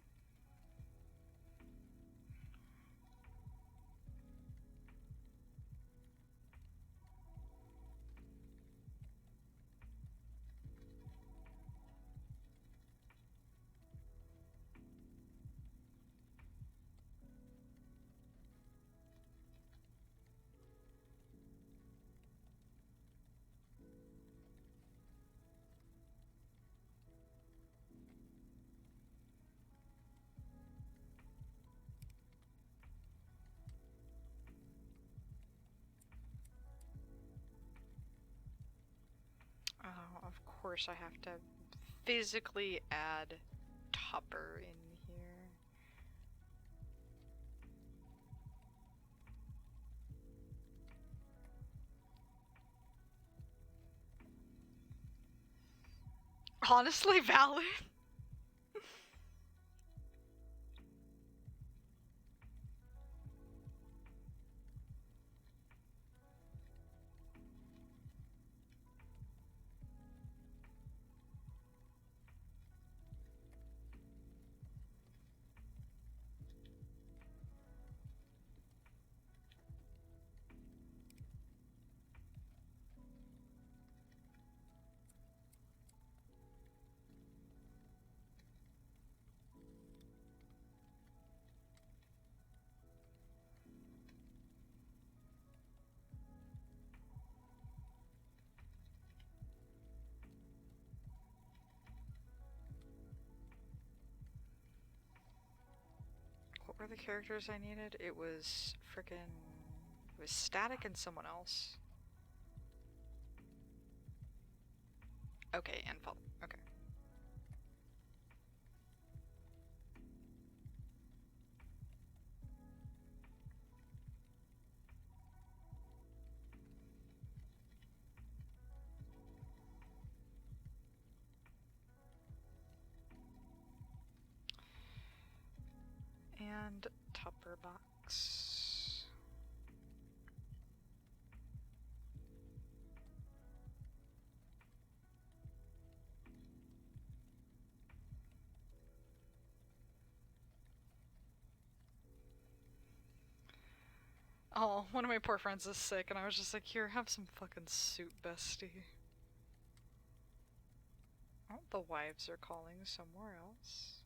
[SPEAKER 1] course I have to physically add Tupper in here. Honestly valid. What were the characters I needed? It was frickin'... It was Static and someone else. Okay, and Fall. Okay. And Tupper box. Oh, one of my poor friends is sick, and I was just like, here, have some fucking soup, bestie. Oh, the wives are calling somewhere else.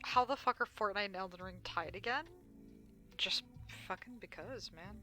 [SPEAKER 1] How the fuck are Fortnite and Elden Ring tied again? Just fucking because, man.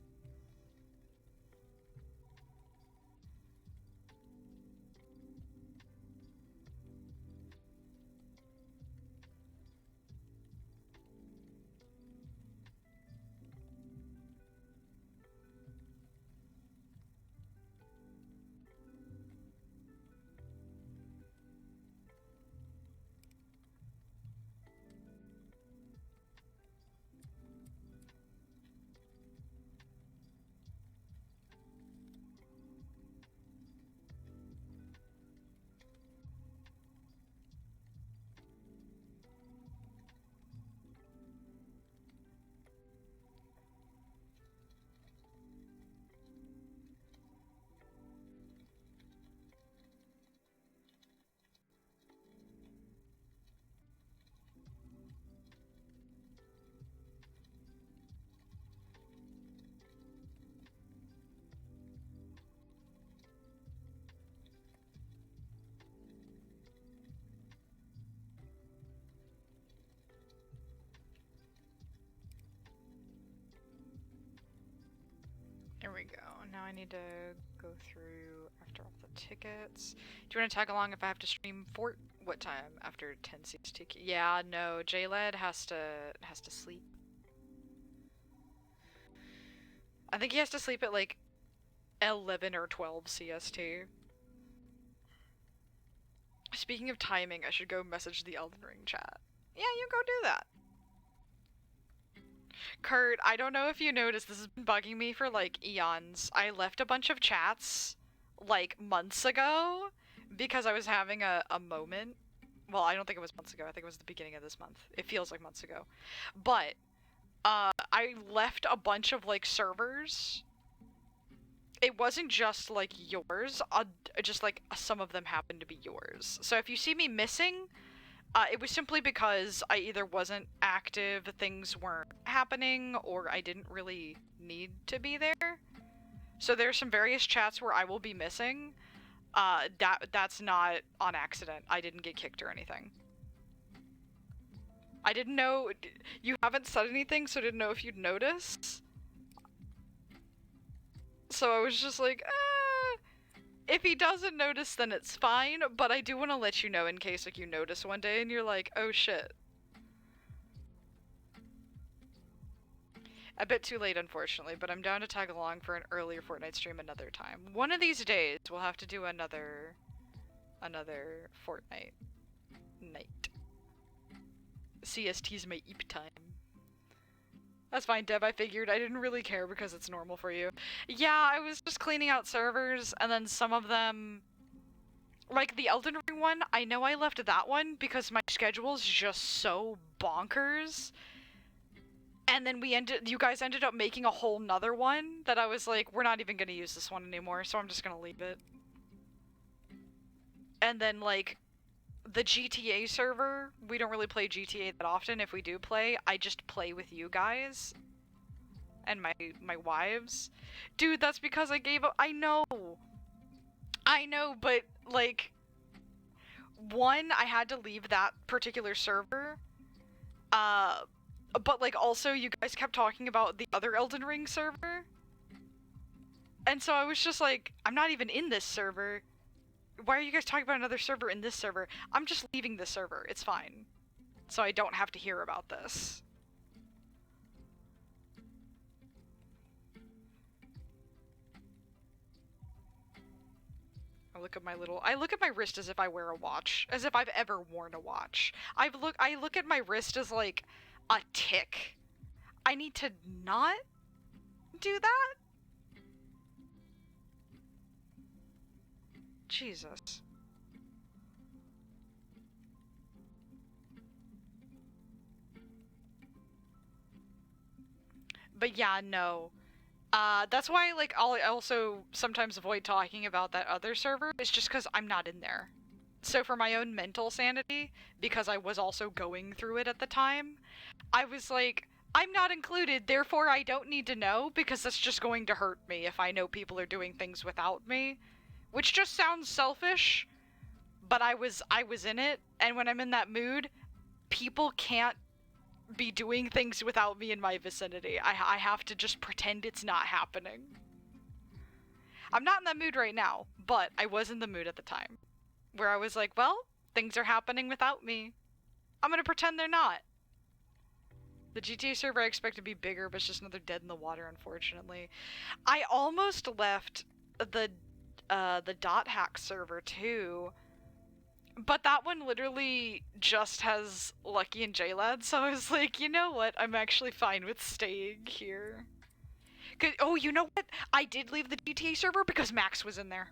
[SPEAKER 1] There we go. Now I need to go through Drop the tickets. Do you want to tag along if I have to stream Fort? What time? After 10 CST? Yeah, no. JLED has to sleep. I think he has to sleep at like 11 or 12 CST. Speaking of timing, I should go message the Elden Ring chat. Yeah, you go do that. Kurt, I don't know if you noticed, this has been bugging me for like eons. I left a bunch of chats like months ago because I was having a moment. Well, I don't think it was months ago. I think it was the beginning of this month. It feels like months ago. But I left a bunch of like servers. It wasn't just like yours, just like some of them happened to be yours. So if you see me missing, it was simply because I either wasn't active, things weren't happening, or I didn't really need to be there. So there's some various chats where I will be missing. That's not on accident. I didn't get kicked or anything. I didn't know. You haven't said anything, so I didn't know if you'd notice. So I was just like, if he doesn't notice, then it's fine, but I do want to let you know in case like you notice one day and you're like, oh shit. A bit too late, unfortunately, but I'm down to tag along for an earlier Fortnite stream another time. One of these days, we'll have to do another Fortnite night. CST's my eep time. That's fine, Deb. I figured. I didn't really care because it's normal for you. Yeah, I was just cleaning out servers, and then some of them... Like, the Elden Ring one, I know I left that one because my schedule's just so bonkers. And then you guys ended up making a whole nother one that I was like, we're not even gonna use this one anymore, so I'm just gonna leave it. And then, like, the GTA server, we don't really play GTA that often. If we do play, I just play with you guys. And my wives. Dude, that's because I gave up. I know, but, like, one, I had to leave that particular server. But, like, also, you guys kept talking about the other Elden Ring server. And so I was just like, I'm not even in this server. Why are you guys talking about another server in this server? I'm just leaving this server. It's fine. So I don't have to hear about this. I look at my wrist as if I wear a watch. As if I've ever worn a watch. I look at my wrist as like a tick. I need to not do that? Jesus. But yeah, no. That's why, like, I'll also sometimes avoid talking about that other server. It's just because I'm not in there. So for my own mental sanity, because I was also going through it at the time, I was like, I'm not included, therefore I don't need to know, because that's just going to hurt me if I know people are doing things without me. Which just sounds selfish, but I was in it, and when I'm in that mood, people can't be doing things without me in my vicinity. I have to just pretend it's not happening. I'm not in that mood right now, but I was in the mood at the time. Where I was like, well, things are happening without me. I'm gonna pretend they're not. The GTA server I expect to be bigger, but it's just another dead in the water, unfortunately. I almost left the dot hack server too. But that one literally just has Lucky and JLad, so I was like, you know what? I'm actually fine with staying here. Oh, you know what? I did leave the GTA server because Max was in there.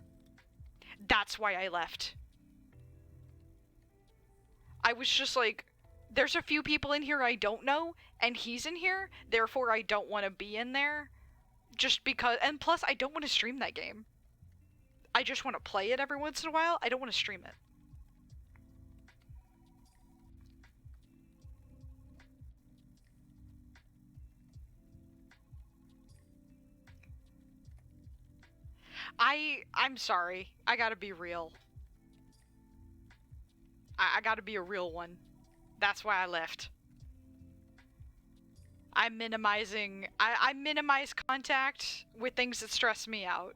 [SPEAKER 1] That's why I left. I was just like, there's a few people in here I don't know, and he's in here, therefore I don't want to be in there. Just because, and plus I don't want to stream that game. I just want to play it every once in a while. I don't want to stream it. I'm sorry. I gotta be real. I gotta be a real one. That's why I left. I minimize contact with things that stress me out.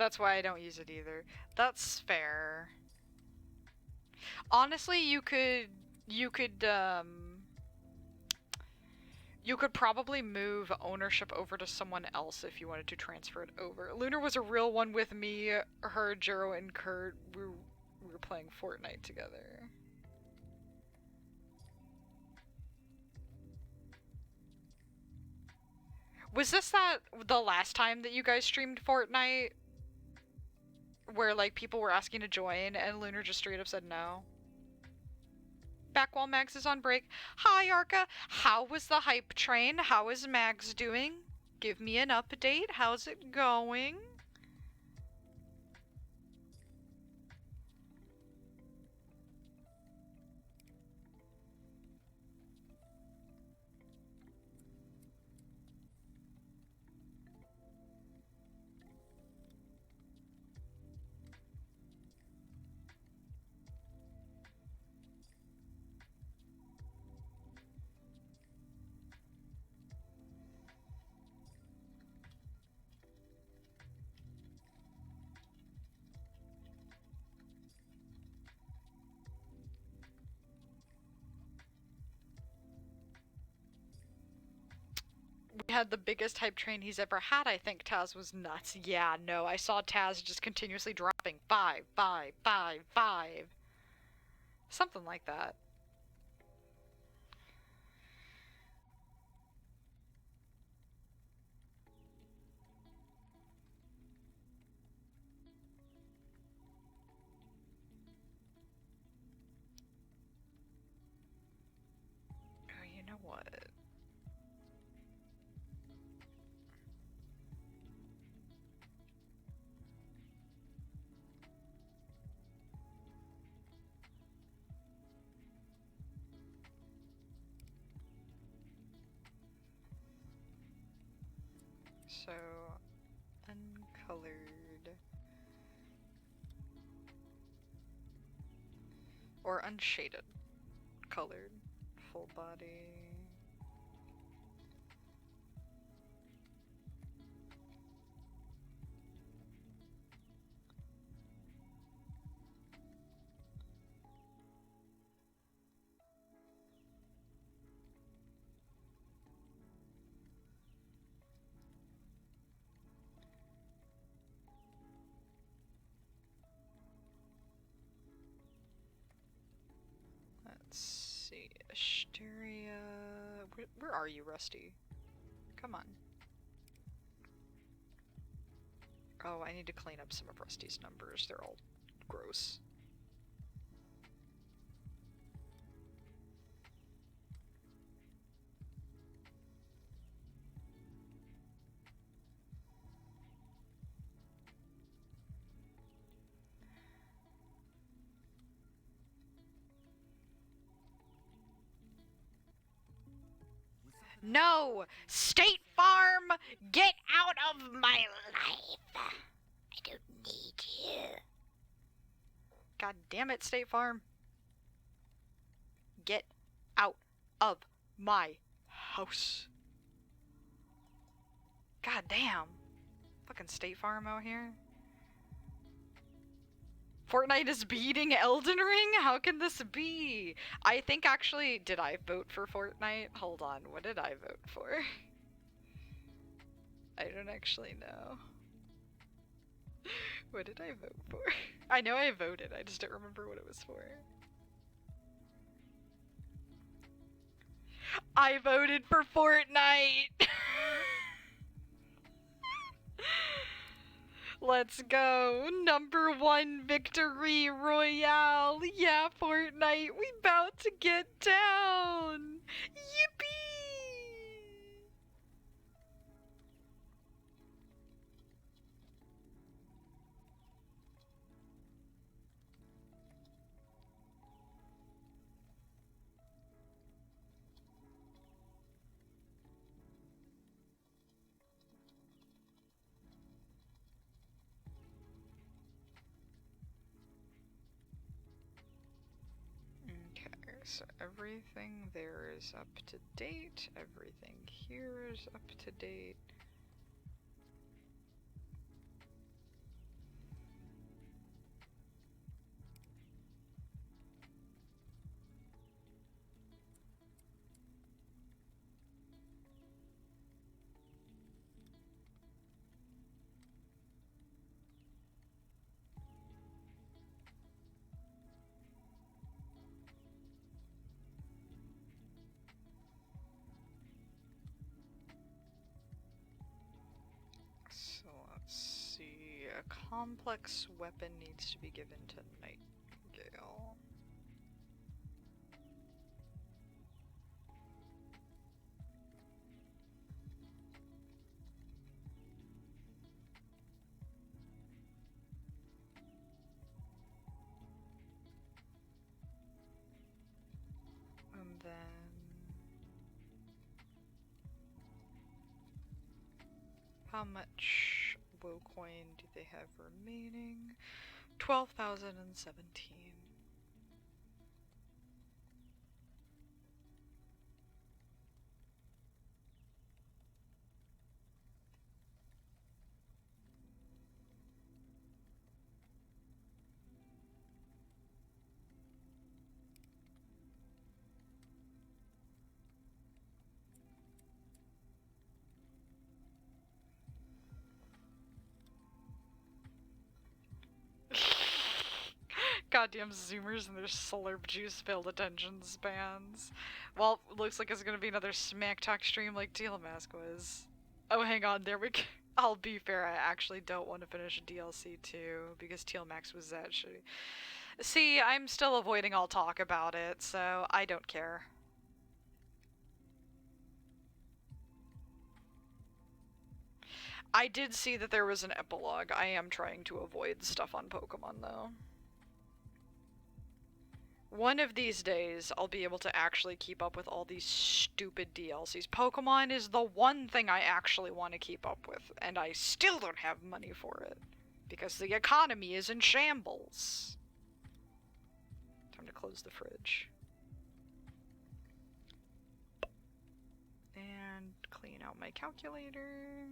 [SPEAKER 1] That's why I don't use it either. That's fair. Honestly, you could probably move ownership over to someone else if you wanted to transfer it over. Lunar was a real one with me, her, Jero, and Kurt. We were playing Fortnite together. Was this the last time that you guys streamed Fortnite? Where, like, people were asking to join and Lunar just straight up said no? Back while Mags is on break. Hi, Arca. How was the hype train? How is Mags doing? Give me an update. How's it going? We had the biggest hype train he's ever had. I think Taz was nuts. Yeah, no, I saw Taz just continuously dropping 5, 5, 5, 5. Something like that. Oh, you know what? So, uncolored. Or unshaded. Colored. Full body. Let's see. Asteria. Where are you, Rusty? Come on. Oh, I need to clean up some of Rusty's numbers. They're all gross. No! State Farm! Get out of my life! I don't need you. God damn it, State Farm. Get out of my house. God damn. Fucking State Farm out here. Fortnite is beating Elden Ring? How can this be? I think actually, did I vote for Fortnite? Hold on, what did I vote for? I don't actually know. What did I vote for? I know I voted, I just don't remember what it was for. I voted for Fortnite! Let's go! #1 victory royale! Yeah, Fortnite, we bout to get down! Yippee! Okay, so everything there is up to date, everything here is up to date. a complex weapon needs to be given to Nightingale. And then how much woe coin do they have remaining? 12,017. Goddamn Zoomers and their slurp juice filled attention spans. Well, looks like it's gonna be another smack talk stream like Teal Mask was. Oh, hang on, there we go. I'll be fair, I actually don't want to finish a DLC too, because Teal Max was that shitty. See, I'm still avoiding all talk about it, so I don't care. I did see that there was an epilogue. I am trying to avoid stuff on Pokemon, though. One of these days, I'll be able to actually keep up with all these stupid DLCs. Pokemon is the one thing I actually want to keep up with, and I still don't have money for it. Because the economy is in shambles. Time to close the fridge. And clean out my calculator.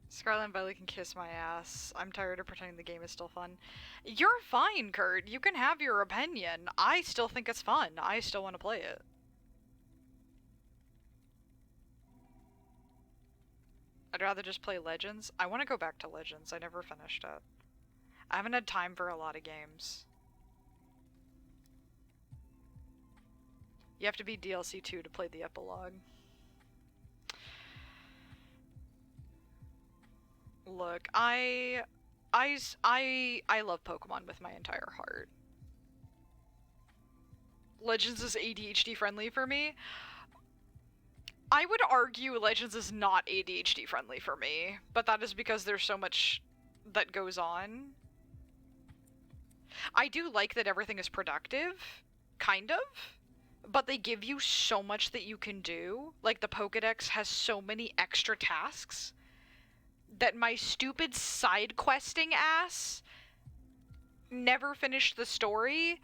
[SPEAKER 1] Scarlet and Violet can kiss my ass. I'm tired of pretending the game is still fun. You're fine, Kurt. You can have your opinion. I still think it's fun. I still want to play it. I'd rather just play Legends. I want to go back to Legends. I never finished it. I haven't had time for a lot of games. You have to be DLC 2 to play the epilogue. Look, I love Pokemon with my entire heart. Legends is ADHD friendly for me. I would argue Legends is not ADHD friendly for me, but that is because there's so much that goes on. I do like that everything is productive, kind of, but they give you so much that you can do. Like, the Pokedex has so many extra tasks that my stupid side questing ass never finished the story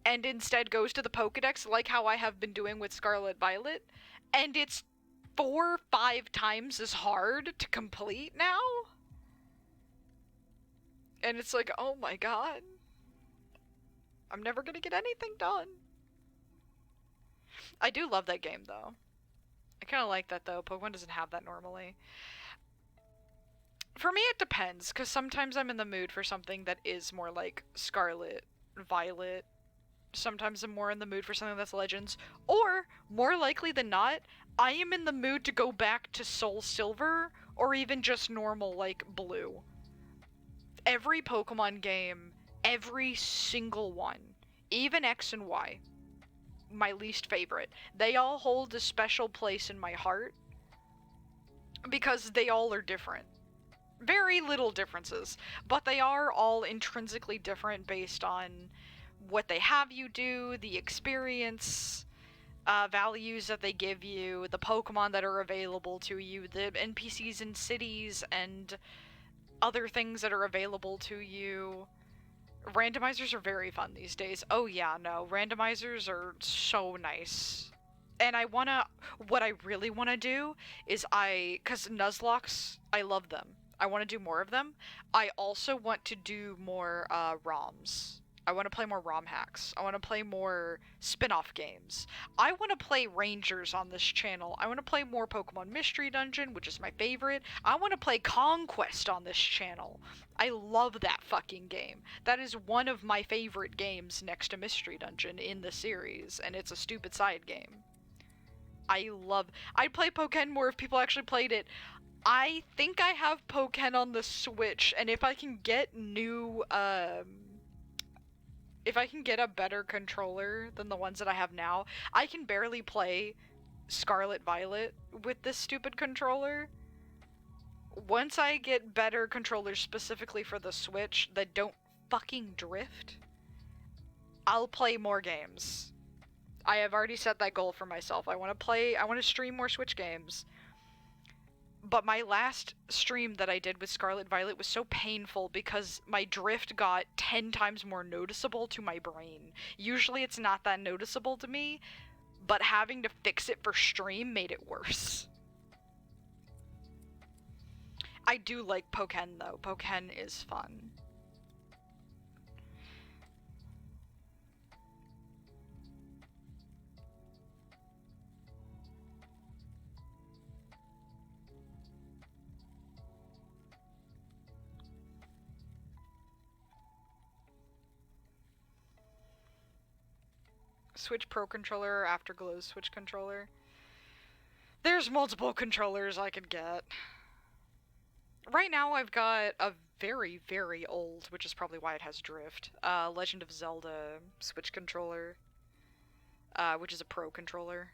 [SPEAKER 1] and instead goes to the Pokedex like how I have been doing with Scarlet Violet, and it's 4 or 5 times as hard to complete now. And it's like, oh my god. I'm never gonna get anything done. I do love that game though. I kinda like that though. Pokemon doesn't have that normally. For me, it depends, because sometimes I'm in the mood for something that is more like Scarlet, Violet. Sometimes I'm more in the mood for something that's Legends. Or, more likely than not, I am in the mood to go back to Soul Silver, or even just normal, like, Blue. Every Pokemon game, every single one, even X and Y, my least favorite, they all hold a special place in my heart, because they all are different. Very little differences, but they are all intrinsically different based on what they have you do, the experience, values that they give you, the Pokemon that are available to you, the NPCs in cities, and other things that are available to you. Randomizers are very fun these days. Oh yeah, no, randomizers are so nice. And what I really wanna do is cause Nuzlocks, I love them. I want to do more of them. I also want to do more ROMs. I want to play more ROM hacks. I want to play more spin-off games. I want to play Rangers on this channel. I want to play more Pokemon Mystery Dungeon, which is my favorite. I want to play Conquest on this channel. I love that fucking game. That is one of my favorite games next to Mystery Dungeon in the series, and it's a stupid side game. I'd play Pokken more if people actually played it. I think I have Pokken on the Switch, and if I can get if I can get a better controller than the ones that I have now, I can barely play Scarlet Violet with this stupid controller. Once I get better controllers specifically for the Switch that don't fucking drift, I'll play more games. I have already set that goal for myself. I want to stream more Switch games. But my last stream that I did with Scarlet Violet was so painful because my drift got 10 times more noticeable to my brain. Usually it's not that noticeable to me, but having to fix it for stream made it worse. I do like Pokken though. Pokken is fun. Switch Pro controller or Afterglow's Switch controller. There's multiple controllers I could get. Right now I've got a very, very old, which is probably why it has drift, Legend of Zelda Switch controller, which is a Pro controller.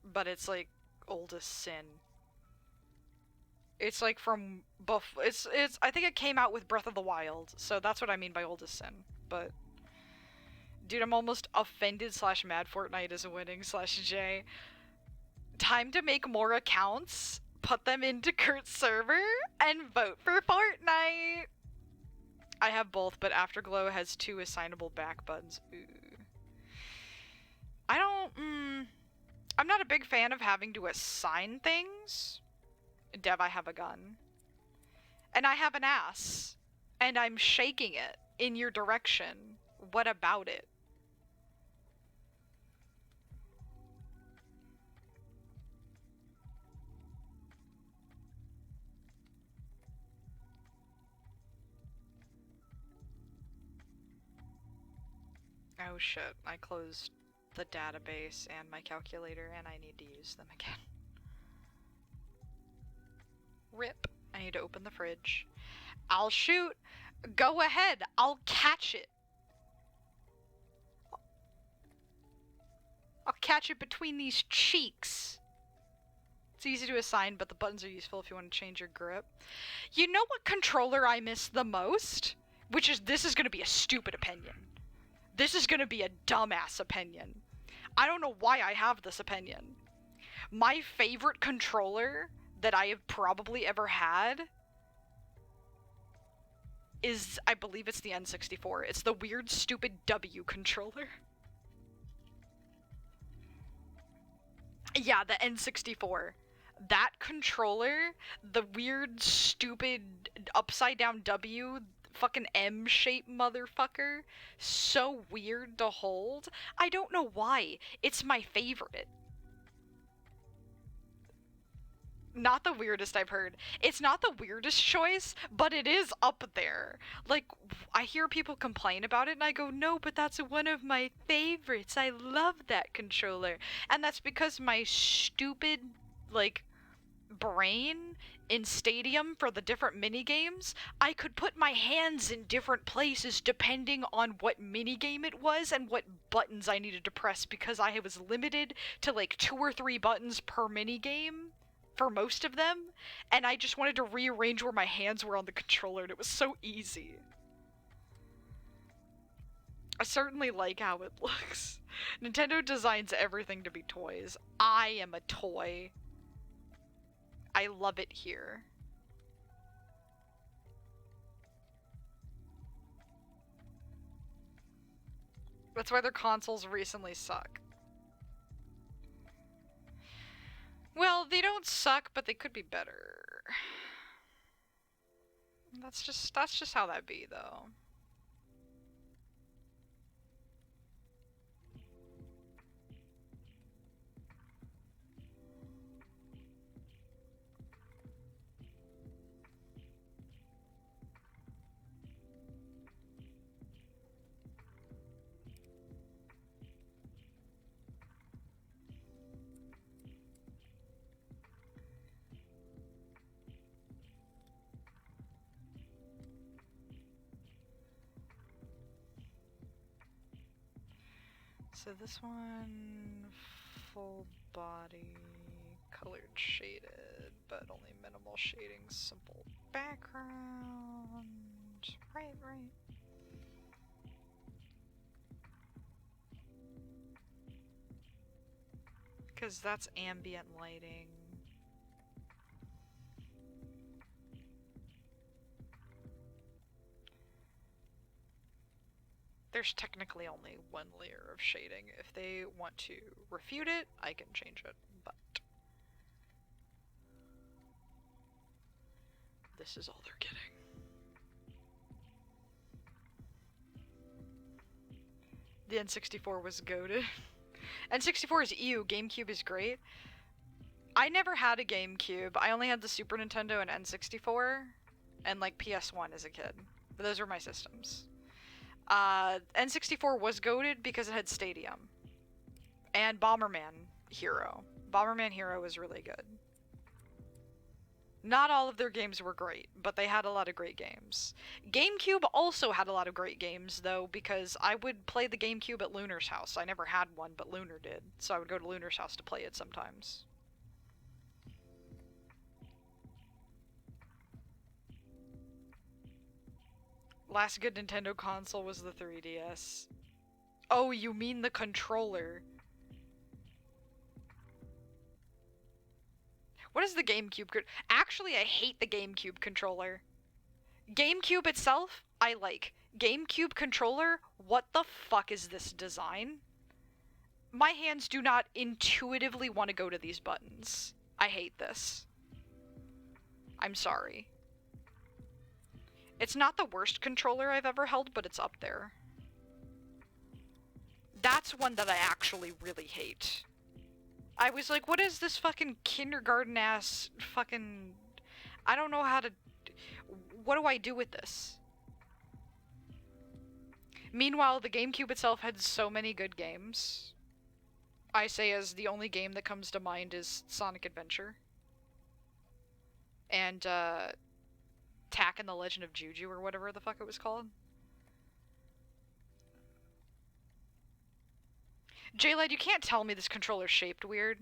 [SPEAKER 1] But it's like old as sin. It's like from it's I think it came out with Breath of the Wild, so that's what I mean by old as sin. But dude, I'm almost offended / mad Fortnite is winning / J. Time to make more accounts, put them into Kurt's server, and vote for Fortnite! I have both, but Afterglow has 2 assignable back buttons. Ooh. I'm not a big fan of having to assign things. Dev, I have a gun. And I have an ass. And I'm shaking it in your direction. What about it? Oh shit, I closed the database and my calculator and I need to use them again. Rip. I need to open the fridge. I'll shoot. Go ahead. I'll catch it. I'll catch it between these cheeks. It's easy to assign, but the buttons are useful if you want to change your grip. You know what controller I miss the most? This is going to be a stupid opinion. This is going to be a dumbass opinion. I don't know why I have this opinion. My favorite controller that I have probably ever had is, I believe it's the N64. It's the weird, stupid W controller. Yeah, the N64. That controller, the weird, stupid, upside-down W, fucking M-shaped motherfucker, so weird to hold. I don't know why. It's my favorite. Not the weirdest I've heard. It's not the weirdest choice, but it is up there. Like, I hear people complain about it, and I go, no, but that's one of my favorites. I love that controller. And that's because my stupid, like, brain in Stadium for the different minigames, I could put my hands in different places depending on what minigame it was and what buttons I needed to press, because I was limited to like 2 or 3 buttons per minigame for most of them, and I just wanted to rearrange where my hands were on the controller, and it was so easy. I certainly like how it looks. Nintendo designs everything to be toys. I am a toy. I love it here. That's why their consoles recently suck. Well, they don't suck, but they could be better. That's just how that be, though. So this one, full body, colored shaded, but only minimal shading, simple background. Right. Because that's ambient lighting. There's technically only one layer of shading. If they want to refute it, I can change it, but this is all they're getting. The N64 was goated. N64 is ew, GameCube is great. I never had a GameCube. I only had the Super Nintendo and N64 and like PS1 as a kid. But those were my systems. N64 was goated because it had Stadium. And Bomberman Hero. Bomberman Hero was really good. Not all of their games were great, but they had a lot of great games. GameCube also had a lot of great games, though, because I would play the GameCube at Lunar's house. I never had one, but Lunar did, so I would go to Lunar's house to play it sometimes. Last good Nintendo console was the 3DS. Oh, you mean the controller. What is the GameCube? Actually, I hate the GameCube controller. GameCube itself, I like. GameCube controller, what the fuck is this design? My hands do not intuitively want to go to these buttons. I hate this. I'm sorry. It's not the worst controller I've ever held, but it's up there. That's one that I actually really hate. I was like, what is this fucking kindergarten-ass fucking... I don't know how to... What do I do with this? Meanwhile, the GameCube itself had so many good games. I say as the only game that comes to mind is Sonic Adventure. And, Tak and the Legend of Juju, or whatever the fuck it was called. J-Led, you can't tell me this controller's shaped weird.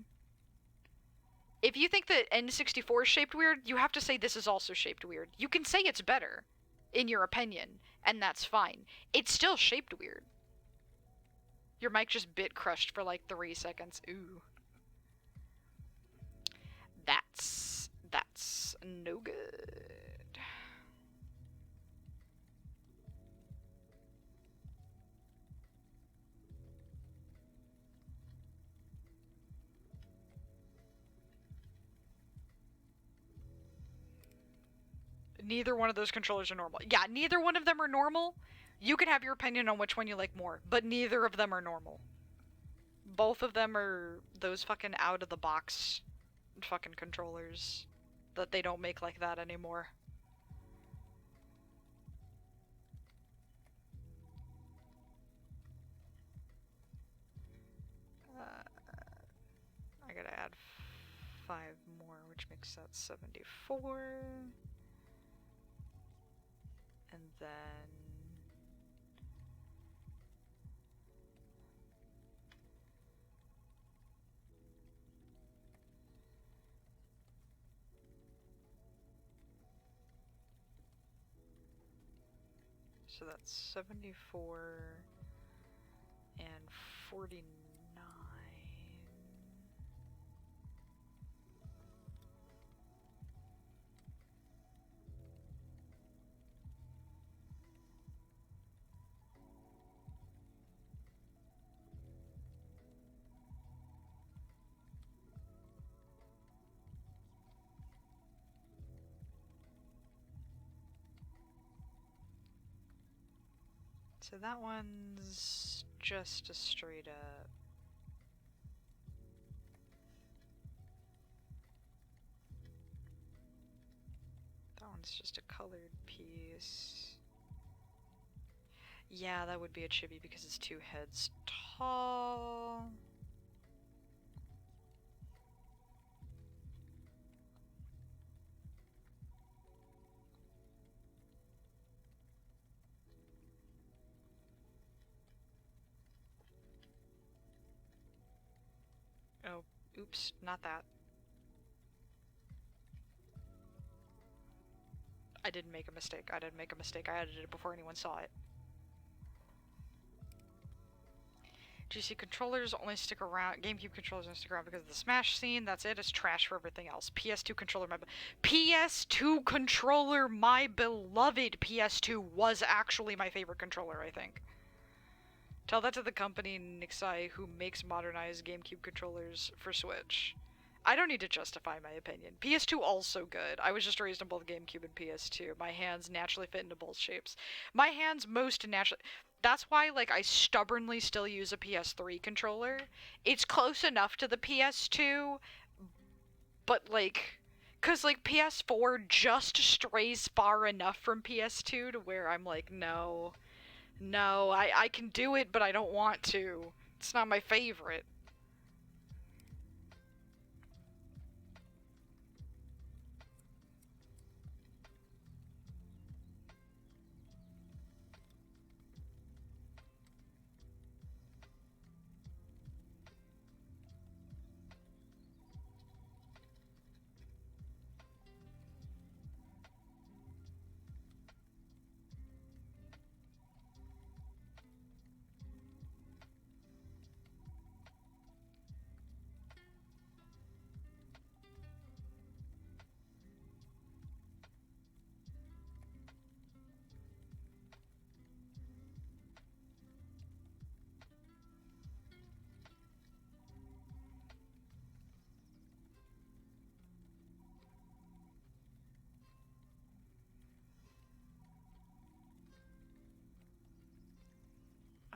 [SPEAKER 1] If you think that N64 is shaped weird, you have to say this is also shaped weird. You can say it's better, in your opinion, and that's fine. It's still shaped weird. Your mic just bit crushed for like 3 seconds. Ooh. That's no good. Neither one of those controllers are normal. Yeah, neither one of them are normal. You can have your opinion on which one you like more, but neither of them are normal. Both of them are those fucking out-of-the-box fucking controllers that they don't make like that anymore. I gotta add 5 more, which makes that 74. And then... So that's 74 and 49. So that one's just a straight up. That one's just a colored piece. Yeah, that would be a chibi because it's 2 heads tall. Oops, not that. I didn't make a mistake. I didn't make a mistake. I edited it before anyone saw it. GC controllers only stick around. GameCube controllers only stick around because of the Smash scene. That's it. It's trash for everything else. PS2 controller, PS2 controller, my beloved PS2 was actually my favorite controller, I think. Tell that to the company Nixai who makes modernized GameCube controllers for Switch. I don't need to justify my opinion. PS2 also good. I was just raised on both GameCube and PS2. My hands naturally fit into both shapes. My hands most naturally... That's why, like, I stubbornly still use a PS3 controller. It's close enough to the PS2, but, like... Because, like, PS4 just strays far enough from PS2 to where I'm like, no. No, I can do it, but I don't want to. It's not my favorite.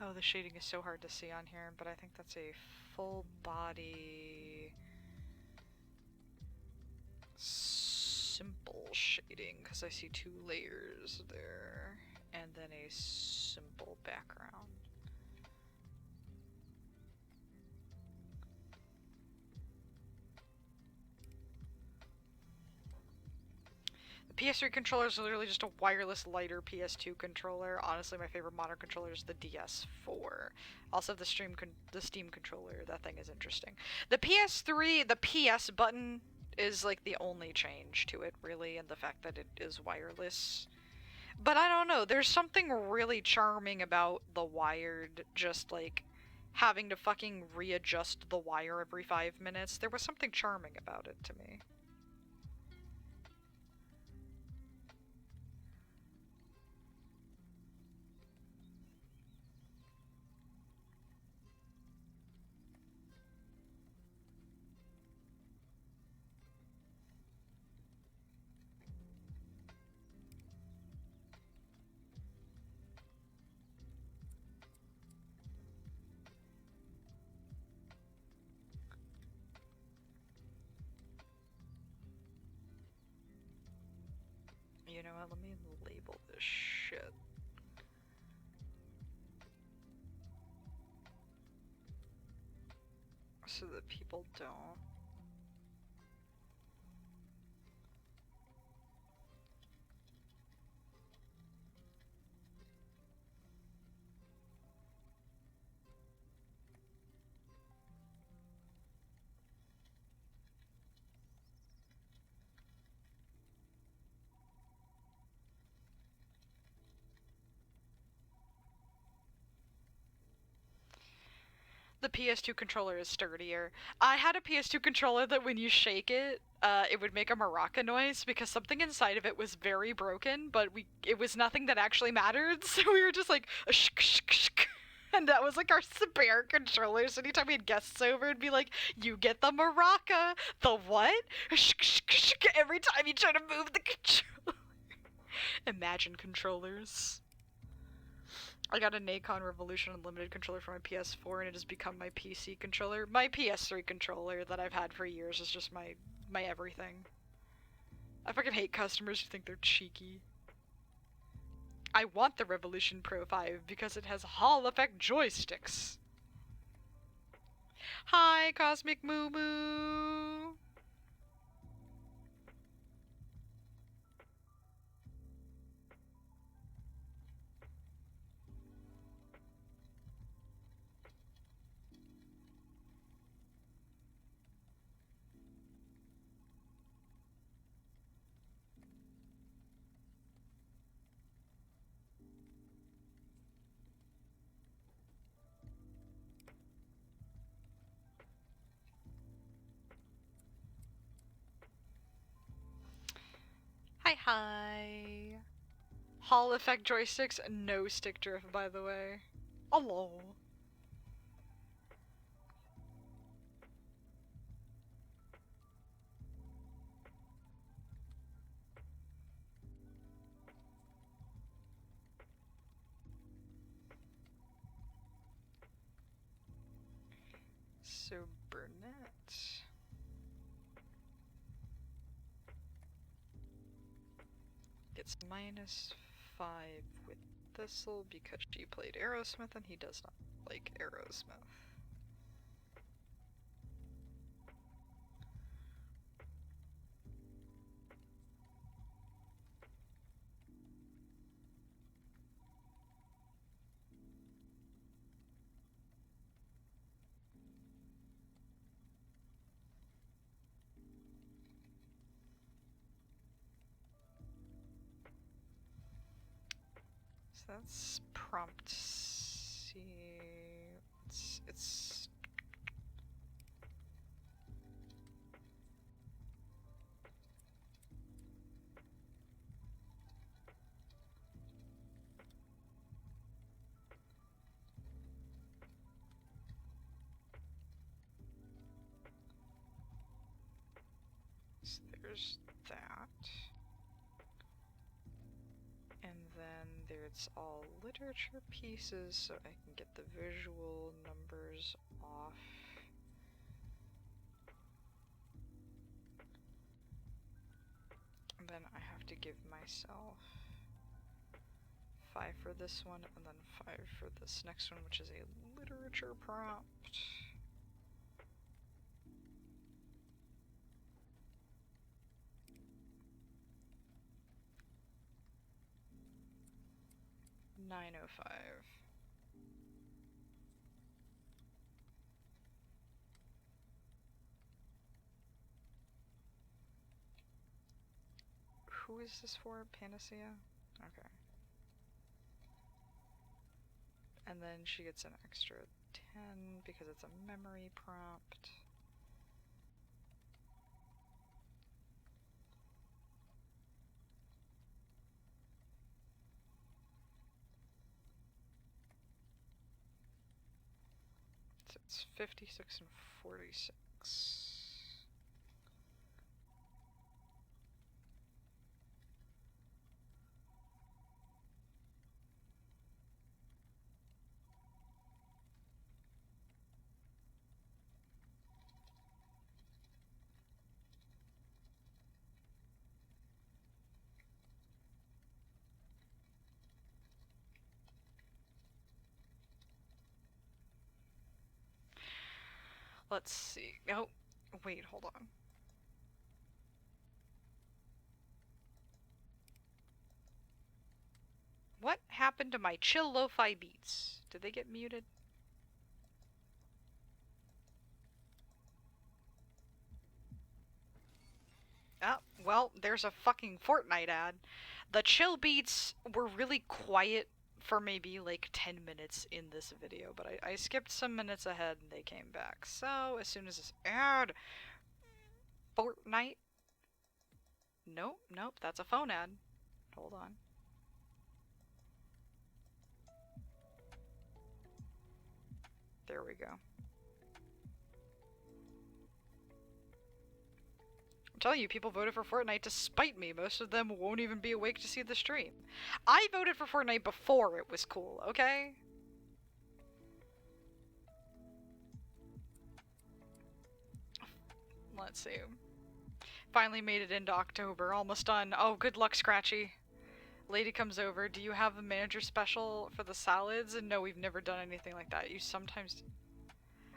[SPEAKER 1] Oh, the shading is so hard to see on here, but I think that's a full body simple shading because I see 2 layers there and then a simple background. The PS3 controller is literally just a wireless lighter PS2 controller. Honestly, my favorite modern controller is the DS4. Also, the Steam controller. That thing is interesting. The PS3, the PS button is like the only change to it, really, and the fact that it is wireless. But I don't know. There's something really charming about the wired, just like having to fucking readjust the wire every 5 minutes. There was something charming about it to me. You know what, let me label this shit. So that people don't. The PS2 controller is sturdier. I had a PS2 controller that when you shake it, it would make a maraca noise because something inside of it was very broken, but it was nothing that actually mattered, so we were just like, shk, shk, shk. And that was like our spare controller, so anytime we had guests over, it'd be like, you get the maraca. The what? Shk, shk, shk, every time you try to move the controller. Imagine controllers. I got a Nacon Revolution Unlimited controller for my PS4 and it has become my PC controller. My PS3 controller that I've had for years is just my everything. I fucking hate customers who think they're cheeky. I want the Revolution Pro 5 because it has Hall effect joysticks. Hi, Cosmic Moo Moo! Hi, hi. Hall effect joysticks, no stick drift, by the way. Hello. So, Burnett. Gets -5 with Thistle because she played Aerosmith and he does not like Aerosmith. So that's prompt C. It's so there's that. And then there's all literature pieces, so I can get the visual numbers off. And then I have to give myself 5 for this one, and then 5 for this next one, which is a literature prompt. $9.05. Who is this for? Panacea? Okay. And then she gets an extra 10 because it's a memory prompt. So it's 56 and 46. Let's see. Oh, wait, hold on. What happened to my chill lo-fi beats? Did they get muted? Oh, well, there's a fucking Fortnite ad. The chill beats were really quiet for maybe like 10 minutes in this video, but I skipped some minutes ahead and they came back. So, as soon as this ad... Fortnite? Nope, nope, that's a phone ad. Hold on. There we go. I'm telling you, people voted for Fortnite to spite me. Most of them won't even be awake to see the stream. I voted for Fortnite before it was cool, okay? Let's see. Finally made it into October. Almost done. Oh, good luck, Scratchy. Lady comes over. Do you have a manager special for the salads? And no, we've never done anything like that. You sometimes...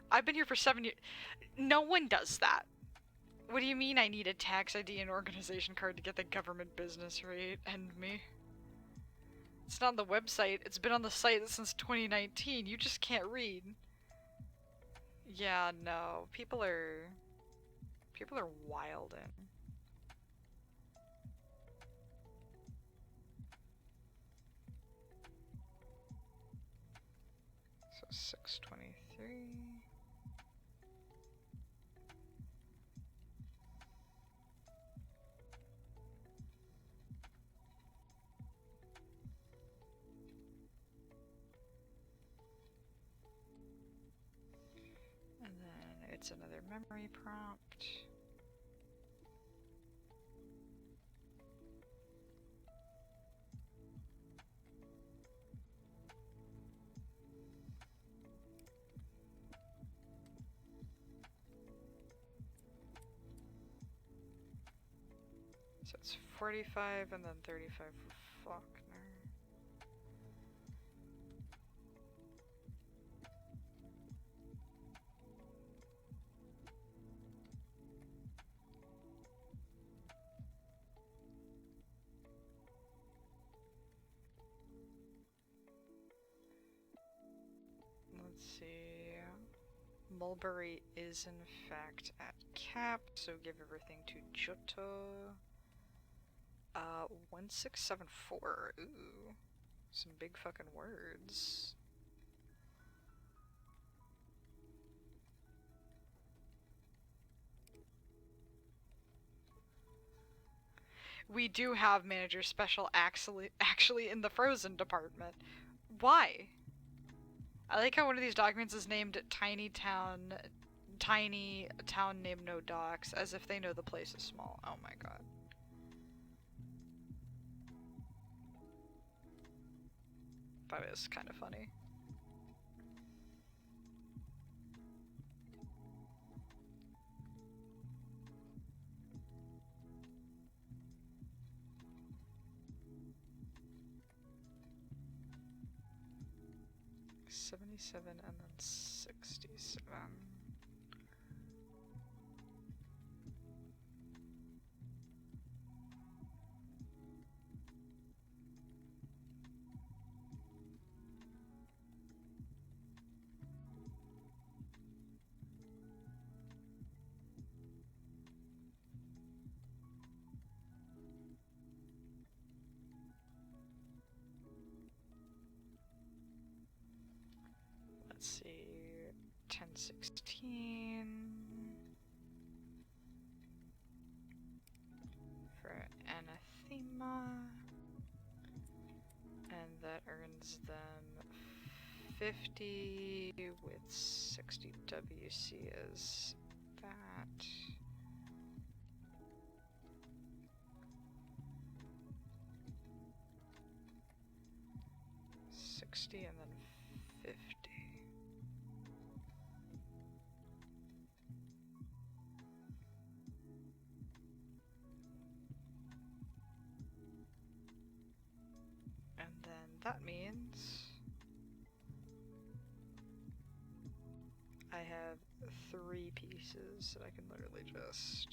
[SPEAKER 1] I've been here for 7 years. No one does that. What do you mean I need a tax ID and organization card to get the government business rate? End me. It's not on the website. It's been on the site since 2019. You just can't read. Yeah, no. People are wildin'. So 623. It's another memory prompt. So it's 45 and then 35 for Faulkner. Let's see. Mulberry is in fact at cap, so give everything to Johto. 1674. Ooh. Some big fucking words. We do have manager special actually in the frozen department. Why? I like how one of these documents is named Tiny Town Named No Docs, as if they know the place is small. Oh my god. That is kind of funny. $77 and then $67. Let's see, 1016 for Anathema, and that earns them 50 with 60 WC as that. $60 and then 50. And then that means I have 3 pieces that I can literally just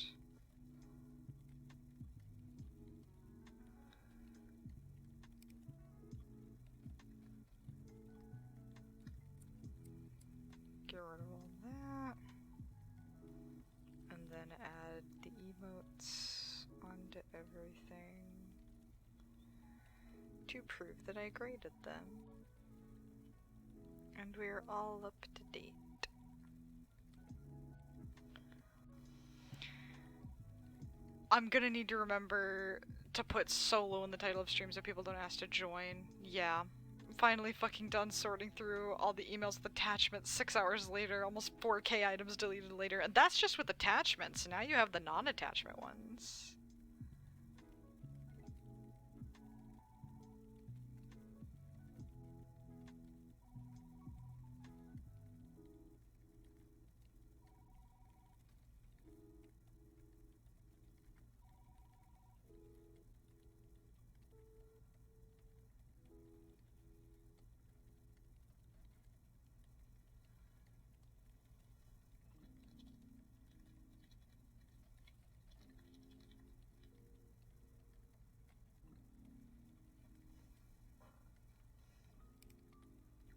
[SPEAKER 1] get rid of all that, and then add the emotes onto everything to prove that I graded them. And we're all up to date. I'm gonna need to remember to put solo in the title of stream so people don't ask to join. Yeah. I'm finally fucking done sorting through all the emails with attachments 6 hours later, almost 4K items deleted later, and that's just with attachments. Now you have the non-attachment ones.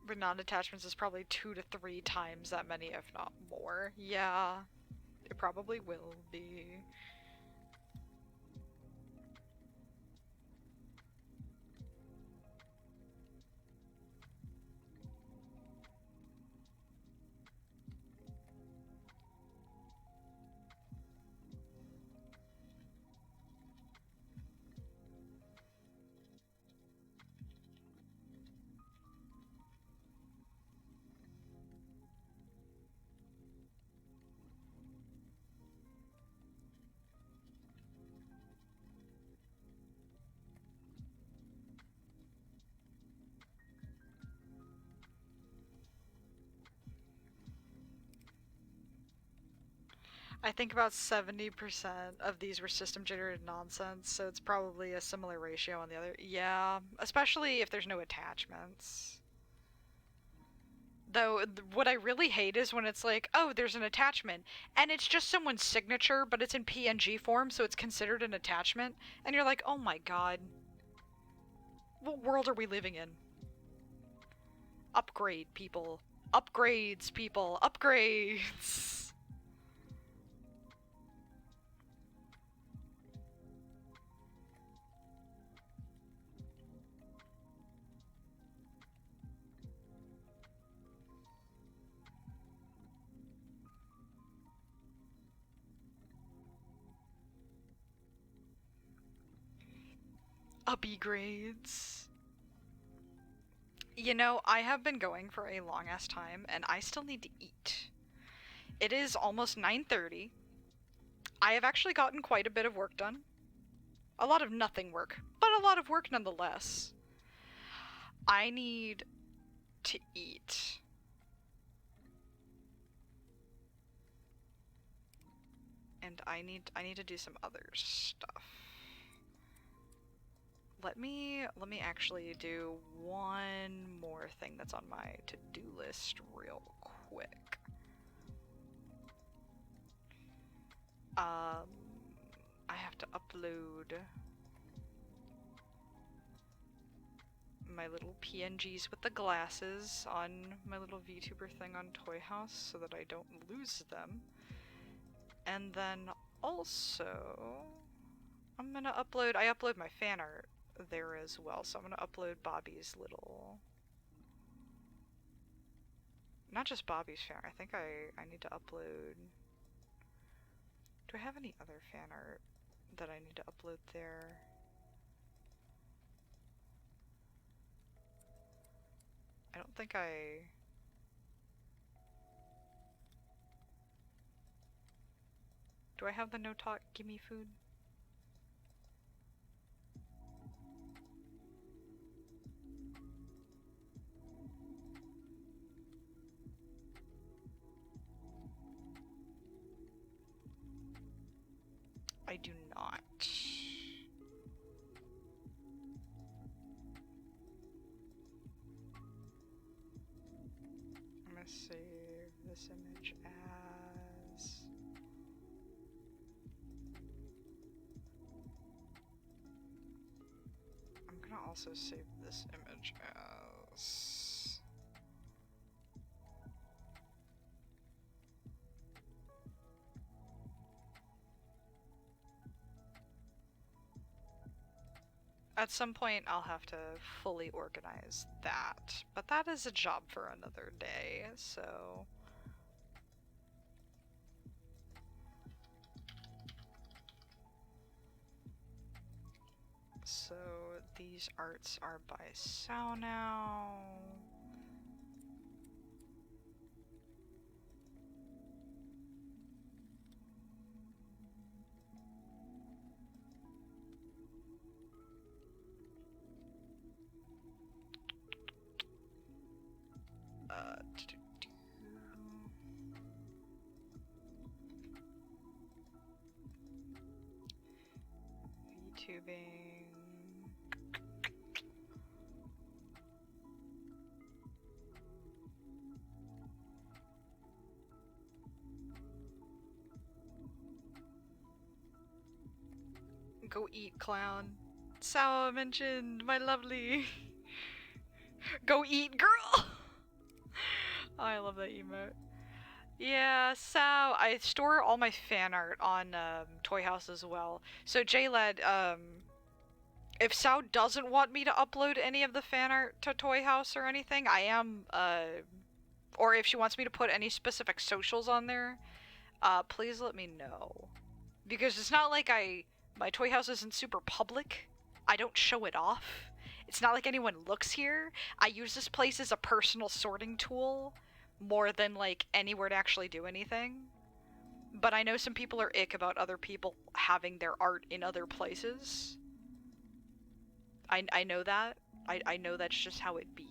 [SPEAKER 1] But non-attachments is probably 2 to 3 times that many, if not more. Yeah, it probably will be. I think about 70% of these were system generated nonsense, so it's probably a similar ratio on the other. Yeah, especially if there's no attachments. Though, what I really hate is when it's like, oh, there's an attachment, and it's just someone's signature, but it's in PNG form, so it's considered an attachment, and you're like, oh my god. What world are we living in? Upgrade, people. Upgrades, people. Upgrades! Uppy grades. You know, I have been going for a long ass time, and I still need to eat. It is almost 9:30. I have actually gotten quite a bit of work done. A lot of nothing work, but a lot of work nonetheless. I need to eat. And I need to do some other stuff. Let me actually do one more thing that's on my to-do list real quick. I have to upload my little PNGs with the glasses on my little VTuber thing on Toy House so that I don't lose them. And then also, I'm gonna upload, I upload my fan art there as well, so I'm gonna upload Bobby's little, not just Bobby's fan art, I think I need to upload, do I have any other fan art that I need to upload there? I don't think do I have the no talk, gimme food? I do not. I'm gonna save this image as... I'm gonna also save this image as... At some point, I'll have to fully organize that, but that is a job for another day, so... So, these arts are by Sao now. VTubing. Go eat, clown. Sao mentioned, my lovely. Go eat, girl! Oh, I love that emote. Yeah, Sao, I store all my fan art on Toy House as well. So JLED, if Sao doesn't want me to upload any of the fan art to Toy House or anything, I am, or if she wants me to put any specific socials on there, please let me know. Because it's not like my Toy House isn't super public. I don't show it off. It's not like anyone looks here. I use this place as a personal sorting tool more than like anywhere to actually do anything. But I know some people are ick about other people having their art in other places. I know that. I know that's just how it be.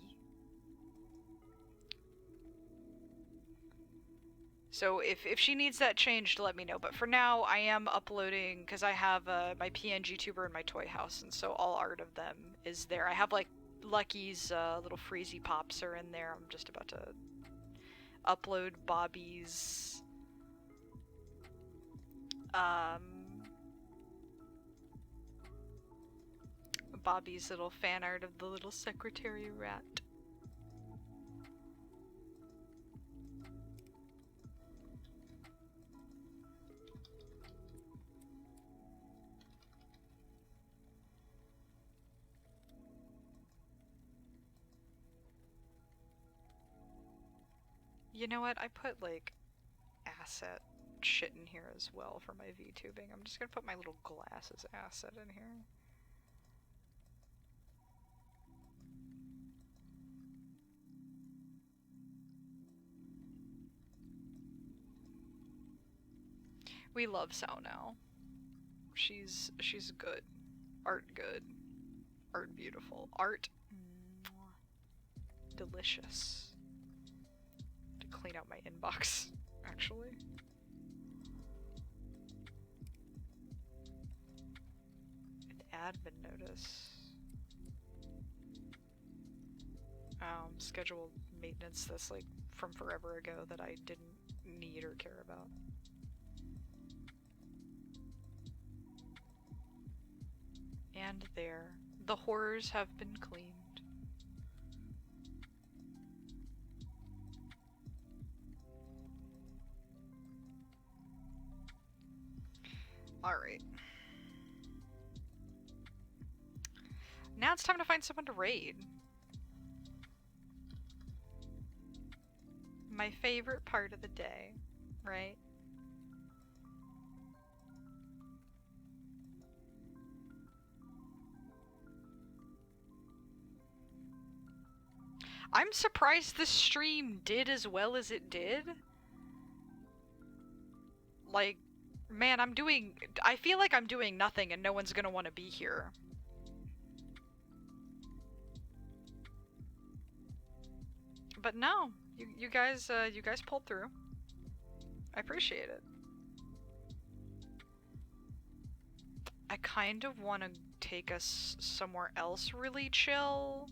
[SPEAKER 1] So if she needs that changed, let me know. But for now, I am uploading because I have my PNG tuber in my toy house, and so all art of them is there. I have like Lucky's little freezy pops are in there. I'm just about to upload Bobby's Bobby's little fan art of the little secretary rat. You know what? I put like asset shit in here as well for my VTubing. I'm just gonna put my little glasses asset in here. We love Sao now. She's good. Art good. Art beautiful. Art delicious. To clean out my inbox, actually. An admin notice. Scheduled maintenance that's like from forever ago that I didn't need or care about. And there. The horrors have been cleaned. Alright. Now it's time to find someone to raid. My favorite part of the day, right? I'm surprised this stream did as well as it did. Like, man, I feel like I'm doing nothing and no one's gonna want to be here. But no, you guys pulled through. I appreciate it. I kind of want to take us somewhere else really chill,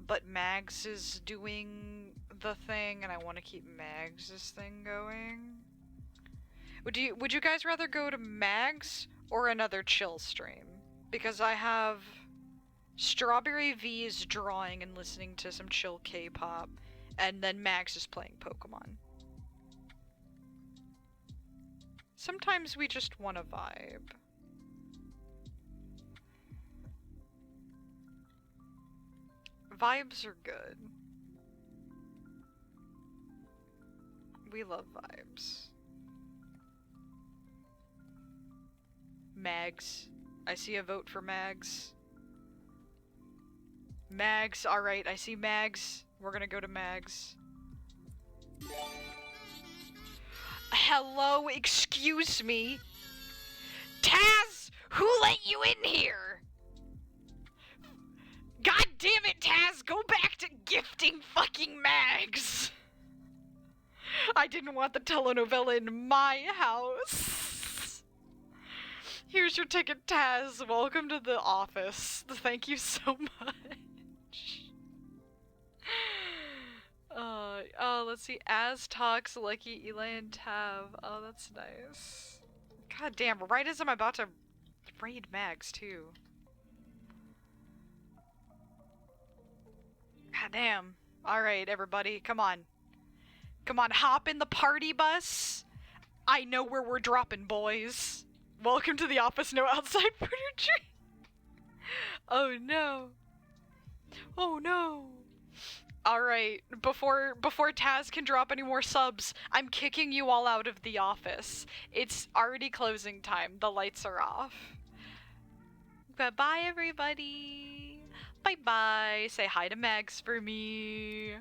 [SPEAKER 1] but Mags is doing the thing and I want to keep Mags' thing going. Would you guys rather go to Mags or another chill stream? Because I have Strawberry V's drawing and listening to some chill K-pop, and then Mags is playing Pokemon. Sometimes we just want to vibe. Vibes are good. We love vibes. Mags. I see a vote for Mags. Mags, alright, I see Mags. We're gonna go to Mags. Hello, excuse me. Taz, who let you in here? God damn it, Taz, go back to gifting fucking Mags. I didn't want the telenovela in my house. Here's your ticket, Taz. Welcome to the office. Thank you so much. Oh, let's see. Az, Tox, Lucky, Eli, and Tav. Oh, that's nice. God damn, right as I'm about to raid Mags, too. God damn. Alright, everybody, come on. Come on, hop in the party bus. I know where we're dropping, boys. Welcome to the office, no outside furniture. Oh no. Oh no. Alright, before Taz can drop any more subs, I'm kicking you all out of the office. It's already closing time. The lights are off. Bye-bye, everybody. Bye-bye. Say hi to Mags for me.